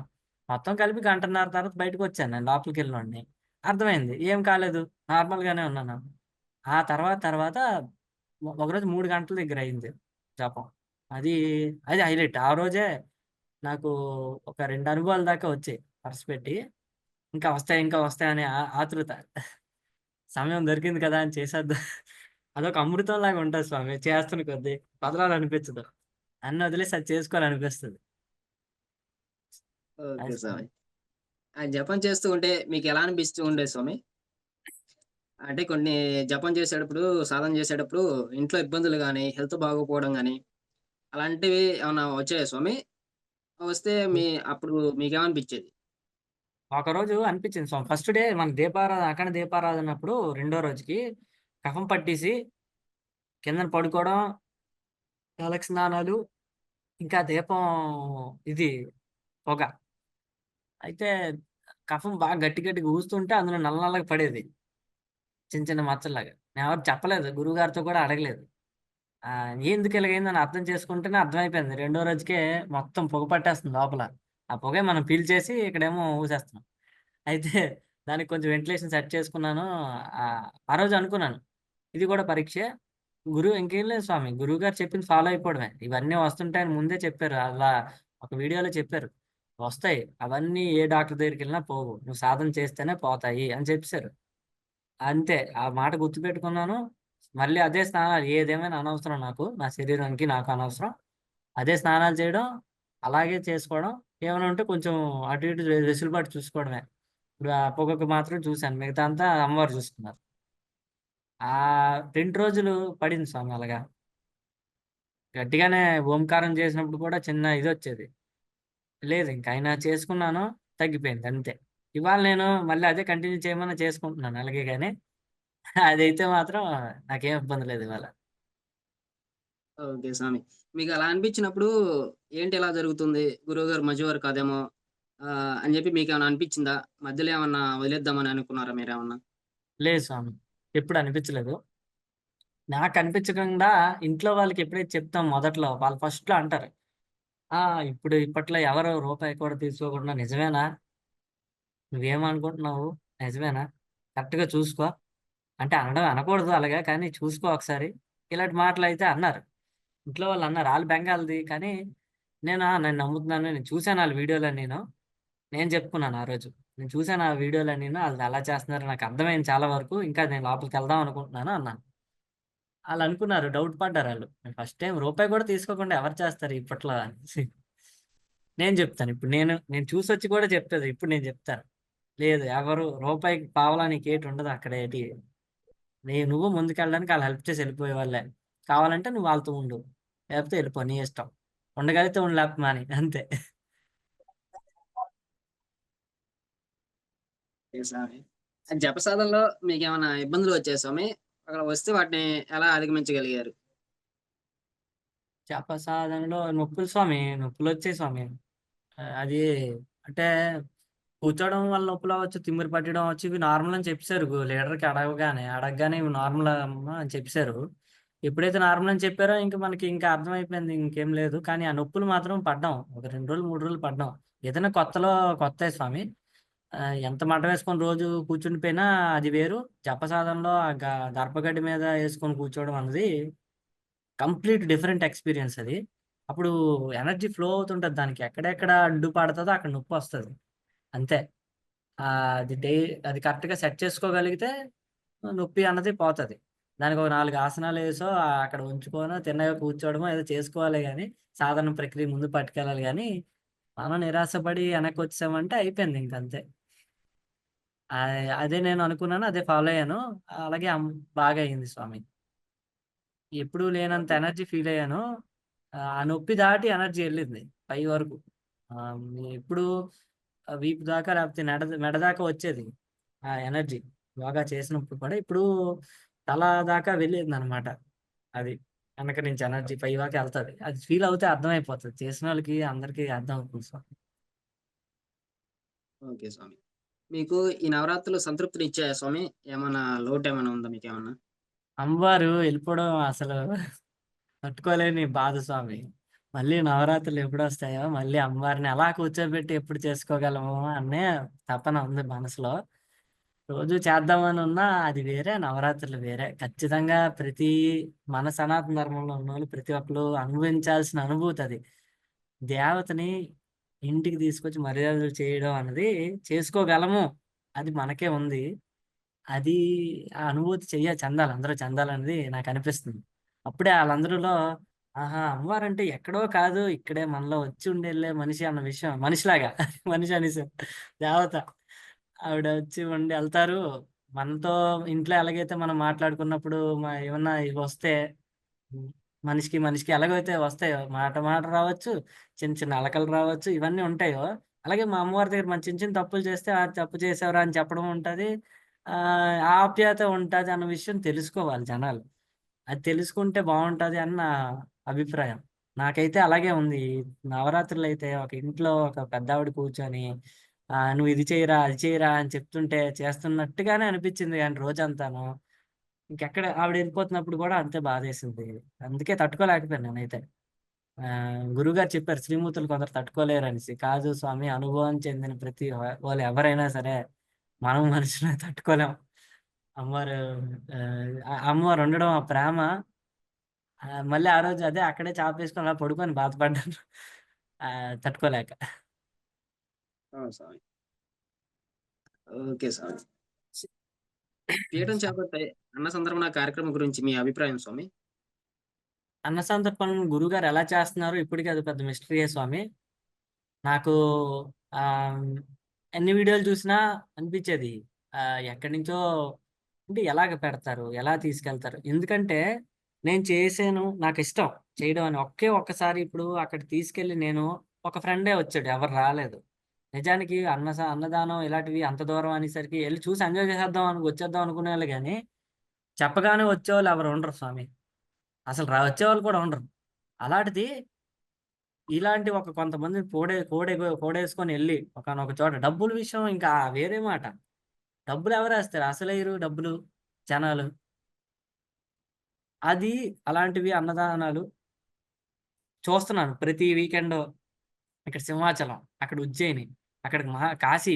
మొత్తం కలిపి గంటన్నర తర్వాత బయటకొచ్చాను నేను లోపలికెళ్ళినోడిని. అర్థమైంది. ఏం కాలేదు. నార్మల్‌గానే ఉన్నాను. ఆ తర్వాత ఒకరోజు 3 గంటల దగ్గరయింది జపం. అది, అది హైలైట్. ఆ రోజే నాకు ఒక 2 అనుభవాల దాకా వచ్చాయి వరుస పెట్టి. ఇంకా వస్తాయనే ఆతృత. సమయం దొరికింది కదా! అని చేసేద్దాం. అదొక అమృతంలాగా ఉంటది స్వామి. చేస్తున్న కొద్దీ వదలాలనిపించదు. అన్నీ వదిలేసి అది చేసుకోవాలనిపిస్తది. ఓకే అది స్వామి. స్వామి. ఆ జపం చేస్తూ ఉంటే మీకెలా అనిపిస్తూ ఉండేది స్వామి? అంటే కొన్ని జపం చేసేటప్పుడు, సాధన చేసేటప్పుడు ఇంట్లో ఇబ్బందులు గాని, హెల్త్ బాగోకపోవడం గాని, అలాంటివి ఏమన్నా వచ్చాయా స్వామి? వస్తే హ్మ్. అప్పుడు మీకేమనిపిచ్చేది? ఒకరోజు అనిపించింది స్వామి. ఫస్ట్ డే మన దీపారాధన అఖండ దీపారాధన అప్పుడు రెండో రోజుకి కఫం పట్టేసి కిందన పడుకోవడం, తలకి స్నానాలు, ఇంకా దీపం ఇది పొగ. అయితే కఫం బాగా గట్టి గట్టిగా ఊస్తుంటే అందులో నల్ల నల్లగా పడేది. చిన్న చిన్న మచ్చల్లాగా. నేనెవరు చెప్పలేదు. గురువుగారితో కూడా అడగలేదు. ఎందుకు ఇలాగైందని అర్థం చేసుకుంటేనే అర్థమైపోయింది. రెండో రోజుకే మొత్తం పొగ పట్టేస్తుంది లోపల. ఆ పొగే మనం పీల్చేసి ఇక్కడేమో ఊసేస్తున్నాం. అయితే దానికి కొంచెం వెంటిలేషన్ సెట్ చేసుకున్నాను. ఆ రోజు అనుకున్నాను. ఇది కూడా పరీక్షే. ఇంకేం లేదు స్వామి. గురువుగారు చెప్పింది ఫాలో అయిపోవడమే. ఇవన్నీ వస్తుంటాయని ముందే చెప్పారు. అలా ఒక వీడియోలో చెప్పారు. వస్తాయి. అవన్నీ ఏ డాక్టర్ దగ్గరికెళ్ళినా పోవు. నువ్వు సాధన చేస్తేనే పోతాయి అని చెప్పేసారు. అంతే. ఆ మాట గుర్తుపెట్టుకున్నాను. మళ్ళీ అదే స్నానాలు ఏదేమైనా అనవసరం నాకు. నా శరీరానికి నాకు అనవసరం. అదే స్నానాలు చేయడం, అలాగే చేసుకోవడం. ఏమైనా ఉంటే కొంచెం అటు ఇటు వెసులుబాటు చూసుకోవడమే. ఇప్పుడు ఆ పొగకు మాత్రం చూశాను. మిగతా అంతా అమ్మవారు చూసుకున్నారు. 2 రోజులు పడింది స్వామి అలాగా. గట్టిగానే ఓంకారం చేసినప్పుడు కూడా చిన్న ఇదొచ్చేది. లేదు ఇంక అయినా చేసుకున్నాను. తగ్గిపోయింది అంతే. ఇవాళ నేను మళ్ళీ అదే కంటిన్యూ చేయమని చేసుకుంటున్నాను అలాగే గాని అదైతే మాత్రం నాకేం ఇబ్బంది లేదు ఇవాళ. ఓకే స్వామి. మీకలా అనిపించినప్పుడు ఏంటి ఇలా జరుగుతుంది? గురువుగారు మంచివారు కాదేమో అని చెప్పి మీకేమైనా అనిపించిందా? మధ్యలో ఏమన్నా వదిలేద్దామని అనుకున్నారా మీరేమన్నా? లేదు స్వామి. ఎప్పుడు అనిపించలేదు. నాకు అనిపించకుండా ఇంట్లో వాళ్ళకి ఎప్పుడైతే చెప్తాం మొదట్లో వాళ్ళు ఫస్ట్‌లో అంటారు. "ఆ! ఇప్పట్లో ఎవరు రూపాయి కూడా తీసుకోకుండా నిజమేనా? నువ్వేమనుకుంటున్నావు? నిజమేనా? కరెక్ట్‌గా చూసుకో." అంటే అనకూడదు అలాగా కానీ చూసుకో ఒకసారి. ఇలాంటి మాటలైతే అన్నారు. ఇంట్లో వాళ్ళన్నారు. ఆళ్ళ బెంగ ఆళ్ళది. కానీ నేను నమ్ముతున్నాను. నేను చూసాను ఆళ్ళ వీడియోలన్నీను. నేను చెప్పుకున్నాను ఆ రోజు. నేను చూసాను ఆ వీడియోలన్నీను. ఆళ్ళు ఎలా చేస్తున్నారో నాకు అర్థమైంది చాలా వరకు. ఇంకా నేను లోపలికెళ్దాం అనుకుంటున్నాను అన్నాను. ఆళ్ళనుకున్నారు. డౌట్ పడ్డారాళ్ళు. ఫస్ట్ టైమ్ రూపాయి కూడా తీసుకోకుండా ఎవరు చేస్తారు ఇప్పట్లో అనేసి. నేను చెప్తాను. ఇప్పుడు నేను చూసొచ్చి కూడా చెప్తాను. ఇప్పుడు నేను చెప్తాను. లేదు ఎవరు రూపాయికి పావలా నీకేటుండదు అక్కడేటి. నువ్వు ముందుకెళ్ళడానికి ఆళ్ళు హెల్ప్ చేసి ఎళ్ళిపోయేవాళ్ళే. కావాలంటే నువ్వు వాళ్ళతో ఉండు. లేకపోతే ఎళ్ళిపో నీ ఇష్టం. ఉండగలిగితే ఉండు లేకపోతే మానేయి అంతే. ఓకే స్వామి. జప సాధనలో మీకేమన్నా ఇబ్బందులొచ్చాయా స్వామి? అక్కడ వస్తే వాటిని ఎలా అధిగమించగలిగారు? జపసాధనలో నొప్పులు స్వామి. నొప్పులొచ్చాయి స్వామి. అది అంటే కూర్చోవడం వల్ల నొప్పులవ్వచ్చు, తిమ్మిరి పట్టడం అవ్వచ్చు. ఇవి నార్మల్ అని చెప్పేసారు లీడర్‌కి అడగగానే ఇవి నార్మల్ అమ్మా అని చెప్పేసారు. ఎప్పుడైతే నార్మల్ అని చెప్పారో ఇంక మనకి ఇంకా అర్థమైపోయింది ఇంకేం లేదు. కానీ ఆ నొప్పులు మాత్రం పడ్డాం. ఒక 2 రోజులు, 3 రోజులు పడ్డాం. ఏదైనా కొత్తే స్వామి. ఎంత మంటం వేసుకొని రోజు కూర్చుండిపోయినా అది వేరు. జపసాధనలో ఆ దర్భగడ్డి మీద యేసుకొని కూర్చోవడం అన్నది కంప్లీట్ డిఫరెంట్ ఎక్స్‌పీరియన్స్ అది. అప్పుడు ఎనర్జీ ఫ్లో అవుతుంటది దానికి. ఎక్కడెక్కడ అడ్డు పడతదో అక్కడ నొప్పొస్తది. అంతే. అది అది కరెక్ట్‌గా సెట్ చేసుకోగలిగితే నొప్పి అన్నది పోతది. దానికి ఒక 4 ఆసనాలేసో అక్కడ ఉంచుకోనో తిన్నగా కూర్చోవడమో ఏదో చేసుకోవాలే గాని, సాధన ప్రక్రియ ముందుకు పట్టుకెళ్ళాలి గాని, మనం నిరాశపడి వెనక్కొచ్చేసామంటే అయిపోయింది ఇంకంతే. అదే నేను అనుకున్నాను. అదే ఫాలో అయ్యాను. అలాగే బాగా అయింది స్వామి. ఎప్పుడూ లేనంత ఓకే. ఎనర్జీ ఫీలయ్యాను. ఆ నొప్పి దాటి ఎనర్జీ ఎళ్ళింది పై వరకు. ఎప్పుడు వీపు దాకా లేకపోతే మెడ దాకా వచ్చేది ఆ ఎనర్జీ. యోగా చేసినప్పుడు కూడా ఇప్పుడు తల దాకా వెళ్ళిందనమాట. అది. వెనక నుంచి ఎనర్జీ పై దాకా ఎళ్తది. అది ఫీల్ అవుతే అర్థమైపోతది. చేసినోళ్ళకి అందరికి అర్థం అవుతుంది సో ఓకే స్వామి. మీకు ఈ నవరాత్రులు సంతృప్తినిచ్చాయా స్వామి? ఏమన్నా లోటేమన్నా ఉందా మీకేమన్నా? అమ్మవారు ఎళ్ళిపోవడం అసలు తట్టుకోలేని బాధ స్వామి. మళ్ళీ నవరాత్రులు ఎప్పుడొస్తాయో, మళ్ళీ అమ్మవారిని అలా కూర్చోబెట్టి ఎప్పుడు చేసుకోగలము అనే తపన ఉంది మనసులో. రోజు చేద్దామనున్నా అది వేరే, నవరాత్రులు వేరే. ఖచ్చితంగా మన సనాతన ధర్మంలో ఉన్నోళ్ళు ప్రతి ఒక్కళ్ళు అనుభవించాల్సిన అనుభూతది. దేవతని ఇంటికి తీసుకొచ్చి మర్యాదలు చేయడం అన్నది చేసుకోగలము. అది మనకే ఉంది. అది ఆ అనుభూతి చెందాలి. అందరూ చెందాలనేది నాకనిపిస్తుంది. అప్పుడే ఆళ్ళందరిలో ఆహా! అమ్మవారంటే ఎక్కడో కాదు, ఇక్కడే మనలో వచ్చి ఉండెళ్ళే మనిషి అన్న విషయం మనిషిలాగా మనిషి అనేసాను. దేవత. ఆవిడ వచ్చి ఉండి ఎళ్తారు. మనతో ఇంట్లో ఎలాగైతే మనం మాట్లాడుకున్నప్పుడు ఏమన్నా ఇవొస్తే హ్మ్. మనిషికి ఎలాగైతే వస్తాయో మాట రావచ్చు, చిన్న చిన్న అలకలు రావచ్చు, ఇవన్నీ ఉంటాయో అలాగే మా అమ్మవారి దగ్గర మనం చిన్న చిన్న తప్పులు చేస్తే, "ఆ! తప్పు చేశావురా" అని చెప్పడం ఉంటది. ఆప్యాయత ఉంటది అన్న విషయం తెలుసుకోవాలి జనాలు. అది తెలుసుకుంటే బావుంటది అని నా అభిప్రాయం. నాకైతే అలాగే ఉంది. ఈ నవరాత్రులైతే ఒక ఇంట్లో ఒక పెద్దావిడ కూర్చొని "నువ్వు ఇది చెయ్యరా, అది చెయ్యరా" అని చెప్తుంటే చేస్తున్నట్టుగానే అనిపిచ్చింది గానీ రోజంతాను. ఇంకెక్కడ ఆవిడెళ్ళిపోతున్నప్పుడు గూడా అంతే బాధేసింది. అందుకే తట్టుకోలేకపోయాను నేనైతే. గురువుగారు చెప్పారు శ్రీమూర్తులు కొందరు తట్టుకోలేరనేసి. కాదు స్వామి అనుభవం చెందిన ప్రతి వాళ్ళు ఎవరైనా సరే, మనం మనుషులమే తట్టుకోలేం. అమ్మవారు అమ్మవారు ఉండడం ఆ ప్రేమ మళ్ళీ ఆ రోజు అదే అక్కడే చాపేసుకొని అలా పడుకొని బాధపడ్డాను. తట్టుకోలేక. అవును స్వామి. ఓకే స్వామి. పీఠం చేపట్టే అన్న సందర్భన కార్యక్రమం గురించి మీ అభిప్రాయం స్వామి? అన్న సంతర్పణ గురువుగారు ఎలా చేస్తున్నారో ఇప్పటికి అది పెద్ద మిస్టరీయే స్వామి. నాకు ఆహ్, ఎన్ని వీడియోలు చూసినా అనిపిచ్చేది. ఎక్కడి నుంచో అంటే ఎలాగ పెడతారు? ఎలా తీసుకెళ్తారు? ఎందుకంటే నేను చేశాను. నాకిష్టం చేయడం అని. ఒక్కసారి ఇప్పుడు అక్కడికి తీసుకెళ్ళి నేను ఒక ఫ్రెండే వచ్చాడు. ఎవరు రాలేదు. నిజానికి అన్నదానం ఇలాంటివి అంత దూరం అనేసరికి ఎళ్లి చూసి ఎంజాయ్ చేసేద్దాం అని వచ్చేద్దాం అనుకునేవాళ్ళు గానీ, చెప్పగానే వచ్చేవాళ్ళు ఎవరు ఉండరు స్వామి. అసలు వచ్చేవాళ్ళు కూడా ఉండరు. అలాంటిది ఇలాంటి ఒక కొంతమందిని కోడేసుకొని ఎళ్లి ఒకానొక చోట డబ్బుల విషయం ఇంకా వేరే మాట. డబ్బులెవరేస్తారు? అసలెయరు డబ్బులు జనాలు. అది అలాంటివి అన్నదానాలు చూస్తున్నాను. ప్రతి వీకెండు ఇక్కడ సింహాచలం, అక్కడ ఉజ్జయిని, అక్కడికి కాశీ,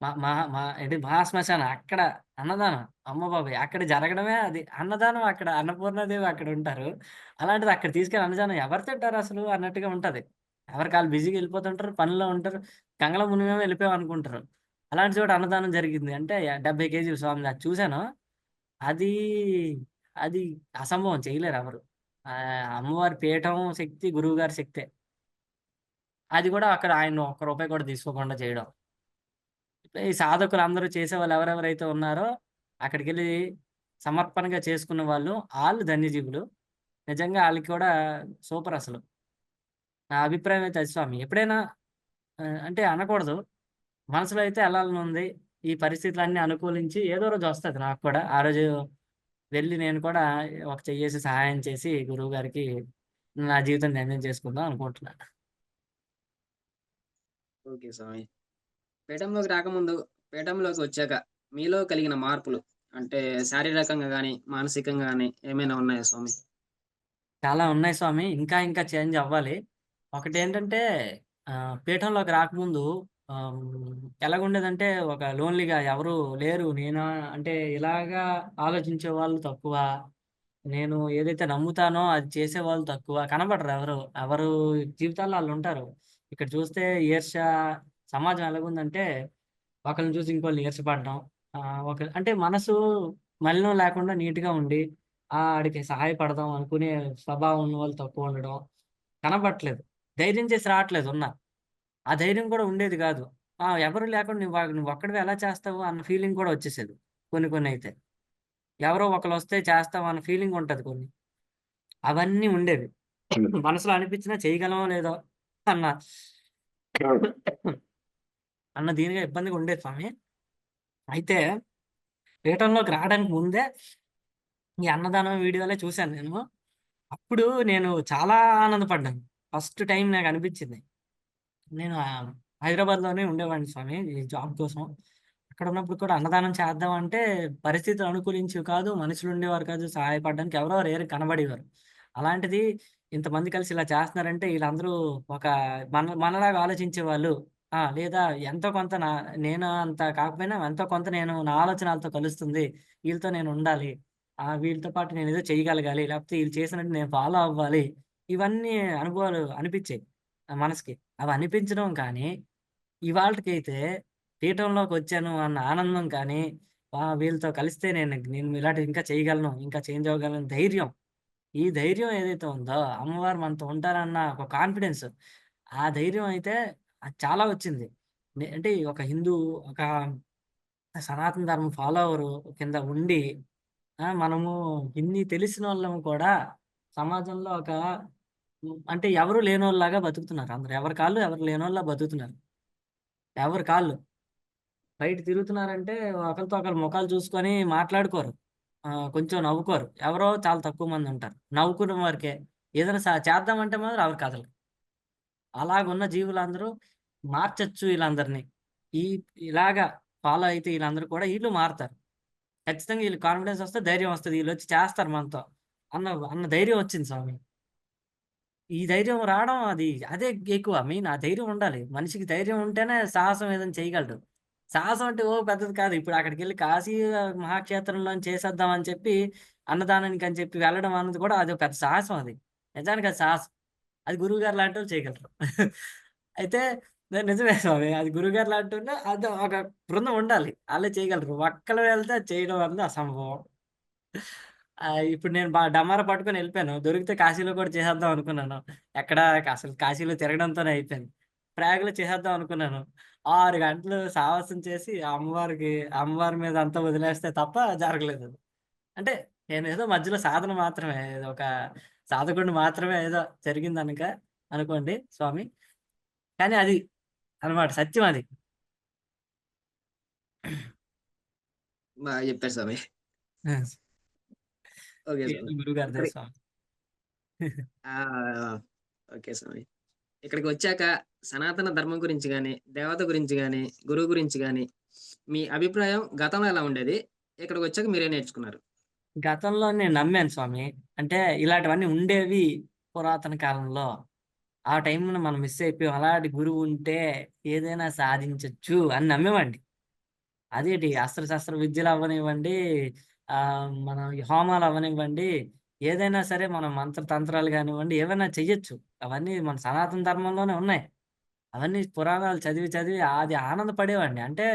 మ మహా మ ఏంటి మహాశ్మశానం అక్కడ అన్నదానం. అమ్మ బాబోయ్! అక్కడ జరగడమే అది. అన్నదానం అక్కడ అన్నపూర్ణాదేవి అక్కడుంటారు. అలాంటిది అక్కడ తీసుకెళ్ళి అన్నదానం ఎవరు తింటారసలు అన్నట్టుగా ఉంటది. ఎవరికి బిజీగా ఎళ్ళిపోతుంటారు. పనిలో ఉంటారు. గంగలో మునిగాము ఎళ్ళిపోయాం అనుకుంటారు. అలాంటి చోట అన్నదానం జరిగింది. అంటే 70 కేజీలు స్వామిది అది చూసాను. అది, అది అసంభవం చేయలేరెవరు. అమ్మవారి పీఠం శక్తి, గురువుగారి శక్తే. అది గూడా అక్కడ ఆయన ఒక్క రూపాయి కూడా తీసుకోకుండా చేయడం. ఈ సాధకులందరూ చేసేవాళ్ళు ఎవరెవరైతే ఉన్నారో అక్కడికెళ్ళి సమర్పణగా చేసుకున్న వాళ్ళు, ఆళ్ళు ధన్యజీవులు. నిజంగా ఆళ్ళకి కూడా సూపరసలు. నా అభిప్రాయం అయితే అది స్వామి. ఎప్పుడైనా అంటే అనకూడదు. మనసులో అయితే ఎళ్ళాలనుంది. ఈ పరిస్థితులన్నీ అనుకూలించి ఏదో రోజు వస్తది నాకు కూడా. ఆ రోజు వెళ్లి నేను కూడా ఒక చెయ్యేసి సహాయం చేసి గురువుగారికి నా జీవితం ధన్యం చేసుకుందాం అనుకుంటున్నా. ఓకే స్వామి. పీఠంలోకి రాకముందు, పీఠంలోకి వచ్చాక మీలో కలిగిన మార్పులు అంటే శారీరకంగా గాని, మానసికంగా గాని ఏమైనా ఉన్నాయా స్వామి? చాలా ఉన్నాయి స్వామి. ఇంకా ఇంకా చేంజ్ అవ్వాలి. ఒకటేంటంటే పీఠంలోకి రాకముందు ఎలాగుండేదంటే ఒక లోన్‌లీగా ఎవరు లేరు. అంటే ఇలాగా ఆలోచించే వాళ్ళు తక్కువ. నేను ఏదైతే నమ్ముతానో అది చేసేవాళ్ళు తక్కువ. కనపడరు ఎవరు. ఎవరు జీవితాల్లో ఆళ్ళుంటారు. ఇక్కడ చూస్తే ఈర్ష్య సమాజం ఎలాగుందంటే ఒకళ్ళని చూసి ఇంకోళ్ళు ఈర్ష్యపడడం. అంటే మనసు మలినం లేకుండా నీట్‌గా ఉండి, ఆడికి సహాయపడదాం అనుకునే స్వభావం ఉన్నవాళ్ళు తక్కువుండడం. కనపట్లేదు. ధైర్యం చేసి రావట్లేదు ఉన్నా. ఆ ధైర్యం కూడా ఉండేది గాదు. ఎవరు లేకుండా నువ్వొక్కడివే ఎలా చేస్తావు అన్న ఫీలింగ్ కూడా వచ్చేసేది. కొన్నయితే. ఎవరో ఒకళ్ళొస్తే చేస్తాం అన్న ఫీలింగ్ ఉంటది కొన్ని. అవన్నీ ఉండేవి. మనసులో అనిపించినా చేయగలమో లేదో అన్న అన్న దీనిగా ఇబ్బందిగా ఉండేది స్వామి. అయితే పీఠంలోకి రావడానికి ముందే ఈ అన్నదానం వీడియోలే చూసాను నేను. అప్పుడు నేను చాలా ఆనందపడ్డాను. First time నాకనిపించింది. నేను హైదరాబాద్‌లోనే ఉండేవాడిని స్వామి ఈ జాబ్ కోసం. అక్కడున్నప్పుడు కూడా అన్నదానం చేద్దాం అంటే పరిస్థితులు అనుకూలించేవి కాదు. మనుషులుండేవారు కాదు. సహాయపడడానికి ఎవరో రేర్ కనబడేవారు. అలాంటిది ఇంతమంది కలిసి ఇలా చేస్తున్నారంటే ఈళ్ళందరూ ఒక మనలాగా ఆలోచించేవాళ్ళు. లేదా ఎంతో కొంత నేను అంత కాకపోయినా ఎంతో కొంత నా ఆలోచన ఆళ్ళతో కలుస్తుంది. వీళ్ళతో నేనుండాలి. వీళ్ళతో పాటు నేనేదో చేయగలగాలి. లేకపోతే ఈళ్ళు చేసినట్టు నేను ఫాలో అవ్వాలి. ఇవన్నీ అనుభవాలు అనిపిచ్చాయి మనసుకి. అవి అనిపించడం కానీ ఇవాల్టికైతే పీఠంలోకొచ్చాను అన్న ఆనందం కానీ, వీళ్ళతో కలిస్తే నేను ఇలాంటివి ఇంకా చేయగలను, ఇంకా చేంజ్ అవ్వగలను ధైర్యం. ఈ ధైర్యం ఏదైతే ఉందో అమ్మవారు మనతో ఉంటారన్న ఒక కాన్ఫిడెన్స్. ఆ ధైర్యం అయితే అది చాలా వచ్చింది. అంటే ఒక హిందూ, ఒక సనాతన ధర్మం ఫాలోవరు కింద ఉండి, మనము ఇన్ని తెలిసినోళ్ళము కూడా సమాజంలో అంటే ఎవరు లేనోళ్ళలాగా బతుకుతున్నారు అందరూ. ఎవరి కాళ్ళు ఎవరు లేనోళ్ళలా బతుకుతున్నారు. ఎవరి కాళ్ళు. బయట తిరుగుతున్నారంటే ఒకరితో ఒకరు ముఖాలు చూసుకొని మాట్లాడుకోరు. కొంచెం నవ్వుకోరు. ఎవరో చాలా తక్కువ మంది ఉంటారు. నవ్వుకునే వరకే. ఏదైనా చేద్దామంటే మాత్రం ఎవరు కదలరు. అలాగున్న జీవులందరూ మార్చొచ్చు ఈళ్ళందరిని. ఈ ఇలాగా ఫాలో అయితే ఈళ్ళందరూ కూడా ఈళ్ళు మారతారు. ఖచ్చితంగా ఈళ్ళకి కాన్ఫిడెన్స్ వస్తే ధైర్యం వస్తది. ఈళ్ళొచ్చి చేస్తారు మనతో అన్న అన్న ధైర్యం వచ్చింది స్వామి. ఈ ధైర్యం రావడం అదే ఎక్కువ. మెయిన్ ఆ ధైర్యం ఉండాలి. మనిషికి ధైర్యం ఉంటేనే సాహసం ఏదైనా చేయగలడు. సాహసం అంటే పెద్దది కాదు. ఇప్పుడు అక్కడికెళ్ళి కాశీ మహాక్షేత్రంలోని చేసేద్దాం అని చెప్పి అన్నదానానికి అని చెప్పి వెళ్ళడం అన్నది కూడా అదో పెద్ద సాహసం అది. నిజానికి అది సాహసం. అది గురువుగారు లాంటోళ్ళు చేయగలరు. అయితే నిజమే స్వామి. అది గురువుగారు లాంటోళ్ళు అది ఒక బృందం ఉండాలి. ఆళ్ళే చేయగలరు. ఒక్కళ్ళు వెళ్తే అది చేయడం అన్నది అసంభవం. ఇప్పుడు నేను డమారా పట్టుకొని ఎళ్ళిపోయాను. దొరికితే కాశీలో కూడా చేసేద్దాం అనుకున్నాను. ఎక్కడ అసలు కాశీలో తిరగడంతోనే అయిపోయింది. ప్రయాగలో చేసేద్దాం అనుకున్నాను. 6 గంటలు సాహసం చేసి అమ్మవారి మీద అంతా వదిలేస్తే తప్ప జరగలేదది. అంటే నేనేదో మధ్యలో సాధన మాత్రమే. ఏదో ఒక సాధకుడిని మాత్రమే ఏదో జరిగిందనక అనుకోండి స్వామి. కానీ అది అన్నమాట. సత్యం అది. బాగా చెప్పారు స్వామి. ఆ! ఓకే స్వామి. కీర్తి గురువుగారిదే ఇక్కడి స్వామి. ఆ! ఓకే స్వామి. ఇక్కడికొచ్చాక సనాతన ధర్మం గురించి గాని, దేవత గురించి గాని, గురువు గురించి గాని, మీ అభిప్రాయం గతంలో ఎలా ఉండేది? ఇక్కడికొచ్చాక మీరేం నేర్చుకున్నారు? గతంలో నేను నమ్మాను స్వామి. అంటే ఇలాంటివన్నీ ఉండేవి పురాతన కాలంలో. ఆ టైంలో మనం మిస్ అయిపోయాం. అలాంటి గురువుంటే ఏదైనా సాధించొచ్చు అని నమ్మేవాడిని. అదేటి అస్త్రశస్త్ర విద్యలు అవ్వనివ్వండి, మన ఈ హోమాలు అవ్వనివ్వండి, ఏదైనా సరే మనం మంత్ర తంత్రాలు గానివ్వండి, ఏవైనా చెయ్యొచ్చు. అవన్నీ మన సనాతన ధర్మంలోనే ఉన్నాయి. అవన్నీ పురాణాలు చదివి, చదివి అది ఆనందపడేవాడిని. అంటే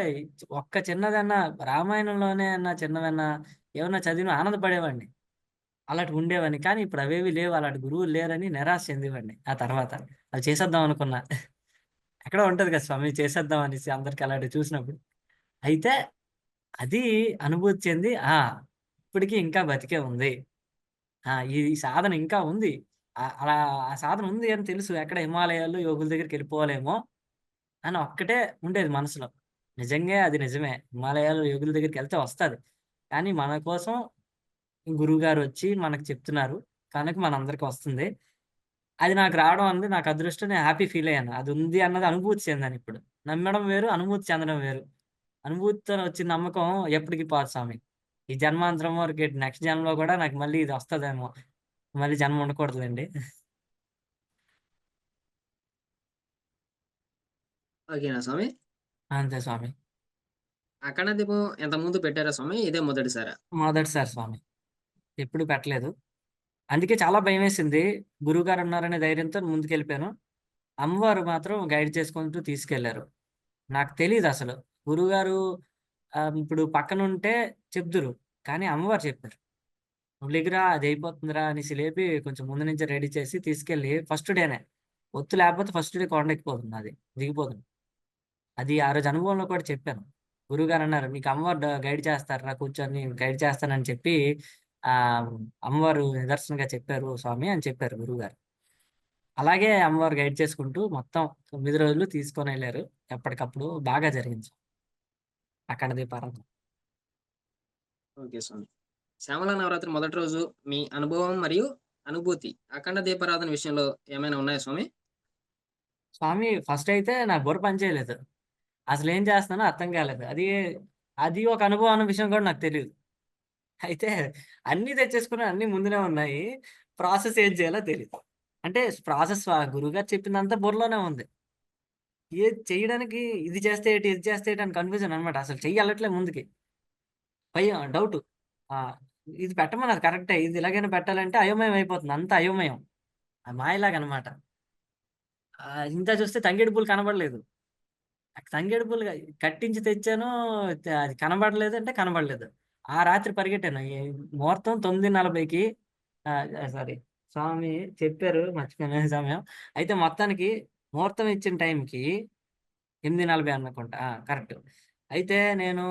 ఒక్క చిన్నదన్నా రామాయణంలోనే అన్నా చిన్నవన్నా ఏమన్నా చదివినా ఆనందపడేవాడిని. అలాంటివి ఉండేవని. కానీ ఇప్పుడు అవేవి లేవు. అలాంటి గురువులు లేరని నిరాశ చెందేవాడిని ఆ తర్వాత. అది చేసేద్దాం అనుకున్నా. ఎక్కడో ఉంటది కదా స్వామి చేసేద్దాం అనేసి అందరికి అలాంటివి చూసినప్పుడు. అయితే అది అనుభూతి చెంది ఇప్పటికి ఇంకా బతికే ఉంది. ఈ సాధన ఇంకా ఉంది. అలా ఆ సాధన ఉంది అని తెలుసు. ఎక్కడ హిమాలయాల్లో యోగుల దగ్గరికెళ్ళిపోవాలేమో అని ఒక్కటే ఉండేది మనసులో. నిజంగా అది నిజమే. హిమాలయాల్లో యోగుల దగ్గరికెళ్తే వస్తది. కానీ మన కోసం గురువుగారొచ్చి మనకు చెప్తున్నారు. కనుక మనందరికి వస్తుంది. అది నాకు రావడం అన్నది నాకు అదృష్టం. నేను హ్యాపీ ఫీల్ అయ్యాను. అది ఉంది అన్నది అనుభూతి చెందానిప్పుడు. నమ్మడం వేరు, అనుభూతి చెందడం వేరు. అనుభూతితోని వచ్చిన నమ్మకం ఎప్పటికి పోదు స్వామి. ఈ జన్మాంతరం వరకే నెక్స్ట్ జన్మలో కూడా నాకు మళ్ళీ ఇది వస్తదేమో. మళ్ళీ జన్మ ఉండకూడదులెండి. ఓకేనా స్వామి? అంతే స్వామి. అఖండ దీపం ఇంతకుముందు పెట్టారా స్వామి? ఇదే మొదటిసారా? మొదటిసారి స్వామి. ఎప్పుడు పెట్టలేదు. అందుకే చాలా భయమేసింది. గురువుగారున్నారనే ధైర్యంతో ముందుకెళ్ళిపోయాను. అమ్మవారు మాత్రం గైడ్ చేసుకుంటూ తీసుకెళ్లారు. నాకు తెలీదసలు. గురువుగారు ఇప్పుడు పక్కనుంటే చెప్దురు. కానీ అమ్మవారు చెప్పారు. "నువ్వు లెగిరా అదయిపోతుందిరా" అనేసి లేపి కొంచెం ముందు నుంచే రెడీ చేసి తీసుకెళ్ళి ఫస్ట్ డేనే. ఒత్తు లేకపోతే ఫస్ట్ డే కొండెక్కిపోతుంది అది. దిగిపోతుంది. అది ఆ రోజు అనుభవంలో కూడా చెప్పాను. గురువుగారన్నారు, "మీకు అమ్మవారు గైడ్ చేస్తారురా కూర్చొని గైడ్ చేస్తానని" చెప్పి ఆహ్, అమ్మవారు నిదర్శనంగా చెప్పారు స్వామి అని చెప్పారు గురువుగారు. అలాగే అమ్మవారు గైడ్ చేసుకుంటూ మొత్తం 9 రోజులు తీసుకొనెళ్లారు. ఎప్పటికప్పుడు బాగా జరిగింది. అఖండ దీపారాధన. ఓకే స్వామి. శ్యామల నవరాత్రి మొదటి రోజు మీ అనుభవం మరియు అనుభూతి అఖండ దీపారాధన విషయంలో ఏమైనా ఉన్నాయా స్వామి? స్వామి ఫస్ట్ అయితే నా బుర్ర పని చేయలేదు. అసలేం చేస్తున్నానో అర్థం కాలేదు. అది ఒక అనుభవం అన్న విషయం కూడా నాకు తెలీదు. అయితే అన్నీ తెచ్చేసుకున్నాను. అన్నీ ముందునే ఉన్నాయి. ప్రాసెస్ ఏం చేయాలో తెలీదు. అంటే ప్రాసెస్ గురువుగారు చెప్పిందంతా బుర్రలోనే ఉంది. ఏది చేయడానికి ఇది చేస్తే ఏటి, ఇది చేస్తే ఏటి అని కన్‌ఫ్యూజన్ అనమాట. అసలు చెయ్యెళ్ళట్లే ముందుకి. భయం, డౌటు. ఆ! ఇది పెట్టమన్నారు కరెక్టే. ఇది ఇలాగైనా పెట్టాలంటే అయోమయం అయిపోతుంది. అంతా అయోమయం. మాయలాగనమాట. ఇంతా చూస్తే తంగేడు పూలు కనబడలేదు. తంగేడు పూలు కట్టించి తెచ్చాను. అది కనబడలేదు అంటే కనబడలేదు. ఆ రాత్రి పరిగెట్టాను. ముహూర్తం 9:40కి సారీ స్వామి చెప్పారు మర్చిపోయాను సమయం. అయితే మొత్తానికి ముహూర్తం ఇచ్చిన టైంకి 8:40 అనుకుంటా. కరెక్ట్. అయితే నేను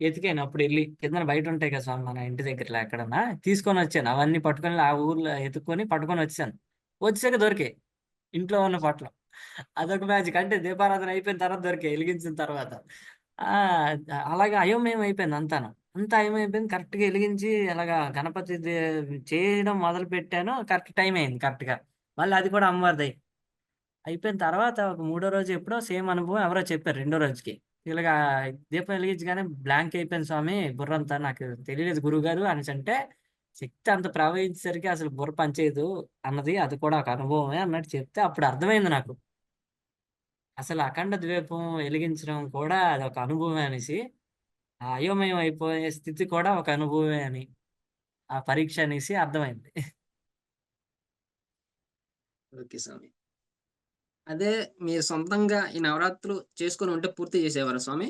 ఎతికాను అప్పుడెళ్ళి. కిందన బయటుంటాయి కదా స్వామి మన ఇంటి దగ్గరలో ఎక్కడన్నా. తీసుకొనొచ్చాను. అవన్నీ పట్టుకొని ఆ ఊర్లో ఎతుక్కొని పట్టుకొనొచ్చేసాను. వచ్చేసాక దొరికాయి. ఇంట్లో ఉన్న పొట్లం. అదొక మ్యాజిక్. అంటే దీపారాధన అయిపోయిన తర్వాత దొరికాయి ఎలిగించిన తర్వాత. ఆ! అలాగే అయోమయం అయిపోయింది అంతాను. అంతా అయోమయమైపోయింది. కరెక్ట్‌గా ఎలిగించి అలాగా గణపతి చేయడం మొదలుపెట్టాను. కరెక్ట్ టైమ్ అయింది కరెక్ట్‌గా. మళ్ళీ అది కూడా అమ్మవారి దయ. అయిపోయిన తర్వాత ఒక మూడో రోజు ఎప్పుడో సేమ్ అనుభవం ఎవరో చెప్పారు రెండో రోజుకి. ఇలాగా దీపం వెలిగించగానే బ్లాంక్ అయిపోయింది స్వామి బుర్రంతా. నాకు తెలియలేదు గురువుగారు అనేసంటే, శక్తి అంత ప్రవహించేసరికి అసలు బుర్ర పనిచేయదు అన్నది. అది కూడా ఒక అనుభవమే అన్నట్టు చెప్తే అప్పుడు అర్థమైంది నాకు. అసలు అఖండ ద్వీపం వెలిగించడం కూడా అదొక అనుభవమే అనేసి, ఆ అయోమయం అయిపోయే స్థితి కూడా ఒక అనుభవమే అని, ఆ పరీక్ష అనేసి అర్థమైంది. ఓకే స్వామి. అదే మీరు సొంతంగా ఈ నవరాత్రులు చేసుకొని ఉంటే పూర్తి చేసేవారా స్వామి?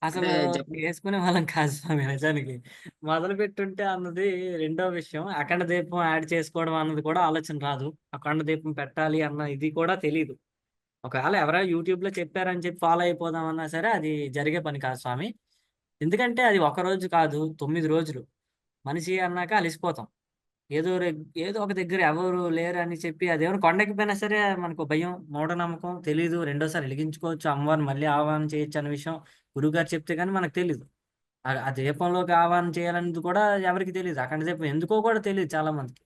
అంటే అసలు జపం చేసుకునేవాళ్ళం కాదు స్వామి నిజానికి. మొదలుపెట్టుంటే అన్నది రెండో విషయం. అఖండ దీపం యాడ్ చేసుకోవడం అన్నది కూడా ఆలోచన రాదు. అఖండ దీపం పెట్టాలి అన్న ఇది కూడా తెలీదు. ఒకవేళ ఎవరో యూట్యూబ్‌లో చెప్పారని చెప్పి ఫాలో అయిపోదాం అన్నా సరే అది జరిగే పని కాదు స్వామి. ఎందుకంటే అది ఒక రోజు కాదు 9 రోజులు. మనిషి అన్నాక అలిసిపోతాం. ఏదో ఏదో ఒక దగ్గర ఎవరు లేరని చెప్పి అదేమైనా కొండెక్కిపోయినా సరే మనకో భయం, మూఢనమ్మకం తెలీదు. రెండోసారి ఎలిగించుకోవచ్చు, అమ్మవారిని మళ్ళీ ఆవాహన చేయొచ్చు అన్న విషయం గురువుగారు చెప్తే గాని మనకు తెలీదు. ఆ దీపంలోకి ఆవాహన చేయాలనేది కూడా ఎవరికీ తెలీదు. అఖండ దీపం ఎందుకో కూడా తెలీదు చాలా మందికి.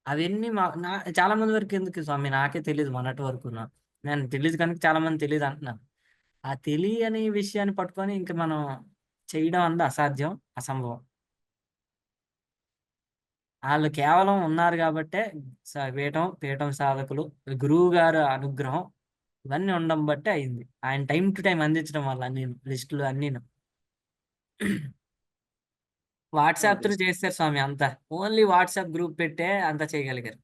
అవన్నీ చాలా మంది వరకు ఎందుకు స్వామి నాకే తెలీదు మొన్నటి వరకున. నేను తెలీదు కనుక చాలా మంది తెలీదంటున్నారు. ఆ తెలియని విషయాన్ని పట్టుకొని ఇంక మనం చేయడం అన్నది అసాధ్యం, అసంభవం. ఆళ్ళు కేవలం ఉన్నారు గాబట్టే పీఠం సాధకులు, గురువుగారి అనుగ్రహం ఇవన్నీ ఉండడం బట్టే అయింది. ఆయన టైమ్ టు టైమ్ అందించడం వల్ల అన్నీను. లిస్టులు అన్నీను. WhatsApp okay. త్రూ చేసేసారు స్వామి అంతా. ఓన్లీ వాట్సాప్ గ్రూప్ పెట్టే అంతా చేయగలిగారు.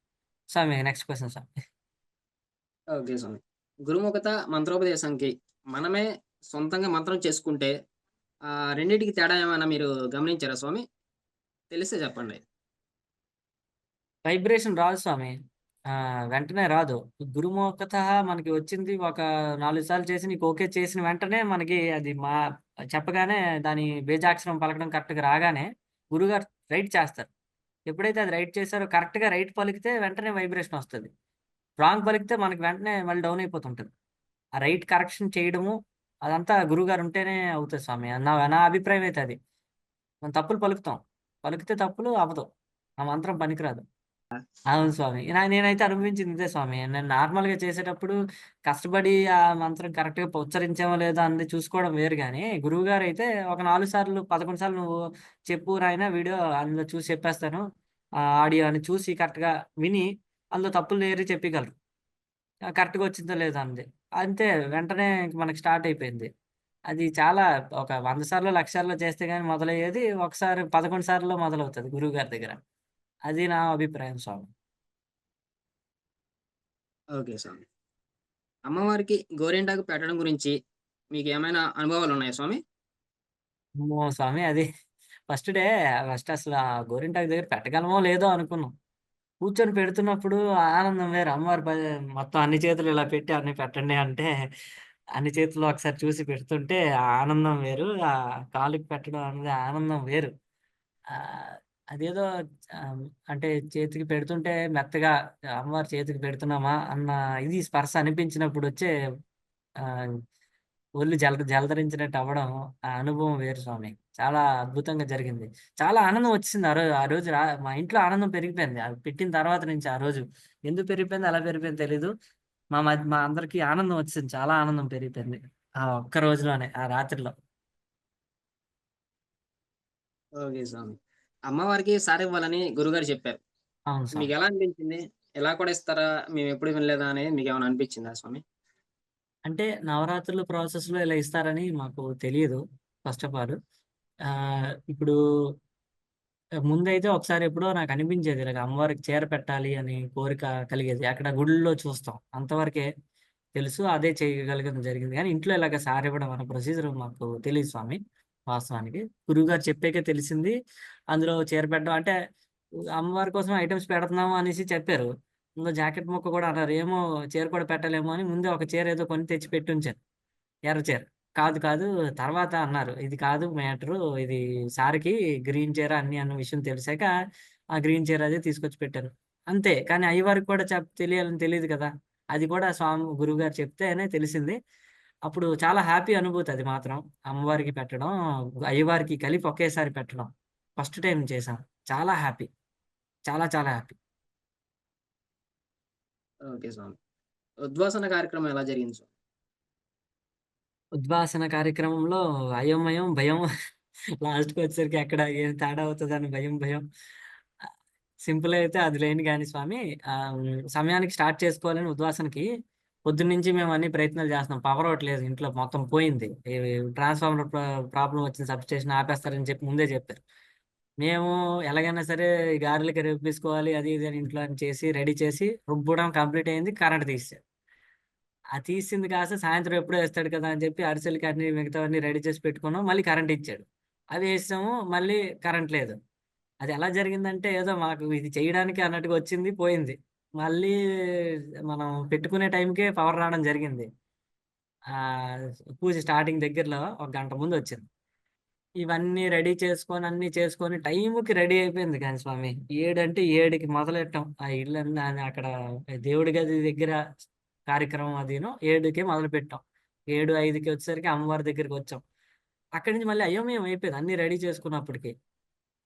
స్వామి నెక్స్ట్ క్వెషన్ స్వామి. ఓకే స్వామి. గురుముఖత మంత్రోపదేశంకి మనమే సొంతంగా మంత్రం చేసుకుంటే రెండిటికి తేడా ఏమైనా మీరు గమనించారా స్వామి? తెలిస్తే చెప్పండి. వైబ్రేషన్ రాదు స్వామి. వెంటనే రాదు. గురుముఖతః మనకి వచ్చింది ఒక 4 సార్లు చేసి నీకు ఓకే చేసిన వెంటనే మనకి అది చెప్పగానే దాని బీజాక్షరం పలకడం కరెక్ట్‌గా రాగానే గురువుగారు రైట్ చేస్తారు. ఎప్పుడైతే అది రైట్ చేసారో కరెక్ట్‌గా రైట్ పలికితే వెంటనే వైబ్రేషన్ వస్తది. రాంగ్ పలికితే మనకి వెంటనే మళ్ళీ డౌన్ అయిపోతుంటది. ఆ రైట్ కరెక్షన్ చేయడము అదంతా గురువుగారు ఉంటేనే అవుతది స్వామి. నా నా అభిప్రాయం అయితే అది. మనం తప్పులు పలుకుతాం. పలికితే తప్పులు అవ్వదు. ఆ మంత్రం పనికిరాదు. అవును స్వామి. నేనైతే అనుభవించింది ఇదే స్వామి. నేను నార్మల్‌గా చేసేటప్పుడు కష్టపడి ఆ మంత్రం కరెక్ట్‌గా ఉచ్చరించామో లేదో అన్నది చూసుకోవడం వేరు గాని, గురువుగారైతే ఒక 4 సార్లు, 11 సార్లు నువ్వు చెప్పు నాయనా వీడియో అందులో చూసి చెప్పేస్తాను. ఆడియో అని చూసి కరెక్ట్‌గా విని అందులో తప్పులు ఏరి చెప్పియగలరు. కరెక్ట్‌గా వచ్చిందో లేదో అన్నది. అంతే వెంటనే ఇంక మనకి స్టార్ట్ అయిపోయింది. అది చాలా ఒక 100 సార్లో, లక్ష సార్లో చేస్తే గాని మొదలయ్యేది ఒకసారి 11 సార్లలో మొదలవుతది గురువుగారి దగ్గర. అది నా అభిప్రాయం స్వామి. ఓకే స్వామి. అమ్మవారికి గోరింటాకు పెట్టడం గురించి మీకేమైనా అనుభవాలున్నాయా స్వామి? అమ్మో! స్వామి అది ఫస్ట్ అసల ఆ గోరింటాకు దగ్గర పెట్టగలమో లేదో అనుకున్నాం. కూర్చొని పెడుతున్నప్పుడు ఆ ఆనందం వేరు. అమ్మవారు మొత్తం అన్ని చేతులు ఇలా పెట్టి అన్ని పెట్టండి అంటే, అన్ని చేతులు ఒకసారి చూసి పెడుతుంటే ఆ ఆనందం వేరు. కాలుకి పెట్టడం అనేది ఆనందం వేరు. ఆహ్, అదేదో ఆహ్, అంటే చేతికి పెడుతుంటే మెత్తగా అమ్మవారి చేతికి పెడుతున్నామా అన్న ఇది స్పర్శ అనిపించినప్పుడొచ్చే ఆహ్, ఒళ్ళు జలదరించినట్టు అవ్వడం, ఆ అనుభవం వేరు స్వామి. చాలా అద్భుతంగా జరిగింది. చాలా ఆనందం వచ్చేసింది ఆ రోజు మా ఇంట్లో ఆనందం పెరిగిపోయింది. అది పెట్టిన తర్వాత నుంచి ఆ రోజు. ఎందుకు పెరిగిపోయిందో, ఎలా పెరిగిపోయిందో తెలీదు. మా అందరికి ఆనందం వచ్చేసింది. చాలా ఆనందం పెరిగిపోయింది. ఆ ఒక్క రోజులోనే, ఆ రాత్రిలో. ఓకే స్వామి. అమ్మవారికి సారివ్వాలని గురుగారు చెప్పారు. అవును స్వామి. మీకెలా అనిపించింది? ఇలా కూడా ఇస్తారా? మేమెప్పుడు వినలేదా అనేది మీకేమైనా అనిపించిందా స్వామి? అంటే నవరాత్రుల ప్రాసెస్‌లో ఇలా ఇస్తారని మాకు తెలీదు ఫస్ట్ ఆఫ్ ఆల్. ఇప్పుడు ముందైతే ఒకసారి ఎప్పుడో నాకనిపించేది ఇలాగ అమ్మవారికి చీర పెట్టాలి అని కోరిక కలిగేది. అక్కడ గుడుల్లో చూస్తాం. అంతవరకే తెలుసు. అదే చేయగలగడం జరిగింది గానీ, ఇంట్లో ఇలాగ సారివ్వడం అనే ప్రొసీజర్ మాకు తెలీదు స్వామి వాస్తవానికి. గురువుగారు చెప్పాకే తెలిసింది. అందులో చీర పెట్టడం అంటే అమ్మవారి కోసం ఐటెమ్స్ పెడుతున్నాము అనేసి చెప్పారు. ఇందులో జాకెట్ ముక్క కూడా అన్నారు. ఏమో చీర కూడా పెట్టలేమో అని ముందే ఒక చీర ఏదో కొని తెచ్చి పెట్టుంచాను. ఎర్ర చీర. కాదు, కాదు తర్వాత అన్నారు. ఇది కాదు మ్యాటరు. ఇది సార్‌కి గ్రీన్ చీర అన్ని అన్న విషయం తెలిసాక, ఆ గ్రీన్ చీర అదే తీసుకొచ్చి పెట్టాను. అంతే. కానీ అయ్యవారికి కూడా తెలియాలని తెలీదు కదా! అది కూడా గురువుగారు చెప్తేనే తెలిసింది. అప్పుడు చాలా హ్యాపీ అనుభూతి అది మాత్రం. అమ్మవారికి పెట్టడం, అయ్యవారికి కలిపి ఒకేసారి పెట్టడం. ఫస్ట్ టైమ్ చేశాం. చాలా హ్యాపీ. చాలా చాలా హ్యాపీ. ఓకే స్వామి. ఉద్వాసన కార్యక్రమం ఎలా జరిగింది స్వామి? ఉద్వాసన కార్యక్రమంలో అయోమయం, భయం లాస్ట్‌కొచ్చేసరికి ఎక్కడ ఏం తేడా అవుతదని భయం, భయం. సింపుల్ అయితే అది లేని గాని స్వామి సమయానికి స్టార్ట్ చేసుకోవాలని ఉద్వాసనకి పొద్దున్నుంచి మేము అన్ని ప్రయత్నాలు చేస్తున్నాం. పవర్ ఒకటి లేదు ఇంట్లో మొత్తం పోయింది. ఈ ట్రాన్స్‌ఫార్మర్ ప్రాబ్లమ్ వచ్చింది. సబ్‌స్టేషన్ ఆపేస్తారని చెప్పి ముందే చెప్పారు. మేము ఎలాగైనా సరే ఈ గారెలకి రుబ్బిసుకోవాలి అది ఇది అని ఇంట్లో అని చేసి రెడీ చేసి రుబ్బడం కంప్లీట్ అయింది. కరెంట్ తీసేసారు. ఆ తీసింది కాస్త సాయంత్రం ఎప్పుడో ఏస్తాడు కదా! అని చెప్పి అరిసెలకి అన్నీ మిగతావన్నీ రెడీ చేసి పెట్టుకున్నాం. మళ్ళీ కరెంట్ ఇచ్చాడు. అవి ఏసాము. మళ్ళీ కరెంట్ లేదు. అది ఎలా జరిగిందంటే ఏదో మాకు ఇది చేయడానికి అన్నట్టుగా వచ్చింది, పోయింది. మళ్ళీ మనం పెట్టుకునే టైంకే పవర్ రావడం జరిగింది. ఆహ్, పూజ స్టార్టింగ్ దగ్గరలో ఒక గంట ముందొచ్చింది. ఇవన్నీ రెడీ చేసుకొని, అన్నీ చేసుకొని టైంకి రెడీ అయిపోయింది గాని స్వామి. 7 అంటే 7కి మొదలెట్టాం. ఆ ఇల్లంతా అక్కడ దేవుడి గది దగ్గర కార్యక్రమం అదీను 7కే మొదలుపెట్టాం. 7, 5కి వచ్చేసరికి అమ్మవారి దగ్గరికొచ్చాం. అక్కడి నుంచి మళ్ళీ అయోమయం అయిపోయింది. అన్నీ రెడీ చేసుకున్నప్పటికి.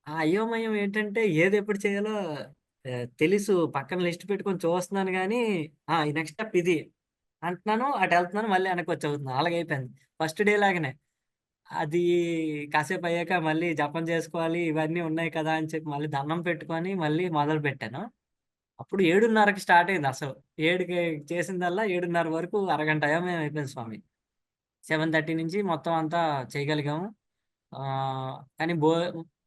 ఆ అయోమయం ఏంటంటే ఏదెప్పుడు చేయాలో తెలుసు. పక్కన లిస్ట్ పెట్టుకొని చూస్తున్నాను గానీ, ఈ నెక్స్ట్ స్టెప్ ఇది అంటున్నాను. అటెళ్తున్నాను. మళ్ళీ వెనక్కొచ్చి చదువుతున్నాను. అలాగైపోయింది. ఫస్ట్ డే లాగానే. అది కాసేపయ్యాక మళ్ళీ జపం చేసుకోవాలి. ఇవన్నీ ఉన్నాయి కదా! అని చెప్పి మళ్ళీ దండం పెట్టుకొని మళ్ళీ మొదలుపెట్టాను. అప్పుడు 7:30కి స్టార్ట్ అయిందసలు. 7కి చేసిందల్లా 7:30 వరకు అరగంట అయోమయం అయిపోయింది స్వామి. 7:30 నుంచి మొత్తం అంతా చేయగలిగాము. కానీ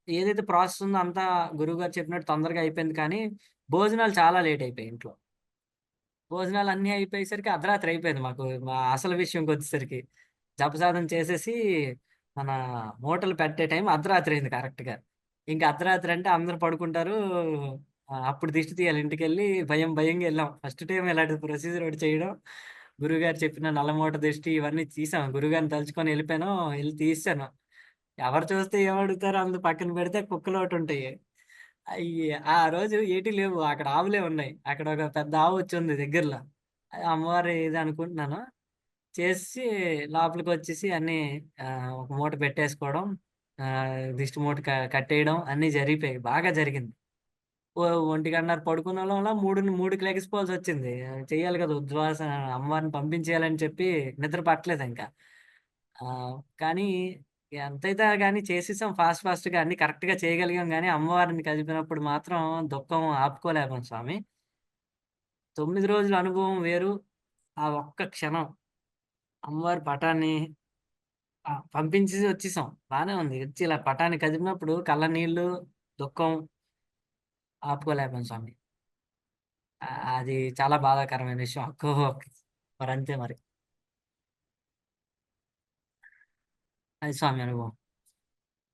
ఏదైతే ప్రాసెస్ ఉందో అంతా గురువుగారు చెప్పినట్టు తొందరగా అయిపోయింది కానీ, భోజనాలు చాలా లేట్ అయిపోయాయి ఇంట్లో. భోజనాలన్నీ అయిపోయేసరికి అర్ధరాత్రి అయిపోయింది మాకు. మా అసలు విషయంకొచ్చేసరికి. జపసాధన చేసేసి, మన మూటలు పెట్టే టైం అర్ధరాత్రి అయింది కరెక్ట్‌గా. ఇంక అర్ధరాత్రి అంటే అందరూ పడుకుంటారు. అప్పుడు దిష్టి తీయాలి ఇంటికెళ్ళి భయం భయంగా ఎళ్ళాం. ఫస్ట్ టైమ్ ఇలాంటి ప్రొసీజర్ ఒకటి చేయడం. గురువుగారు చెప్పిన నల్లమూట దిష్టి ఇవన్నీ తీసాం. గురువుగారిని తలుచుకొని ఎళ్ళిపోయాను. ఎళ్లి తీసేసాను. ఎవరు చూస్తే ఏమడుగుతారో అందు పక్కన పెడితే కుక్కలొకటుంటాయి. ఆ రోజు ఏటి లేవు. అక్కడ ఆవులే ఉన్నాయి. అక్కడ ఒక పెద్ద ఆవొచ్చుంది దగ్గరలో. అది అమ్మవారి ఇది అనుకుంటున్నాను. చేసేసి లోపలికొచ్చేసి అన్నీ ఒక మూట పెట్టేసుకోవడం, దిష్టి మూట కట్టేయడం అన్నీ జరిగిపోయాయి. బాగా జరిగింది. ఓ 1:30 పడుకున్నోళ్ళంలా 3కి లెగిసిపోవాల్సొచ్చింది. చెయ్యాలి కదా! ఉద్వాస అమ్మవారిని పంపించేయాలని చెప్పి నిద్ర పట్టలేదింక. కానీ ఎంతైతే గాని చేసేసాం ఫాస్ట్‌గా అన్నీ కరెక్ట్‌గా చేయగలిగాం గానీ, అమ్మవారిని కదిపినప్పుడు మాత్రం దుఃఖం ఆపుకోలేకపోయాం స్వామి. 9 రోజుల అనుభవం వేరు. ఆ ఒక్క క్షణం అమ్మవారి పటాన్ని పంపించేసి వచ్చేసాం. బానే ఉంది. వచ్చి ఇలా పటాన్ని కదిపినప్పుడు కళ్ళ నీళ్ళు, దుఃఖం ఆపుకోలేకపోయాం స్వామి. అది చాలా బాధాకరమైన విషయం. మరంతే మరి. అది స్వామి అనుభవం.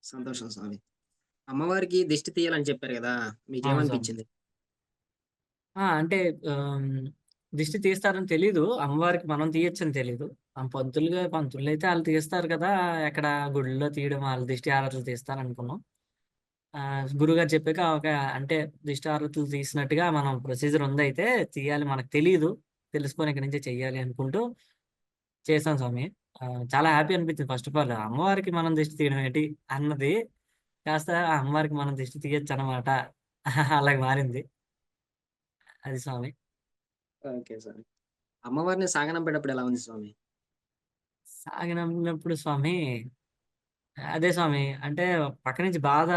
సంతోషం స్వామి. అమ్మవారికి దిష్టి తీయాలని చెప్పారు గదా! అవును స్వామి. మీకేమనిపించింది? అంటే ఆహ్, దిష్టి తీస్తారని తెలీదు. అమ్మవారికి మనం తీయొచ్చని తెలీదు. పంతులైతే ఆళ్ళు తీస్తారు కదా! ఎక్కడ గుడిలో తీయడం ఆళ్ళు దిష్టి హారతులు తీస్తారనుకున్నాం. గురువుగారు చెప్పాక అంటే దిష్టి హారతులు తీసినట్టుగా మనం ప్రొసీజర్ ఉందయితే తీయాలి మనకు తెలీదు. తెలుసుకొని ఇక్కడి నుంచే చెయ్యాలి అనుకుంటూ చేశాం స్వామి. చాలా హ్యాపీ అనిపించింది ఫస్ట్ ఆఫ్ ఆల్. అమ్మవారికి మనం దిష్టి తీయడం ఏంటి అన్నది కాస్త అమ్మవారికి మనం దిష్టి తీయొచ్చనమాట. అలాగ మారింది. అది స్వామి. ఓకే స్వామి. అమ్మవారిని సాగనంపేటప్పుడు ఎలా ఉంది స్వామి? సాగనంపినప్పుడు స్వామి అదే స్వామి. అంటే పక్క నుంచి బాధ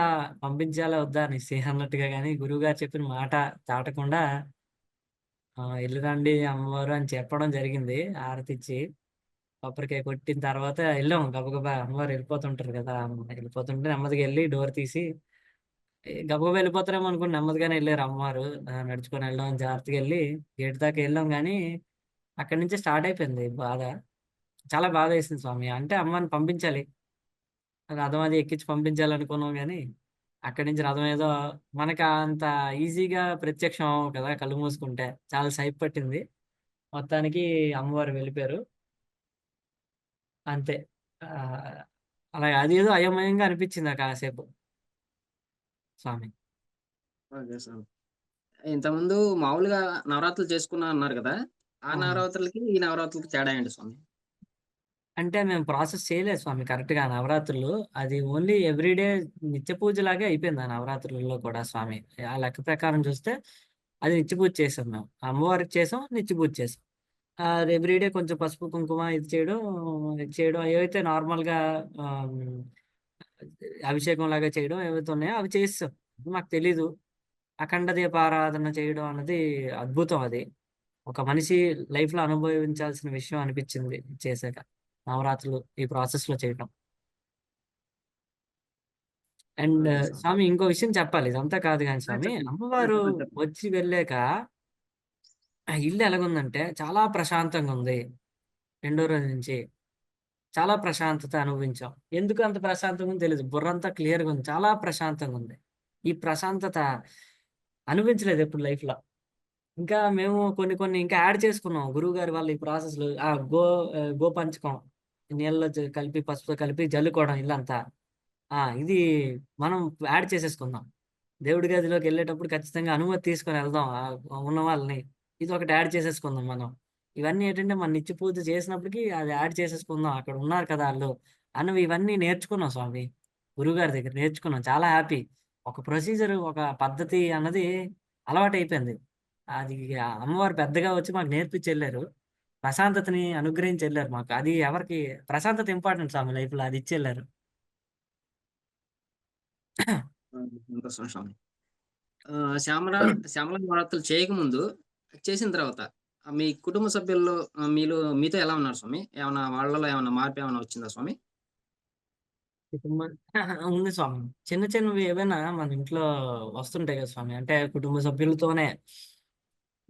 పంపించాలా వద్దా అనేసి అన్నట్టుగా గాని గురువుగారు చెప్పిన మాట దాటకుండా ఎళ్ళిరండి అమ్మవారు అని చెప్పడం జరిగింది. హారతిచ్చి, కొబ్బరికాయ కొట్టిన తర్వాత ఎళ్ళాం గబగబా అమ్మవారు ఎళ్ళిపోతుంటారు కదా! ఎళ్ళిపోతుంటే నెమ్మదిగా ఎళ్లి డోర్ తీసి గబగబా ఎళ్ళిపోతారేమో అనుకుని నెమ్మదిగానే ఎళ్లారు అమ్మవారు. నడుచుకొని వెళ్ళడం జాగ్రత్తగా ఎళ్లి గేట్ దాకా ఎళ్ళాం గానీ, అక్కడి నుంచే స్టార్ట్ అయిపోయింది బాధ. చాలా బాధేసింది స్వామి. అంటే అమ్మని పంపించాలి. రథం అది ఎక్కించి పంపించాలనుకున్నాం గానీ, అక్కడి నుంచి రథం ఏదో మనకు అంత ఈజీగా ప్రత్యక్షం అవ్వవు కదా! కళ్ళు మూసుకుంటే. చాలా సేపు పట్టింది. మొత్తానికి అమ్మవారు వెళ్ళిపోయారు. అంతే. ఆహ్, అలాగే అదేదో అయోమయంగా అనిపించింది ఆ కాసేపు స్వామి. ఓకే స్వామి. ఇంతకుముందు మామూలుగా నవరాత్రులు చేసుకున్నా అన్నారు గదా! ఆ అవును. నవరాత్రులకి, ఈ నవరాత్రులకి తేడా ఏంటి స్వామి? అంటే మేము ప్రాసెస్ చేయలేదు స్వామి కరెక్ట్‌గా నవరాత్రులు. అది ఓన్లీ ఎవ్రీడే నిత్య పూజలాగే అయిపోయింది ఆ నవరాత్రులలో కూడా స్వామి. ఆ లెక్క ప్రకారం చూస్తే అది నిత్య పూజ చేసాం మేము. అమ్మవారికి చేసాం, నిత్య పూజ చేసాం. అది ఎవ్రీడే కొంచెం పసుపు, కుంకుమ ఇది చేయడం ఏవైతే నార్మల్‌గా ఆహ్, అభిషేకంలాగా చేయడం ఏవైతే ఉన్నాయో అవి చేసేసాం. మాకు తెలీదు. అఖండ దీపారాధన చేయడం అన్నది అద్భుతం అది. ఒక మనిషి లైఫ్‌లో అనుభవించాల్సిన విషయం అనిపిచ్చింది చేశాక. నవరాత్రులు ఈ ప్రాసెస్‌లో చేయటం. అండ్ ఓకే స్వామి. స్వామి ఇంకో విషయం చెప్పాలి. ఇదంతా కాదు గాని ఆ! స్వామి, చెప్పండి. ఆ! అమ్మవారు చెప్పండి. చెప్పండి. వచ్చి వెళ్ళాక ఆ ఇల్లు ఎలాగుందంటే చాలా ప్రశాంతంగుంది. రెండో రోజు నుంచి. చాలా ప్రశాంతత అనుభవించాం. ఎందుకు అంత ప్రశాంతంగుందో తెలీదు. బుర్రంతా క్లియర్‌గుంది. చాలా ప్రశాంతంగుంది. ఈ ప్రశాంతత అనుభవించలేదు ఎప్పుడు లైఫ్‌లో. ఇంకా మేము కొన్ని కొన్ని ఇంకా యాడ్ చేసుకున్నాం. గురువుగారి వల్ల ఈ ప్రాసెస్‌లు గోపంచకం నీళ్ళలో కలిపి పసుపుతో కలిపి జల్లుకోవడం ఇల్లంతా. ఇది మనం యాడ్ చేసేసుకుందాం. దేవుడి గదిలోకెళ్ళేటప్పుడు ఖచ్చితంగా అనుమతి తీసుకొని ఎళ్దాం. ఉన్న వాళ్ళని. ఇదొకటి యాడ్ చేసేసుకుందాం మనం. ఇవన్నీ ఏంటంటే మన నిత్య పూజ చేసినప్పటికి అది యాడ్ చేసేసుకుందాం. అక్కడ ఉన్నారు కదా ఆళ్ళు. అన్నవి ఇవన్నీ నేర్చుకున్నాం స్వామి. గురువుగారి దగ్గర నేర్చుకున్నాం. చాలా హ్యాపీ. ఒక ప్రొసీజర్, ఒక పద్ధతి అన్నది అలవాటయిపోయింది. అది అమ్మవారు పెద్దగా వచ్చి మాకు నేర్పించెళ్లారు. ప్రశాంతతని అనుగ్రహించెళ్లారు మాకు. అది ఎవరికీ ప్రశాంతత ఇంపార్టెంట్ స్వామి లైఫ్‌లో అది ఇచ్చెళ్లారు. ఆ! సంతోషం స్వామి. శ్యామల నవరాత్రులు చేయకముందు, చేసిన తర్వాత మీ కుటుంబ సభ్యుల్లో మీతో ఎలా ఉన్నారు స్వామి? ఏమన్నా వాళ్ళలో ఏమన్నా మార్పేమన్నా వచ్చిందా స్వామి? కుటుంబం ఉంది స్వామి. చిన్న చిన్నవి ఏవైనా మన ఇంట్లో వస్తుంటాయి కదా స్వామి. అంటే కుటుంబ సభ్యులతోనే.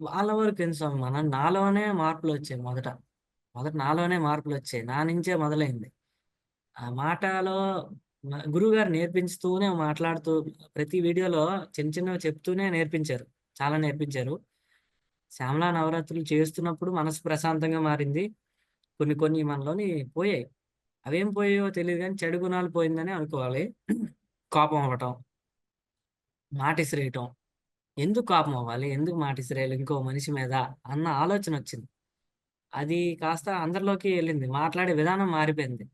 వాళ్ళ వరకేంది స్వామి నాలోనే మార్పులొచ్చాయి మొదట. మొదట నాలోనే మార్పులొచ్చాయి. నా నుంచే మొదలైంది. ఆ మాటలో గురువుగారు నేర్పించుతూనే మాట్లాడుతూ ప్రతి వీడియోలో చిన్న చిన్నవి చెప్తూనే నేర్పించారు. చాలా నేర్పించారు. శ్యామలా నవరాత్రులు చేస్తున్నప్పుడు మనసు ప్రశాంతంగా మారింది. కొన్ని కొన్ని మనలోని పోయాయి. అవేం పోయాయో తెలీదు గానీ చెడు గుణాలు పోయిందనే అనుకోవాలి. కోపం అవ్వటం, మాటిసిరేయటం. ఎందుకు కోపం అవ్వాలి? ఎందుకు మాటిసిరేయాలి ఇంకో మనిషి మీద అన్న ఆలోచనొచ్చింది. అది కాస్త అందరిలోకి ఎళ్ళింది. మాట్లాడే విధానం మారిపోయింది.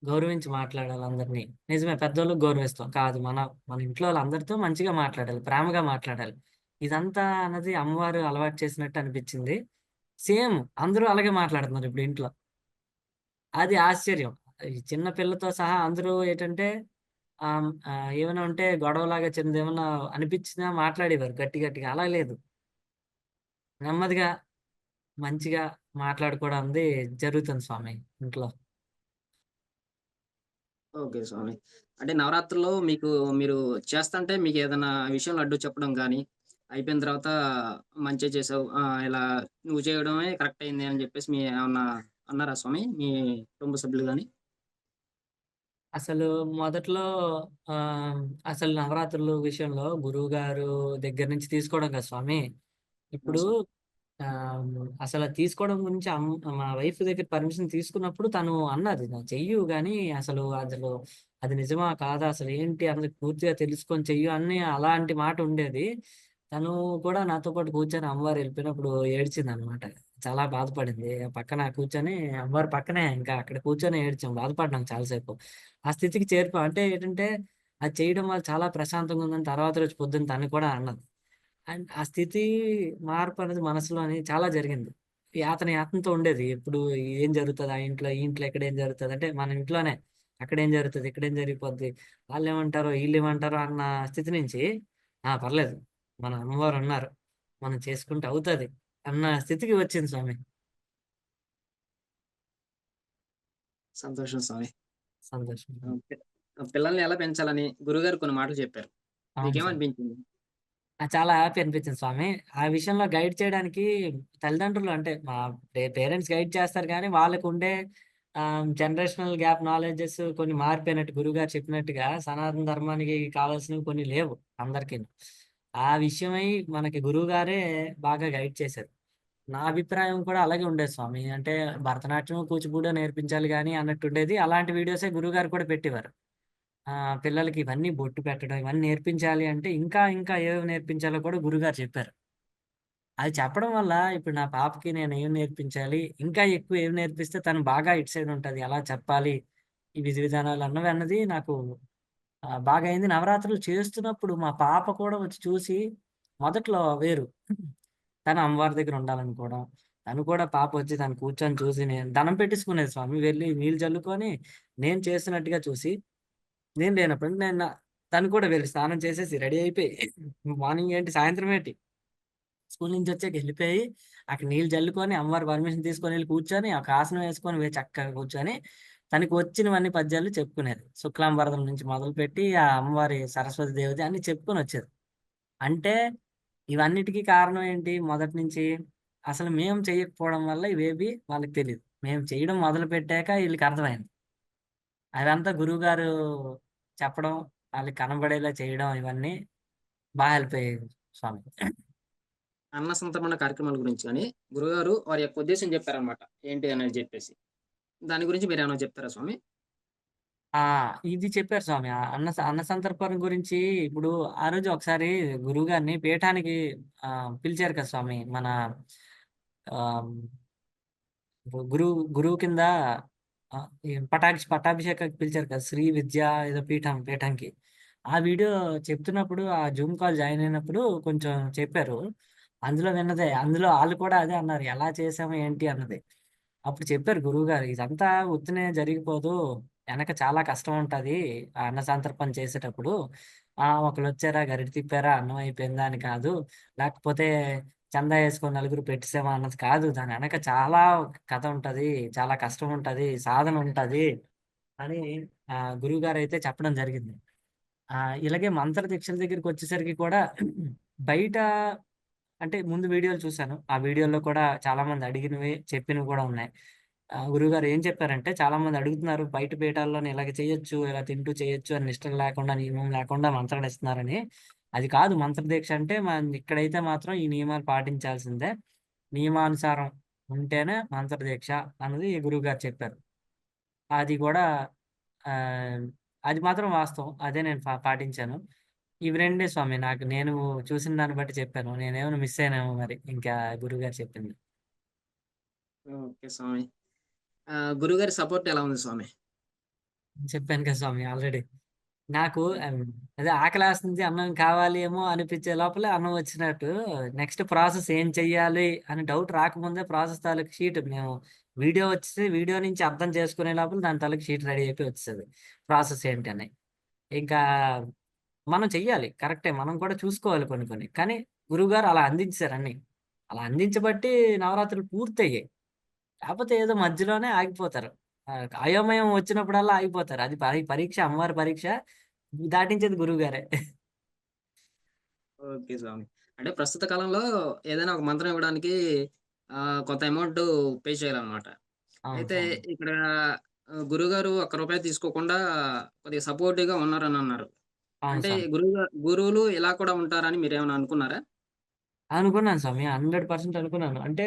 గౌరవించి మాట్లాడాలి అందరిని. నిజమే పెద్దోళ్ళకి గౌరవిస్తాం. కాదు మన ఇంట్లో వాళ్ళందరితో మంచిగా మాట్లాడాలి. ప్రేమగా మాట్లాడాలి. ఇదంతా అన్నది అమ్మవారు అలవాటు చేసినట్టు అనిపిచ్చింది. సేమ్ అందరూ అలాగే మాట్లాడుతున్నారు ఇప్పుడు ఇంట్లో. అది ఆశ్చర్యం. ఈ చిన్న పిల్లతో సహా అందరూ ఏటంటే ఏమైనా ఉంటే గొడవలాగా చిన్నదేమన్నా అనిపించినా మాట్లాడేవారు గట్టి గట్టిగా. అలా లేదు. నెమ్మదిగా, మంచిగా మాట్లాడుకోవడం అనేది జరుగుతుంది స్వామి ఇంట్లో. ఓకే స్వామి. అంటే నవరాత్రుల్లో మీరు చేస్తంటే మీకేదన్నా విషయంలో అడ్డు చెప్పడం గాని, అయిపోయిన తర్వాత మంచే చేసావు. ఇలా నువ్వు చేయడమే కరెక్ట్ అయింది అని జెప్పేసి ఏమన్నా అన్నారా స్వామి? మీ కుటుంబ సభ్యులు గాని? అసలు మొదట్లో ఆహ్, అసలు నవరాత్రులు విషయంలో గురువుగారు దగ్గర నుంచి తీసుకోవడం కదా స్వామి. ఆ! ఇప్పుడు స్వామి. అసల తీసుకోవడం గురించి మా వైఫ్ దగ్గర పర్మిషన్ తీసుకున్నప్పుడు తను అన్నది. "నువ్వు చెయ్యు గానీ అసలు అది నిజమా? కాదా? అసలేంటి అన్నది పూర్తిగా తెలుసుకొని చెయ్యు" అని అలాంటి మాట ఉండేది. తను కూడా నాతో పాటు కూర్చొని అమ్మవారు ఎళ్ళిపోయినప్పుడు ఏడ్చిందనమాట. చాలా బాధపడింది. పక్కన కూర్చొని అమ్మవారి పక్కనే ఇంకా అక్కడ కూర్చొని ఏడ్చాం. బాధపడ్డాం చాలా సేపు. ఆ స్థితికి చేరిపోయాం. అంటే ఏంటంటే అది చేయడం వల్ల చాలా ప్రశాంతంగా ఉందని తర్వాత రోజు పొద్దున్న తను కూడా అన్నది. అండ్ ఆ స్థితి మార్పనేది మనసులోని చాలా జరిగింది. యాతనతో ఉండేది. ఎప్పుడు ఏం జరుగుతది ఆ ఇంట్లో? ఈ ఇంట్లో ఇక్కడ ఏం జరుగుతది? అంటే మన ఇంట్లోనే అక్కడేం జరుగుతది? ఇక్కడేం జరిగిపోద్ది? వాళ్ళేమంటారో? ఈళ్ళేమంటారో? అన్న స్థితి నుంచి పర్లేదు. మన అమ్మవారున్నారు. మనం చేసుకుంటే అవుతది. అన్న స్థితికి వచ్చింది స్వామి. సంతోషం స్వామి. సంతోషం. ఆ! పిల్లల్ని ఎలా పెంచాలని గురువుగారు కొన్ని మాటలు చెప్పారు. అవును స్వామి. మీకేమనిపించింది? చాలా హ్యాపీ అనిపించింది స్వామి. ఆ విషయంలో గైడ్ చేయడానికి తల్లిదండ్రులు అంటే మా పేరెంట్స్ గైడ్ చేస్తారు గానీ, వాళ్ళకుండే జనరేషనల్ గ్యాప్ నాలెడ్జెస్ కొన్ని మారిపోయినట్టు గురువుగారు చెప్పినట్టుగా సనాతన ధర్మానికి కావాల్సినవి కొన్ని లేవు అందరికిను. ఆ విషయమై మనకి గురువుగారే బాగా గైడ్ చేశారు. నా అభిప్రాయం కూడా అలాగే ఉండేది స్వామి. అంటే భరతనాట్యం, కూచిపూడో నేర్పించాలి గాని అన్నట్టుండేది. అలాంటి వీడియోసే గురువుగారు కూడా పెట్టేవారు. పిల్లలకి ఇవన్నీ బొట్టు పెట్టడం, ఇవన్నీ నేర్పించాలి అంటే ఇంకా, ఇంకా ఏవేవి నేర్పించాలో కూడా గురువుగారు చెప్పారు. అది చెప్పడం వల్ల ఇప్పుడు నా పాపకి నేను ఏం నేర్పించాలి, ఇంకా ఎక్కువ ఏం నేర్పిస్తే తను బాగా ఇటు సైడ్ ఉంటది. ఎలా చెప్పాలి, ఈ విధి విధానాలు అన్నది నాకు బాగా అయింది. నవరాత్రులు చేస్తున్నప్పుడు మా పాప కూడా వచ్చి చూసి మొదట్లో వేరు. తను అమ్మవారి దగ్గర ఉండాలనుకోవడం. తను కూడా పాప వచ్చి తను కూర్చొని చూసి నేను దండం పెట్టేసుకునేది స్వామి. వెళ్లి నీళ్ళు జల్లుకొని నేను చేస్తున్నట్టుగా చూసి, నేను లేనప్పుడు నేను తను కూడా వెళ్లి స్నానం చేసేసి రెడీ అయిపోయి మార్నింగ్ ఏంటి సాయంత్రం ఏంటి స్కూల్ నుంచి వచ్చాక ఎళ్ళిపోయి, అక్కడ నీళ్ళు జల్లుకొని, అమ్మవారి పర్మిషన్ తీసుకొనెళ్ళి కూర్చొని, ఒక ఆసనం వేసుకొని చక్కగా కూర్చొని, తనకి వచ్చినవన్నీ పద్యాలు చెప్పుకునేది. 'శుక్లాంబరదం' నుంచి మొదలుపెట్టి, ఆ అమ్మవారి సరస్వతి దేవత అన్నీ చెప్పుకొనొచ్చేది. అంటే ఇవన్నిటికి కారణం ఏంటి? మొదటి నుంచి అసలు మేము చెయ్యకపోవడం వల్ల ఇవేవి వాళ్ళకి తెలీదు. మేము చేయడం మొదలుపెట్టాక ఈళ్ళకి అర్థమైంది. అదంతా గురువుగారు చెప్పడం, ఆళ్ళకి కనబడేలా చేయడం ఇవన్నీ హెల్ప్ అయ్యాయి స్వామి. అన్న సంతర్పణ కార్యక్రమాల గురించి గాని, గురువుగారు వారి యొక్క ఉద్దేశ్యం చెప్పారనమాట. ఏంటి అనేది జెప్పేసి. దాని గురించి మీరేమైనా చెప్తారా స్వామి? ఆ! ఇది చెప్పారు స్వామి. అన్న సంతర్పణ గురించి ఇప్పుడు ఆ రోజు ఒకసారి గురువుగారిని పీఠానికి పిలిచారు కదా స్వామి. మన ఆహ్, గురువు గురువు కింద ఈ పట్టాభిషేకానికి పిలిచారు కదా! శ్రీ విద్యా ఏదో పీఠంకి. ఆ వీడియో చెప్తున్నప్పుడు ఆ జూమ్ కాల్ జాయిన్ అయినప్పుడు కొంచెం చెప్పారు. అందులో విన్నదే. అందులో ఆళ్ళు కూడా అదే అన్నారు. ఎలా చేసాము ఏంటి అన్నది. అప్పుడు చెప్పారు గురువుగారు. ఇదంతా ఉత్తినే జరిగిపోదు. ఎనక చాలా కష్టం ఉంటది. ఆ అన్న సంతర్పణ చేసేటప్పుడు. ఒకళ్ళొచ్చారా, గరిటె తిప్పారా, అన్నం అయిపోయిందా అని కాదు. లేకపోతే చందా యేసుకొని నలుగురు పెట్టేసామా అన్నది కాదు. దాని ఎనక చాలా కథ ఉంటది. చాలా కష్టం ఉంటది. సాధన ఉంటది అని గురువుగారైతే చెప్పడం జరిగింది. ఇలాగే మంత్ర దీక్షల దగ్గరికొచ్చేసరికి కూడా బయట అంటే ముందు వీడియోలు చూసాను. ఆ వీడియోలో కూడా చాలామంది అడిగినవి, చెప్పినవి కూడా ఉన్నాయి. గురువుగారు ఏం చెప్పారంటే చాలామంది అడుగుతున్నారు బయట పీఠాల్లోనే ఇలాగ చేయొచ్చు, ఇలా తింటూ చేయొచ్చు అని నిష్టం లేకుండా, నియమం లేకుండా మంత్రాలిస్తున్నారని. అది కాదు మంత్రదీక్ష అంటే ఇక్కడైతే మాత్రం ఈ నియమాలు పాటించాల్సిందే. నియమానుసారం ఉంటేనే మంత్రదీక్ష అన్నది గురువుగారు చెప్పారు. అది గూడా ఆహ్, అది మాత్రం వాస్తవం. అదే నేను పాటించాను. ఇవి రెండే స్వామి నాకు నేను చూసిన దాన్ని బట్టి చెప్పాను. నేనేమైనా మిస్ అయ్యానేమో మరి ఇంకా గురువుగారు చెప్పింది. ఓకే స్వామి. గురువుగారి సపోర్ట్ ఎలా ఉంది స్వామి? చెప్పాను కదా స్వామి ఆల్రెడీ. నాకు అదే ఆకలేస్తుంది అన్నం కావాలి ఏమో అనిపించే లోపలే అన్నం వచ్చినట్టు నెక్స్ట్ ప్రాసెస్ ఏం చెయ్యాలి అని డౌట్ రాకముందే ప్రాసెస్ తాలూకు షీట్ మేము వీడియో వచ్చేసి వీడియో నుంచి అర్థం చేసుకునే లోపల దాని తాలూకు షీట్ రెడీ అయిపోయి వచ్చేస్తది. ప్రాసెస్ ఏంటని. ఇంకా మనం చెయ్యాలి. కరెక్టే. మనం కూడా చూసుకోవాలి కొన్ని కొన్ని. కానీ గురువుగారు అలా అందించేసారు అన్నీ. అలా అందించబట్టి నవరాత్రులు పూర్తయ్యాయి. కాపోతే ఏదో మధ్యలోనే ఆగిపోతారు. అయోమయం వచ్చినప్పుడల్లా ఆగిపోతారు. అది పరీక్ష అమ్మవారి పరీక్ష. దాటించేది గురువుగారే. ఓకే స్వామి. అంటే ప్రస్తుత కాలంలో ఏదైనా ఒక మంత్రం ఇవ్వడానికి కొంత అమౌంట్ పే చేయాలనమాట. అవును అయితే స్వామి. ఇక్కడ గురువుగారు ఒక్క రూపాయి తీసుకోకుండా కొద్దిగా సపోర్టివ్‌గా ఉన్నారనన్నారు. అవును అంటే స్వామి. గురువులు ఇలా కూడా ఉంటారని మీరేమైనా అనుకున్నారా? అనుకున్నాను స్వామి. 100% అనుకున్నాను. అంటే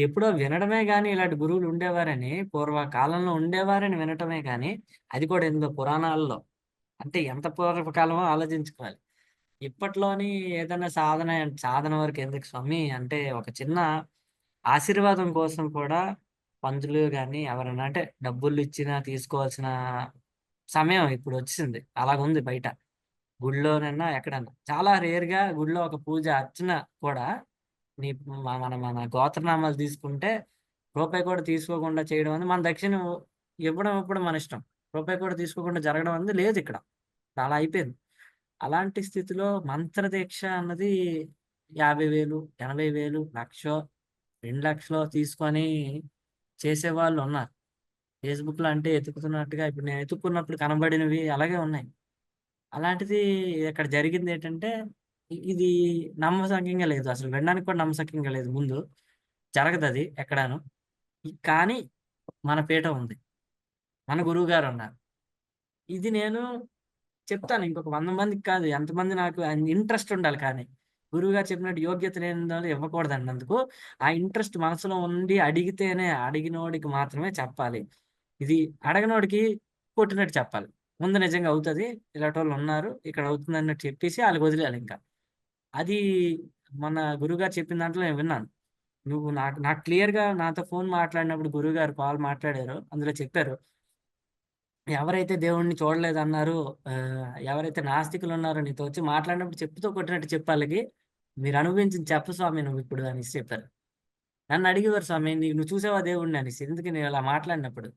ఎప్పుడో వినడమే గాని ఇలాంటి గురువులు ఉండేవారని పూర్వకాలంలో ఉండేవారని వినటమే గాని, అది కూడా ఎందులో పురాణాల్లో. అంటే ఎంత పూర్వకాలమో ఆలోచించుకోవాలి. ఇప్పట్లోని ఏదైనా సాధన వరకు ఎందుకు స్వామి అంటే ఒక చిన్న ఆశీర్వాదం కోసం కూడా పంతులు గాని ఎవరైనా అంటే డబ్బులిచ్చినా తీసుకోవాల్సిన సమయం ఇప్పుడొచ్చేసింది. అలాగుంది బయట. గుడిలోనన్నా ఎక్కడన్నా. చాలా రేర్‌గా గుడిలో ఒక పూజ అర్చన కూడా నీ మన గోత్రనామాలు తీసుకుంటే రూపాయి కూడా తీసుకోకుండా చేయడం అనేది మన దక్షిణ ఇవ్వడం మన ఇష్టం. రూపాయి కూడా తీసుకోకుండా జరగడం అనేది లేదిక్కడ. అలా అయిపోయింది. అలాంటి స్థితిలో మంత్రదీక్ష అన్నది 50,000, 80,000, లక్షో, 2,00,000 తీసుకొని చేసేవాళ్ళున్నారు. ఫేస్‌బుక్‌లో అంటే ఎతుకుతున్నట్టుగా ఇప్పుడు నేను ఎతుక్కున్నప్పుడు కనబడినవి అలాగే ఉన్నాయి. అలాంటిది ఇక్కడ జరిగిందేంటంటే, ఇది నమ్మశక్యంగా లేదు. అసలు వినడానికి కూడా నమ్మశక్యంగా లేదు ముందు. జరగదది ఎక్కడాను. కానీ మన పీఠం ఉంది. మన గురువుగారున్నారు. ఇది నేను చెప్తాను ఇంకొక 100 మందికి కాదు. ఎంతమంది నాకు ఇంట్రెస్ట్ ఉండాలి కానీ. గురువుగారు చెప్పినట్టు యోగ్యత లేనిదోళ్ళు ఇవ్వకూడదండి అందుకు. ఆ ఇంట్రెస్ట్ మనసులో ఉండి అడిగితేనే అడిగినోడికి మాత్రమే చెప్పాలి. ఇది అడగనోడికి కొట్టినట్టు చెప్పాలి. ముందు నిజంగా అవుతది. ఇలాటోళ్ళున్నారు. ఇక్కడ అవుతుందన్నట్టు చెప్పేసి ఆళ్ళకి వదిలేయాలింక. అది మన గురువుగారు చెప్పిన దాంట్లో నేను విన్నాను. నువ్వు నాకు నాకు క్లియర్‌గా నాతో ఫోన్ మాట్లాడినప్పుడు గురువుగారు కాల్ మాట్లాడారో అందులో చెప్పారు. ఎవరైతే దేవుడిని చూడలేదన్నారో ఎవరైతే నాస్తికులున్నారో నీతో వచ్చి మాట్లాడినప్పుడు చెప్పుతో కొట్టినట్టు చెప్పు ఆళ్ళకి. మీరు అనుభవించింది చెప్పు స్వామి నువ్విప్పుడు అనేసి చెప్పారు. నన్ను అడిగేవారు స్వామి నువ్వు చూసావా దేవుడిని అనేసి. ఎందుకు నేను ఇలా మాట్లాడినప్పుడు.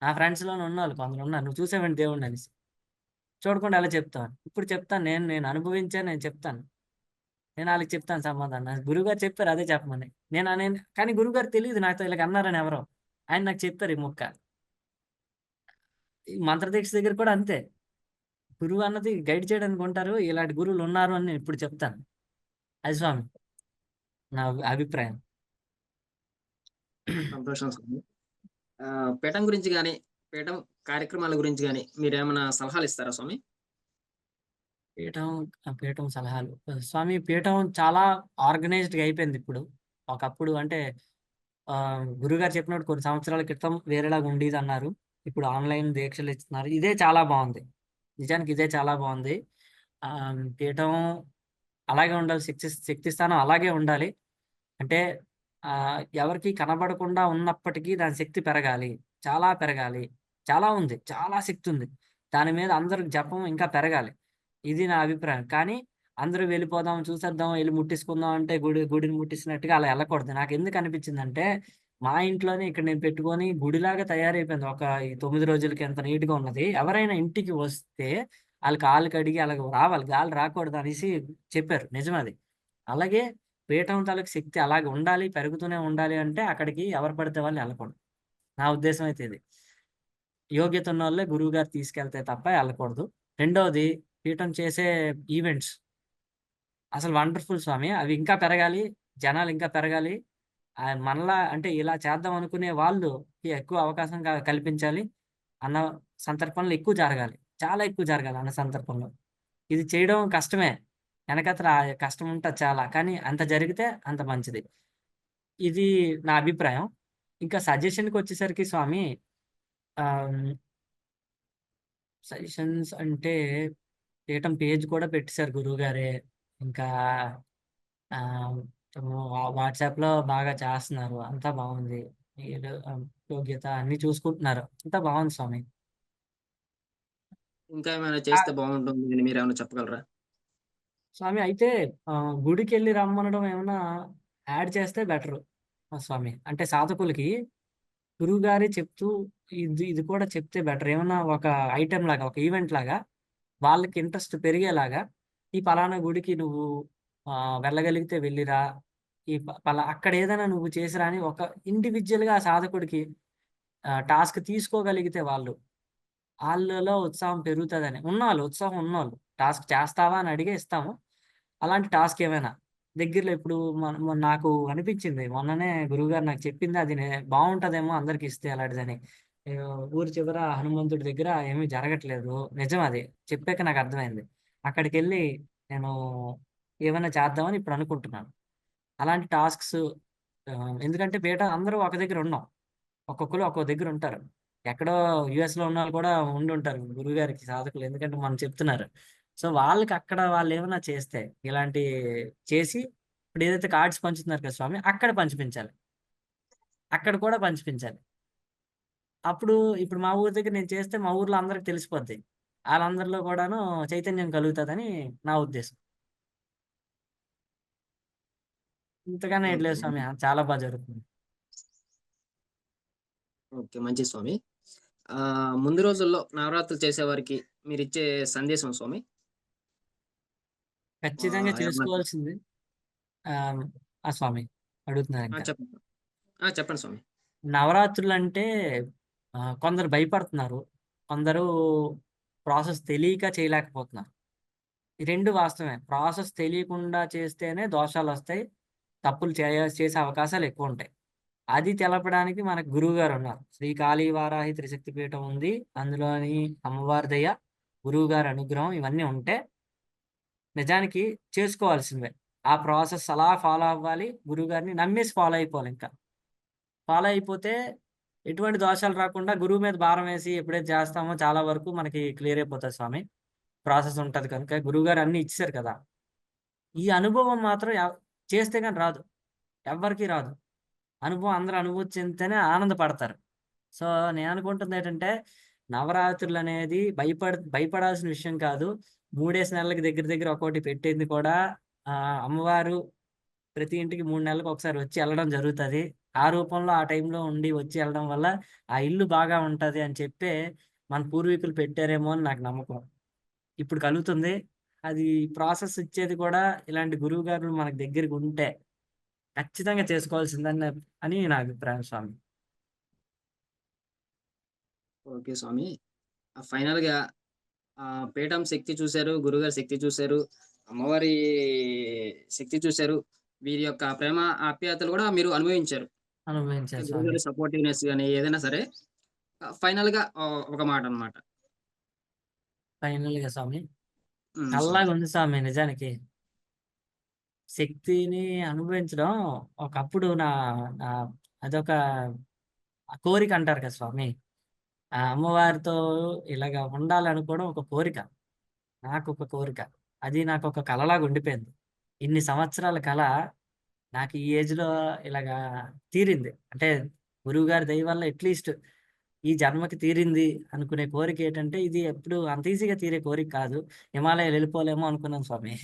నా ఫ్రెండ్స్‌లోనే ఉన్నోళ్ళు కొందరున్నారు. నువ్వు చూసావేంటి దేవుడిని అనేసి. చూడకుండా ఎలా చెప్తావు? ఇప్పుడు చెప్తాను నేను నేను అనుభవించాను నేను చెప్తాను. నేను ఆళ్ళకి చెప్తాను సమాధానం. నాకు గురువుగారు చెప్పారు అదే చెప్పమని. కానీ గురువుగారికి తెలీదు నాతో ఇలాగ అన్నారని ఎవరో. ఆయన నాకు చెప్పారు ఈ ముక్క. ఈ మంత్రదీక్ష దగ్గర కూడా అంతే. గురువు అన్నది గైడ్ చేయడానికి ఉంటారు. ఇలాంటి గురువులున్నారు అని నేను ఇప్పుడు చెప్తాను. అది స్వామి నా అభిప్రాయం. సంతోషం స్వామి. పీఠం గురించి గాని, పీఠం కార్యక్రమాల గురించి గాని మీరేమన్నా సలహాలిస్తారా స్వామి? పీఠం పీఠం సలహాలు. స్వామి పీఠం చాలా ఆర్గనైజ్డ్‌గా అయిపోయిందిప్పుడు. ఒకప్పుడు అంటే గురువుగారు చెప్పినట్టు కొన్ని సంవత్సరాల క్రితం వేరేలాగా ఉండేదన్నారు. ఇప్పుడు ఆన్‌లైన్ దీక్షలిస్తున్నారు. ఇదే చాలా బావుంది. నిజానికి ఇదే చాలా బావుంది. పీఠం అలాగే ఉండాలి. శక్తి స్థానం అలాగే ఉండాలి. అంటే ఎవరికీ కనబడకుండా ఉన్నప్పటికీ దాని శక్తి పెరగాలి. చాలా పెరగాలి. చాలా ఉంది. చాలా శక్తుంది. దాని మీద అందరూ జపం ఇంకా పెరగాలి. ఇది నా అభిప్రాయం. కానీ అందరూ వెళ్ళిపోదాం, చూసేద్దాం, ఎళ్లి ముట్టించుకుందాం అంటే గుడిని ముట్టిస్తున్నట్టుగా అలా ఎళ్ళకూడదు. నాకెందుకు అనిపించిందంటే, మా ఇంట్లోనే ఇక్కడ నేను పెట్టుకొని గుడిలాగా తయారైపోయింది. ఈ 9 రోజులకి ఎంత నీట్‌గా ఉన్నది. ఎవరైనా ఇంటికి వస్తే ఆళ్ళు కాళ్ళు కడిగి అలాగ రావాలి. గాలి రాకూడదు అనేసి చెప్పారు. నిజమది. అలాగే పీఠం తాలూకు శక్తి అలాగే ఉండాలి, పెరుగుతూనే ఉండాలి అంటే అక్కడికి ఎవరు పడితే వాళ్ళు ఎళ్ళకూడదు. నా ఉద్దేశ్యం అయితే ఇది. యోగ్యత ఉన్నోళ్ళే గురువుగారు తీసుకెళ్తే తప్ప ఎళ్ళకూడదు. రెండోది పీఠం చేసే ఈవెంట్స్ అసలు వండర్‌ఫుల్ స్వామి. అవి ఇంకా పెరగాలి. జనాలు ఇంకా పెరగాలి. మనలా అంటే ఇలా చేద్దాం అనుకునే వాళ్ళుకి ఎక్కువ అవకాశం కల్పించాలి. అన్న సందర్భంలో ఎక్కువ జరగాలి. చాలా ఎక్కువ జరగాలి అన్న సందర్భంలో. ఇది చేయడం కష్టమే. వెనకాతల కష్టం ఉంటది చాలా. కానీ అంత జరిగితే అంత మంచిది. ఇది నా అభిప్రాయం. ఇంకా సజెషన్‌కొచ్చేసరికి స్వామి ఆహ్, సజెషన్స్ అంటే పీఠం పేజ్ కూడా పెట్టేసారు గురువుగారే. ఇంకా ఆహ్, వాట్సాప్‌లో బాగా చేస్తున్నారు. అంతా బావుంది. మీరు యోగ్యత అన్నీ చూసుకుంటున్నారు. అంతా బావుంది స్వామి. ఇంకా ఏమైనా ఆ! చేస్తే బావుంటుంది అని మీరేమన్నా చెప్పగలరా? స్వామి అయితే గుడికెళ్ళి రమ్మనడం ఏమన్నా యాడ్ చేస్తే బెటరు. స్వామి. అంటే సాధకులకి గురువుగారే చెప్తూ ఇది ఇది కూడా చెప్తే బెటర్. ఏమన్నా ఒక ఐటెమ్ లాగా, ఒక ఈవెంట్ లాగా వాళ్ళకి ఇంట్రెస్ట్ పెరిగేలాగా, ఈ పలానా గుడికి నువ్వు వెళ్ళగలిగితే వెళ్ళిరా. ఈ అక్కడ ఏదైనా నువ్వు చేసిరా అని ఒక ఇండివిడ్యుయల్‌గా ఆ సాధకుడికి టాస్క్ తీసుకోగలిగితే వాళ్ళు, ఆళ్ళలో ఉత్సాహం పెరుగుతదని. ఉత్సాహం ఉన్నోళ్ళు. టాస్క్ చేస్తావా అని అడిగే ఇస్తాము. అలాంటి టాస్క్ ఏమైనా దగ్గరలో ఇప్పుడు నాకు అనిపించింది. మొన్ననే గురువుగారు నాకు చెప్పింది అది బావుంటదేమో అందరికి ఇస్తే అలాంటిదని. ఊరి చివర హనుమంతుడి దగ్గర ఏమీ జరగట్లేదు. నిజం అది. చెప్పాక నాకు అర్థమైంది. అక్కడికెళ్ళి నేను ఏమైనా చేద్దామని ఇప్పుడు అనుకుంటున్నాను. అలాంటి టాస్క్స్ ఎందుకంటే అందరూ ఒక దగ్గర ఉండం. ఒక్కొక్కళ్ళు ఒక్కో దగ్గర ఉంటారు. ఎక్కడో యూఎస్‌లో ఉన్నోళ్ళు కూడా ఉండుంటారు గురువుగారికి సాధకులు. ఎందుకంటే మనం చెప్తున్నారు. సో, వాళ్ళకి అక్కడ వాళ్ళేమన్నా చేస్తే, చేసి ఇప్పుడు ఏదైతే కార్డ్స్ పంచుతున్నారు కదా స్వామి, అక్కడ పంచిపించాలి. అక్కడ కూడా పంచిపించాలి. అప్పుడు ఇప్పుడు మా ఊరు దగ్గర నేను చేస్తే మా ఊర్లో అందరికి తెలిసిపోద్ది. ఆళ్ళందరిలో కూడాను చైతన్యం కలుగుతదని నా ఉద్దేశం. ఇంతకన్నా ఏటి లేదు ఓకే. స్వామి. చాలా జరుగుతుంది. ఓకే. మంచిది స్వామి. ముందు రోజుల్లో నవరాత్రులు చేసేవారికి మీరిచ్చే సందేశం స్వామి? ఖచ్చితంగా ఏమన్నా చేసుకోవాల్సింది ఆహ్, ఆ! స్వామి ఆ! అడుగుతున్నారింకా. చెప్పండి. ఆ! చెప్పండి స్వామి. నవరాత్రులంటే కొందరు భయపడుతున్నారు. కొందరు ప్రాసెస్ తెలియక చేయలేకపోతున్నారు. ఈ 2 వాస్తవమే. ప్రాసెస్ తెలియకుండా చేస్తేనే దోషాలొస్తాయి. తప్పులు చేసే అవకాశాలెక్కువుంటాయి. అది తెలపడానికి మనకు గురువుగారున్నారు. శ్రీ కాళీ వారాహి త్రిశక్తి పీఠం ఉంది. అందులోని అమ్మవారి దయ, గురువుగారి అనుగ్రహం ఇవన్నీ ఉంటే నిజానికి చేసుకోవాల్సిందే. ఆ ప్రాసెస్ అలా ఫాలో అవ్వాలి. గురువుగారిని నమ్మేసి ఫాలో అయిపోవాలింక. ఫాలో అయిపోతే ఎటువంటి దోషాలు రాకుండా గురువు మీద భారం వేసి ఎప్పుడైతే చేస్తామో చాలా వరకు మనకి క్లియర్ అయిపోతది స్వామి. ప్రాసెస్ ఉంటది కనుక గురువుగారు అన్నీ ఇచ్చేసారు కదా! ఈ అనుభవం మాత్రం చేస్తే గాని రాదు. ఎవ్వరికీ రాదు. అనుభవం అందరూ అనుభూతి చెందితేనే ఆనందపడతారు. సో, నేననుకుంటుందేటంటే, నవరాత్రులనేది భయపడాల్సిన విషయం కాదు. 3 నెలలకి దగ్గర దగ్గర ఒక్కోటి పెట్టింది కూడా అమ్మవారు ప్రతి ఇంటికి 3 నెలలకొకసారి వచ్చి ఎళ్ళడం జరుగుతది. ఆ రూపంలో ఆ టైంలో ఉండి వచ్చి ఎళ్ళడం వల్ల ఆ ఇల్లు బాగా ఉంటది అని చెప్పే మన పూర్వీకులు పెట్టారేమో అని నాకు నమ్మకం. ఇప్పుడు కలుగుతుంది. అది ప్రాసెస్ ఇచ్చేది కూడా ఇలాంటి గురువుగారులు మనకు దగ్గరగుంటే ఖచ్చితంగా చేసుకోవాల్సిందని అని నా అభిప్రాయం స్వామి. ఓకే స్వామి. ఫైనల్‌గా పీఠం శక్తి చూసారు, గురువుగారి శక్తి చూసారు, అమ్మవారి శక్తి చూసారు. వీరి యొక్క ప్రేమ ఆప్యాయతలు కూడా మీరు అనుభవించారు. అనుభవించాను స్వామి. గురువుగారి సపోర్టివ్‌నెస్ గాని ఏదైనా సరే ఫైనల్‌గా ఒక మాటన్నమాట. ఫైనల్‌గా స్వామి. స్వామి. చల్లగుంది స్వామి నిజానికి. శక్తిని అనుభవించడం ఒకప్పుడు నా నా అదొక కోరిక అంటారు కదా స్వామి. ఆ అమ్మవారితో ఇలాగ ఉండాలనుకోవడం ఒక కోరిక. నాకొక కోరిక. అది నాకొక కలలాగా ఉండిపోయింది. ఇన్ని సంవత్సరాల కల నాకు ఈ ఏజ్‌లో ఇలాగా తీరింది. అంటే గురువుగారి దయ వల్ల అట్‌లీస్ట్ ఈ జన్మకి తీరింది అనుకునే కోరికేటంటే ఇది ఎప్పుడు అంత ఈజీగా తీరే కోరిక కాదు. హిమాలయాలు ఎళ్ళిపోలేమో అనుకున్నాను స్వామి.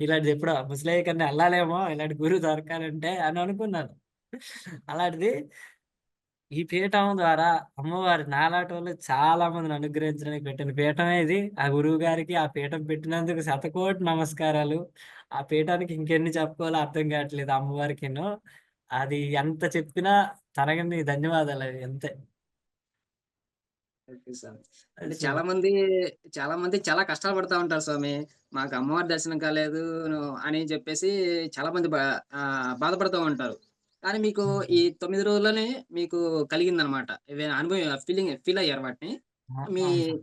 ఇలాంటిది ఎప్పుడో ముసలయ్య కన్నా ఎళ్ళాలేమో ఇలాంటి గురువు దొరకాలంటే అని అనుకున్నాను. అలాంటిది ఈ పీఠం ద్వారా అమ్మవారు నాలాటోళ్ళు చాలా మందిని అనుగ్రహించడానికి పెట్టిన పీఠమే ఇది. ఆ గురువుగారికి ఆ పీఠం పెట్టినందుకు శతకోటి నమస్కారాలు. ఆ పీఠానికి ఇంకెన్ని చెప్పుకోవాలో అర్థం కావట్లేదు అమ్మవారికిను. అది ఎంత చెప్పినా తరగని ధన్యవాదాలవి అంతే. ఓకే స్వామి. అది అంటే సో చాలా మంది చాలా కష్టాలు పడతా ఉంటారు స్వామి. మాకు అమ్మవారి దర్శనం కాలేదు అని చెప్పేసి చాలామంది బాధపడుతూ ఉంటారు. కానీ మీకు హ్మ్. ఈ 9 రోజుల్లోనే మీకు కలిగిందనమాట. ఇవి ఫీల్ అయ్యారు వాటిని. మీ అవును స్వామి.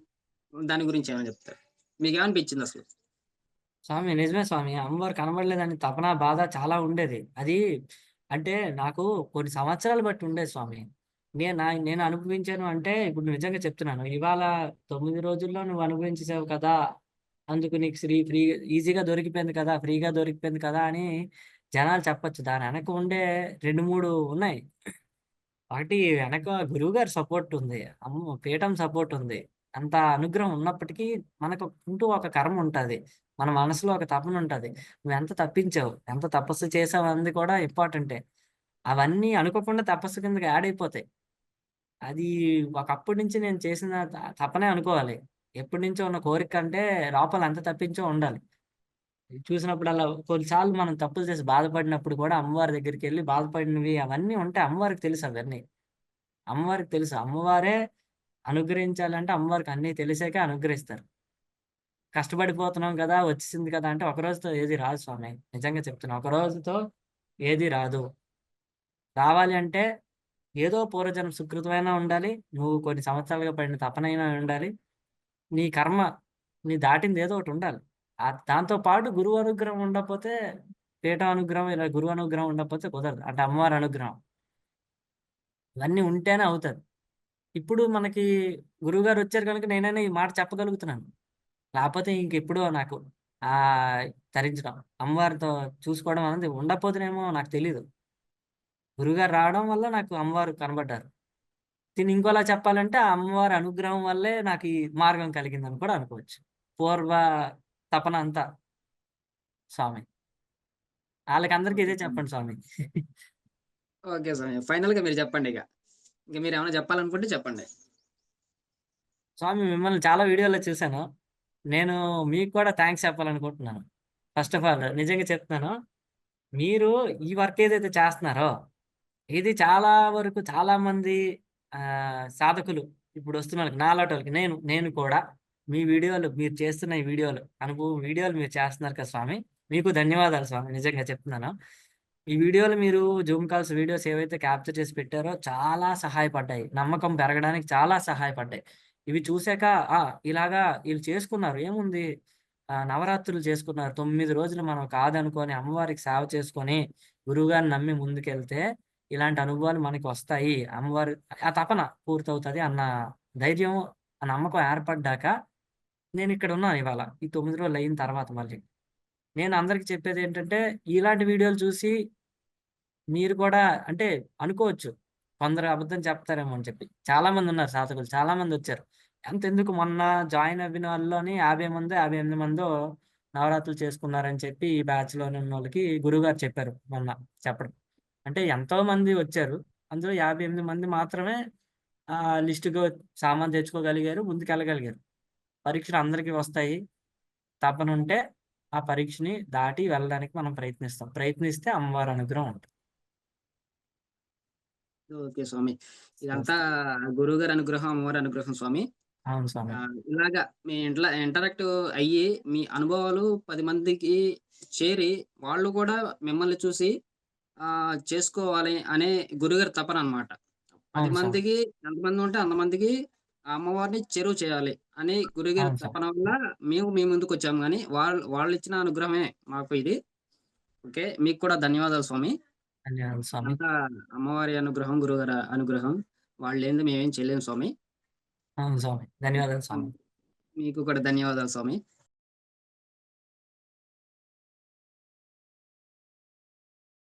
దాని గురించి ఏమైనా చెప్తారా? మీకేమనిపించిందసలు? స్వామి నిజమే స్వామి. అమ్మవారు కనబడలేదని తపన, బాధ చాలా ఉండేది. అది అంటే నాకు కొన్ని సంవత్సరాలు బట్టి ఉండేది స్వామి. నేను అనుభవించాను అంటే ఇప్పుడు నిజంగా చెప్తున్నాను. ఇవాళ 9 రోజుల్లో నువ్వు అనుభవించేసావు కదా! అందుకు నీకు ఫ్రీ ఈజీగా దొరికిపోయింది కదా! ఫ్రీగా దొరికిపోయింది కదా! అని జనాలు చెప్పొచ్చు. దాని వెనక ఉండే 2, 3 ఉన్నాయి. ఒకటి వెనక గురువుగారి సపోర్ట్ ఉంది. పీఠం సపోర్ట్ ఉంది. అంత అనుగ్రహం ఉన్నప్పటికీ మనకు ఒక కర్మ ఉంటది. మన మనసులో ఒక తపన ఉంటది. నువ్వెంత తప్పించావు, ఎంత తపస్సు చేసావు అన్నది కూడా ఇంపార్టెంటే. అవన్నీ అనుకోకుండా తపస్సు కిందకి యాడ్ అయిపోతాయి. అది ఒకప్పటి నుంచి నేను చేసిన తపనే అనుకోవాలి. ఎప్పటినుంచో ఉన్న కోరిక కంటే లోపల ఎంత తప్పించో ఉండాలి. చూసినప్పుడల్లా కొన్నిసార్లు మనం తప్పులు చేసి బాధపడినప్పుడు కూడా అమ్మవారి దగ్గరికెళ్ళి బాధపడినవి అవన్నీ ఉంటాయి. అమ్మవారికి తెలుసు అవన్నీ. అమ్మవారికి తెలుసు. అమ్మవారే అనుగ్రహించాలంటే అమ్మవారికి అన్నీ తెలిసాకే అనుగ్రహిస్తారు. కష్టపడిపోతున్నాం కదా! వచ్చేసింది కదా! అంటే ఒక రోజుతో ఏది రాదు స్వామి. నిజంగా చెప్తున్నా. ఒక రోజుతో ఏది రాదు. రావాలి అంటే ఏదో పూర్వజన్మ సుకృతమైనా ఉండాలి. నువ్వు కొన్ని సంవత్సరాలుగా పడిన తపనైనా ఉండాలి. నీ కర్మ నీ దాటింది ఏదో ఒకటి ఉండాలి. దాంతో పాటు గురువు అనుగ్రహం ఉండకపోతే పీఠం అనుగ్రహం ఇలా గురువు అనుగ్రహం ఉండకపోతే కుదరదు. అంటే అమ్మవారి అనుగ్రహం. ఇవన్నీ ఉంటేనే అవుతది. ఇప్పుడు మనకి గురువుగారొచ్చారు గనుక నేనైనా ఈ మాట చెప్పగలుగుతున్నాను. లేపోతే ఇంకెప్పుడో నాకు ఆహ్, తరించడం. అమ్మవారితో చూసుకోవడం అనేది ఉండకపోతేనేమో నాకు తెలీదు. గురువుగారు రావడం వల్ల నాకు అమ్మవారు కనబడ్డారు. దీన్ని ఇంకోలా చెప్పాలంటే ఆ అమ్మవారి అనుగ్రహం వల్లే నాకు ఈ మార్గం కలిగిందని కూడా అనుకోవచ్చు. పూర్వ తపన అంతా స్వామి. ఆళ్ళకందరికి ఓకే ఇదే స్వామి. చెప్పండి స్వామి. ఓకే స్వామి. ఫైనల్‌గా మీరు చెప్పండిగ. ఇంక మీరేమైనా చెప్పాలనుకుంటే చెప్పండి. స్వామి మిమ్మల్ని చాలా వీడియోల్లో చూసాను. నేను మీకు కూడా థాంక్స్ చెప్పాలనుకుంటున్నాను. ఫస్ట్ ఆఫ్ ఆల్ నిజంగా చెప్తున్నాను. మీరు ఈ వర్క్ ఏదైతే చేస్తున్నారో, ఇది చాలా వరకు చాలామంది సాధకులు ఇప్పుడొస్తున్నోళ్ళకి నాలాటోళ్ళకి నేను కూడా మీ వీడియోలు మీరు చేస్తున్న ఈ వీడియోలు వీడియోలు మీరు చేస్తున్నారు కదా స్వామి! మీకు ధన్యవాదాలు స్వామి నిజంగా చెప్తున్నాను. ఈ వీడియోలు మీరు జూమ్ కాల్స్ వీడియోస్ ఏవైతే క్యాప్చర్ చేసి పెట్టారో చాలా సహాయపడ్డాయి. నమ్మకం పెరగడానికి చాలా సహాయపడ్డాయి. ఇవి చూసాక ఆ! ఇలాగా ఈళ్ళు చేసుకున్నారు. ఏముంది నవరాత్రులు చేసుకున్నారు. 9 రోజులు మనం కాదనుకోని అమ్మవారికి సేవ చేసుకొని, గురువుగారిని నమ్మి ముందుకెళ్తే ఇలాంటి అనుభవాలు మనకొస్తాయి. అమ్మవారు ఆ తపన పూర్తవుతది అన్న ధైర్యం, ఆ నమ్మకం ఏర్పడ్డాక నేనిక్కడున్నాను ఇవాళ. ఈ 9 రోజులయిన తర్వాత మళ్ళీ. నేను అందరికి చెప్పేదేంటంటే, ఇలాంటి వీడియోలు చూసి మీరు కూడా అంటే అనుకోవచ్చు. కొందరు అబద్ధం చెప్తారేమో అని చెప్పి. చాలామందున్నారు సాధకులు. చాలామందొచ్చారు. అంతెందుకు మొన్న జాయిన్ అవ్విన వాళ్ళలోని 50 మందో, 58 మందో నవరాత్రులు చేసుకున్నారని చెప్పి ఈ బ్యాచ్‌లోని ఉన్నోళ్ళకి గురువుగారు చెప్పారు మొన్న చెప్పడం. అంటే ఎంతోమంది వచ్చారు. అందులో 58 మంది మాత్రమే లిస్ట్‌లో సామాను తెచ్చుకోగలిగారు. ముందుకెళ్ళగలిగారు. పరీక్షలు అందరికీ వస్తాయి. తపనుంటే ఆ పరీక్షని దాటి వెళ్ళడానికి మనం ప్రయత్నిస్తాం. ప్రయత్నిస్తే అమ్మవారి అనుగ్రహం ఉంటది. ఓకే స్వామి. ఇదంతా స్వస్తి. గురువుగారి అనుగ్రహం, అమ్మవారి అనుగ్రహం స్వామి. అవును స్వామి. ఇలాగా మీ ఇంట్ల ఇంటరాక్ట్ అయ్యి, మీ అనుభవాలు 10 మందికి చేరి, వాళ్ళు కూడా మిమ్మల్ని చూసి చేసుకోవాలి అనే గురువుగారి తపననమాట. 10 అవును స్వామి. మందికి ఎంతమంది ఉంటే అంతమందికి ఆ అమ్మవారిని చేరువ చేయాలి అని గురువుగారి అవును స్వామి. తపన వల్ల మేము మీ ముందుకొచ్చాము గానీ, వాళ్ళిచ్చిన అనుగ్రహమే మాకు ఇది. ఓకే. మీకు కూడా ధన్యవాదాలు స్వామి. ధన్యవాదాలు స్వామి. ఇదంతా అమ్మవారి అనుగ్రహం, గురువుగారి అనుగ్రహం. వాళ్ళు లేనిదే మేమేం చేయలేము స్వామి. అవును స్వామి. ధన్యవాదాలు హ్మ్. స్వామి. మీకు కూడా ధన్యవాదాలు స్వామి.